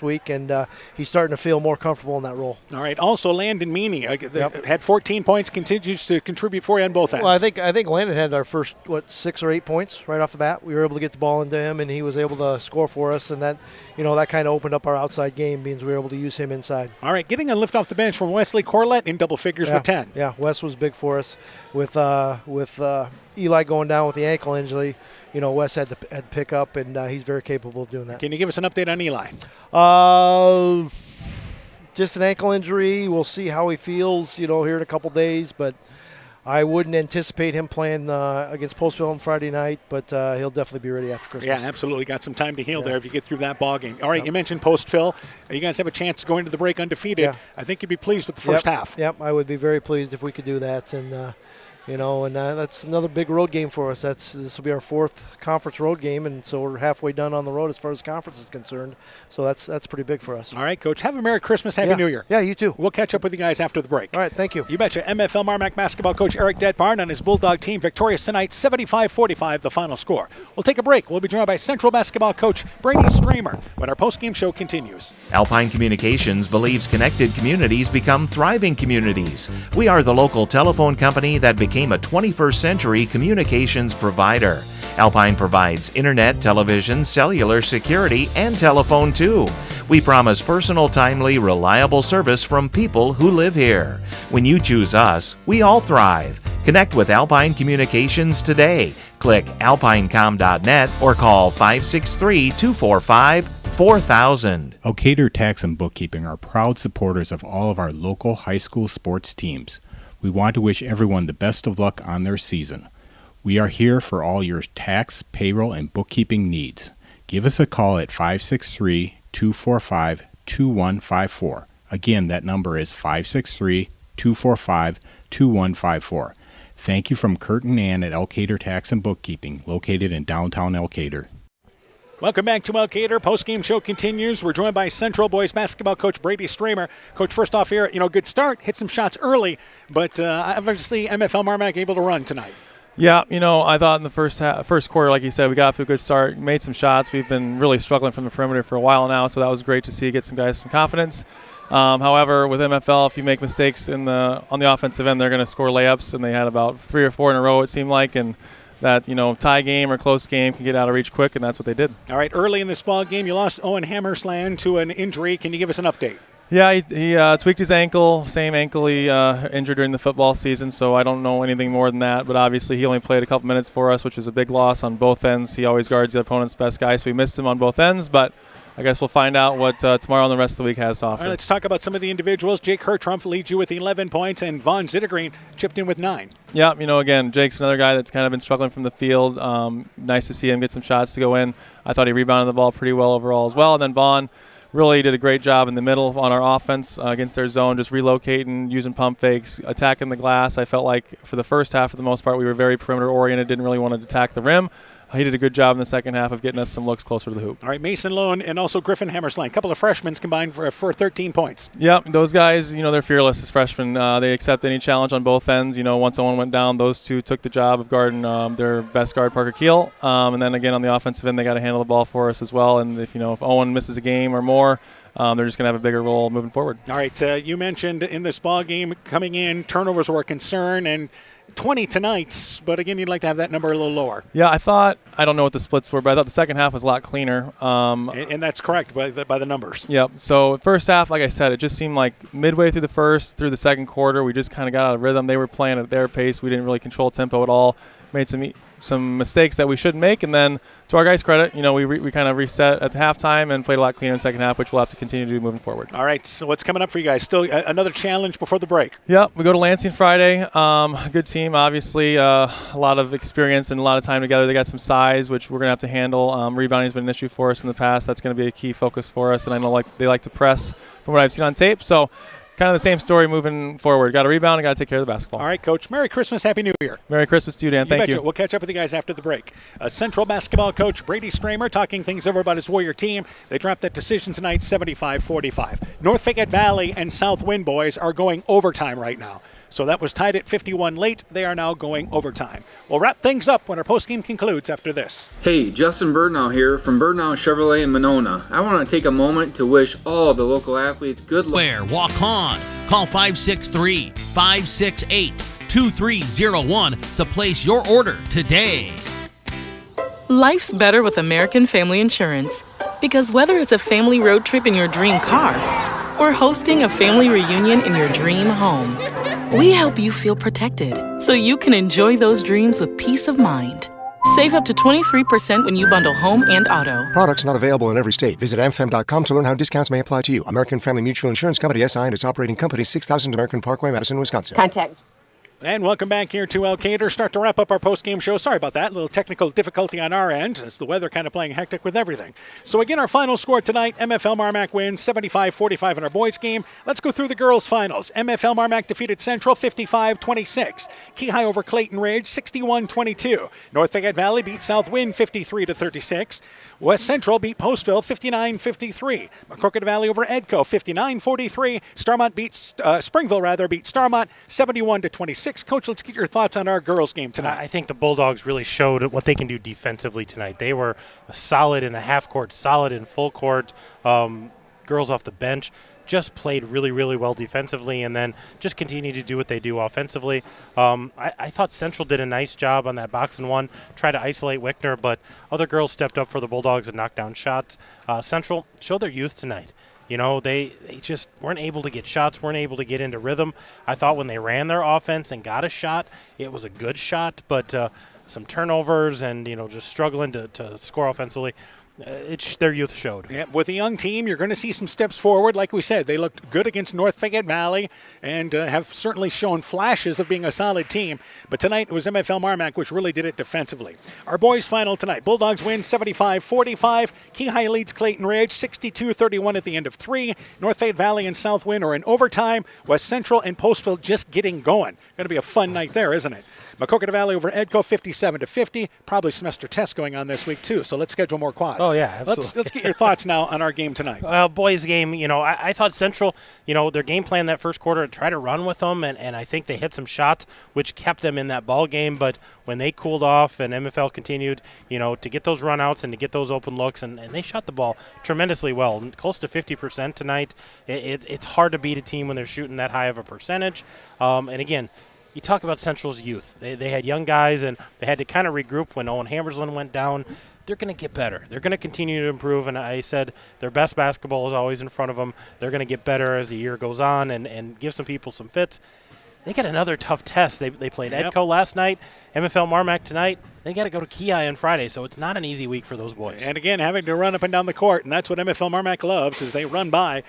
week, and he's starting to feel more comfortable in that role. All right, also Landon Meany had 14 points, continues to contribute for you on both ends. Well, I think Landon had our first 6 or 8 points right off the bat. We were able to get the ball into him, and he was able to score for us, and that kind of opened up our outside game, means we were able to use him inside. All right, getting a lift off the bench from Wesley Corlett in double figures with 10. Yeah, Wes was big for us with Eli going down with the ankle injury. Wes had to pick up, and he's very capable of doing that. Can you give us an update on Eli? Just an ankle injury. We'll see how he feels, here in a couple days. But I wouldn't anticipate him playing against Postville on Friday night, but he'll definitely be ready after Christmas. Yeah, absolutely. Got some time to heal there if you get through that ball game. All right, you mentioned Postville. You guys have a chance to go into the break undefeated. Yeah. I think you'd be pleased with the first half. Yep, I would be very pleased if we could do that. And that's another big road game for us. This will be our 4th conference road game, and so we're halfway done on the road as far as conference is concerned. So that's pretty big for us. All right, Coach. Have a Merry Christmas, Happy New Year. Yeah, you too. We'll catch up with you guys after the break. All right, thank you. You betcha. MFL MarMac basketball coach Eric Detbarn and his Bulldog team victorious tonight, 75-45, the final score. We'll take a break. We'll be joined by Central basketball coach Brady Streamer when our postgame show continues. Alpine Communications believes connected communities become thriving communities. We are the local telephone company that became a 21st century communications provider. Alpine provides internet, television, cellular security, and telephone too. We promise personal, timely, reliable service from people who live here. When you choose us, we all thrive. Connect with Alpine Communications today. Click alpinecom.net or call 563-245-4000. Elkader Tax and Bookkeeping are proud supporters of all of our local high school sports teams. We want to wish everyone the best of luck on their season. We are here for all your tax, payroll, and bookkeeping needs. Give us a call at 563-245-2154. Again, that number is 563-245-2154. Thank you from Kurt and Ann at Elkader Tax and Bookkeeping, located in downtown Elkader. Welcome back to Elkader. Postgame show continues. We're joined by Central boys basketball coach Brady Streamer. Coach, first off here, good start, hit some shots early, but obviously MFL MarMac able to run tonight. Yeah, I thought in the first quarter, like you said, we got off to a good start, made some shots. We've been really struggling from the perimeter for a while now, so that was great to see, get some guys some confidence. However, with MFL, if you make mistakes on the offensive end, they're going to score layups, and they had about 3 or 4 in a row, it seemed like, and that tie game or close game can get out of reach quick, and that's what they did. All right, early in this ball game, you lost Owen Hammersland to an injury. Can you give us an update? Yeah, he tweaked his ankle, same ankle he injured during the football season, so I don't know anything more than that. But obviously he only played a couple minutes for us, which was a big loss on both ends. He always guards the opponent's best guy, so we missed him on both ends. But I guess we'll find out what tomorrow and the rest of the week has to offer. All right, let's talk about some of the individuals. Jake Hertrumpf leads you with 11 points, and Vaughn Zittergreen chipped in with 9. Yeah, again, Jake's another guy that's kind of been struggling from the field. Nice to see him get some shots to go in. I thought he rebounded the ball pretty well overall as well. And then Vaughn really did a great job in the middle on our offense against their zone, just relocating, using pump fakes, attacking the glass. I felt like for the first half, for the most part, we were very perimeter-oriented, didn't really want to attack the rim. He did a good job in the second half of getting us some looks closer to the hoop. All right, Mason Lone and also Griffin Hammersline, a couple of freshmen combined for 13 points. Yep, those guys, they're fearless as freshmen. They accept any challenge on both ends. Once Owen went down, those two took the job of guarding their best guard, Parker Keel. And then again on the offensive end, they got to handle the ball for us as well. And if Owen misses a game or more, they're just going to have a bigger role moving forward. All right, you mentioned in this ball game coming in, turnovers were a concern, and 20 tonight, but again, you'd like to have that number a little lower. Yeah, I don't know what the splits were, but I thought the second half was a lot cleaner. And that's correct by the numbers. Yep. So first half, like I said, it just seemed like midway through the second quarter, we just kind of got out of rhythm. They were playing at their pace. We didn't really control tempo at all. Made some mistakes that we shouldn't make, and then to our guys' credit, we kind of reset at halftime and played a lot cleaner in the second half, which we'll have to continue to do moving forward. All right, so what's coming up for you guys? Still another challenge before the break. Yep, we go to Lansing Friday. Good team, obviously, a lot of experience and a lot of time together. They got some size, which we're going to have to handle. Rebounding has been an issue for us in the past. That's going to be a key focus for us, and I know they like to press from what I've seen on tape, so kind of the same story moving forward. Got to rebound and got to take care of the basketball. All right, Coach. Merry Christmas. Happy New Year. Merry Christmas to you, Dan. Thank you. We'll catch up with you guys after the break. Central basketball coach Brady Stramer talking things over about his Warrior team. They dropped that decision tonight, 75-45. North Fayette Valley and South Wind boys are going overtime right now. So that was tied at 51 late. They are now going overtime. We'll wrap things up when our postgame concludes after this. Hey, Justin Birdnow here from Birdnow Chevrolet in Monona. I want to take a moment to wish all the local athletes good luck. Walk on. Call 563-568-2301 to place your order today. Life's better with American Family Insurance. Because whether it's a family road trip in your dream car or hosting a family reunion in your dream home, we help you feel protected so you can enjoy those dreams with peace of mind. Save up to 23% when you bundle home and auto. Products not available in every state. Visit amfam.com to learn how discounts may apply to you. American Family Mutual Insurance Company, SI, and its operating company, 6000 American Parkway, Madison, Wisconsin. Contact. And welcome back here to Elkader. Start to wrap up our post-game show. Sorry about that. A little technical difficulty on our end as the weather kind of playing hectic with everything. So again, our final score tonight, MFL MarMac wins 75-45 in our boys game. Let's go through the girls' finals. MFL MarMac defeated Central 55-26. Keyhigh over Clayton Ridge 61-22. North Fayette Valley beat South Wind 53-36. West Central beat Postville 59-53. McCrooked Valley over Edco 59-43. Starmont beat Springville beat Starmont 71-26. Coach, let's get your thoughts on our girls' game tonight. I think the Bulldogs really showed what they can do defensively tonight. They were solid in the half court, solid in full court. Girls off the bench just played really, really well defensively and then just continue to do what they do offensively. I thought Central did a nice job on that box and one, try to isolate Wickner, but other girls stepped up for the Bulldogs and knocked down shots. Central showed their youth tonight. They just weren't able to get shots, weren't able to get into rhythm. I thought when they ran their offense and got a shot, it was a good shot, but some turnovers and, just struggling to score offensively. Their youth showed. Yeah, with a young team, you're going to see some steps forward. Like we said, they looked good against North Fayette Valley and have certainly shown flashes of being a solid team. But tonight it was MFL MarMac which really did it defensively. Our boys' final tonight. Bulldogs win 75-45. Keyhigh leads Clayton Ridge 62-31 at the end of 3. North Fayette Valley and South Wind are in overtime. West Central and Postville just getting going. Going to be a fun night there, isn't it? McCrooked Valley over Edco 57-50. Probably semester tests going on this week too, so let's schedule more quads. Oh, yeah, absolutely. Let's get your thoughts now on our game tonight. Boys game, I thought Central, their game plan that first quarter, try to run with them, and I think they hit some shots, which kept them in that ball game. But when they cooled off and MFL continued, to get those runouts and to get those open looks, and they shot the ball tremendously well, close to 50% tonight. It's hard to beat a team when they're shooting that high of a percentage. And again, you talk about Central's youth. They had young guys, and they had to kind of regroup when Owen Hammerslin went down. They're going to get better. They're going to continue to improve, and I said their best basketball is always in front of them. They're going to get better as the year goes on and give some people some fits. They got another tough test. They played Edco last night, MFL MarMac tonight. They got to go to Keyhigh on Friday, so it's not an easy week for those boys. And again, having to run up and down the court, and that's what MFL MarMac loves, is they run by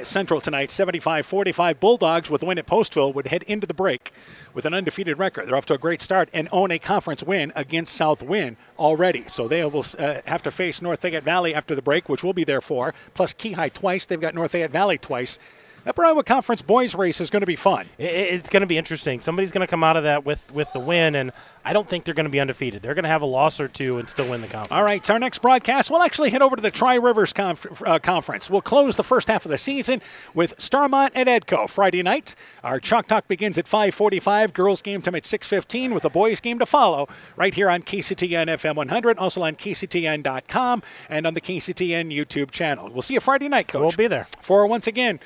Central tonight, 75-45. Bulldogs with a win at Postville would head into the break with an undefeated record. They're off to a great start and own a conference win against South Wind already. So they will have to face North Fayette Valley after the break, which we'll be there for, plus Keyhigh twice. They've got North Fayette Valley twice. That Iowa Conference boys race is going to be fun. It's going to be interesting. Somebody's going to come out of that with the win, and I don't think they're going to be undefeated. They're going to have a loss or two and still win the conference. All right, so our next broadcast, we'll actually head over to the Tri-Rivers Conference. We'll close the first half of the season with Starmont and Edco Friday night. Our Chalk Talk begins at 5:45. Girls game time at 6:15 with the boys game to follow right here on KCTN FM 100, also on KCTN.com and on the KCTN YouTube channel. We'll see you Friday night, Coach. We'll be there. For once again,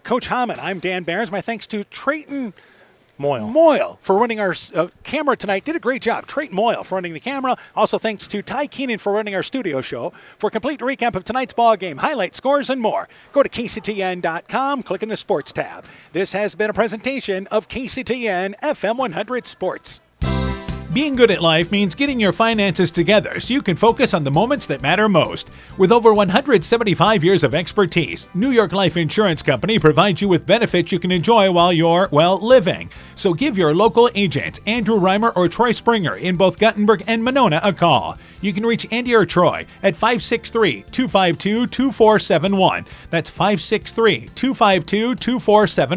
Coach Hammond, I'm Dan Behrens. My thanks to Trayton Moyle for running our camera tonight. Did a great job. Trayton Moyle for running the camera. Also thanks to Ty Keenan for running our studio show. For a complete recap of tonight's ball game, highlights, scores, and more, go to KCTN.com, click in the Sports tab. This has been a presentation of KCTN FM 100 Sports. Being good at life means getting your finances together so you can focus on the moments that matter most. With over 175 years of expertise, New York Life Insurance Company provides you with benefits you can enjoy while you're, living. So give your local agents, Andrew Reimer or Troy Springer in both Guttenberg and Monona, a call. You can reach Andy or Troy at 563-252-2471. That's 563-252-2471.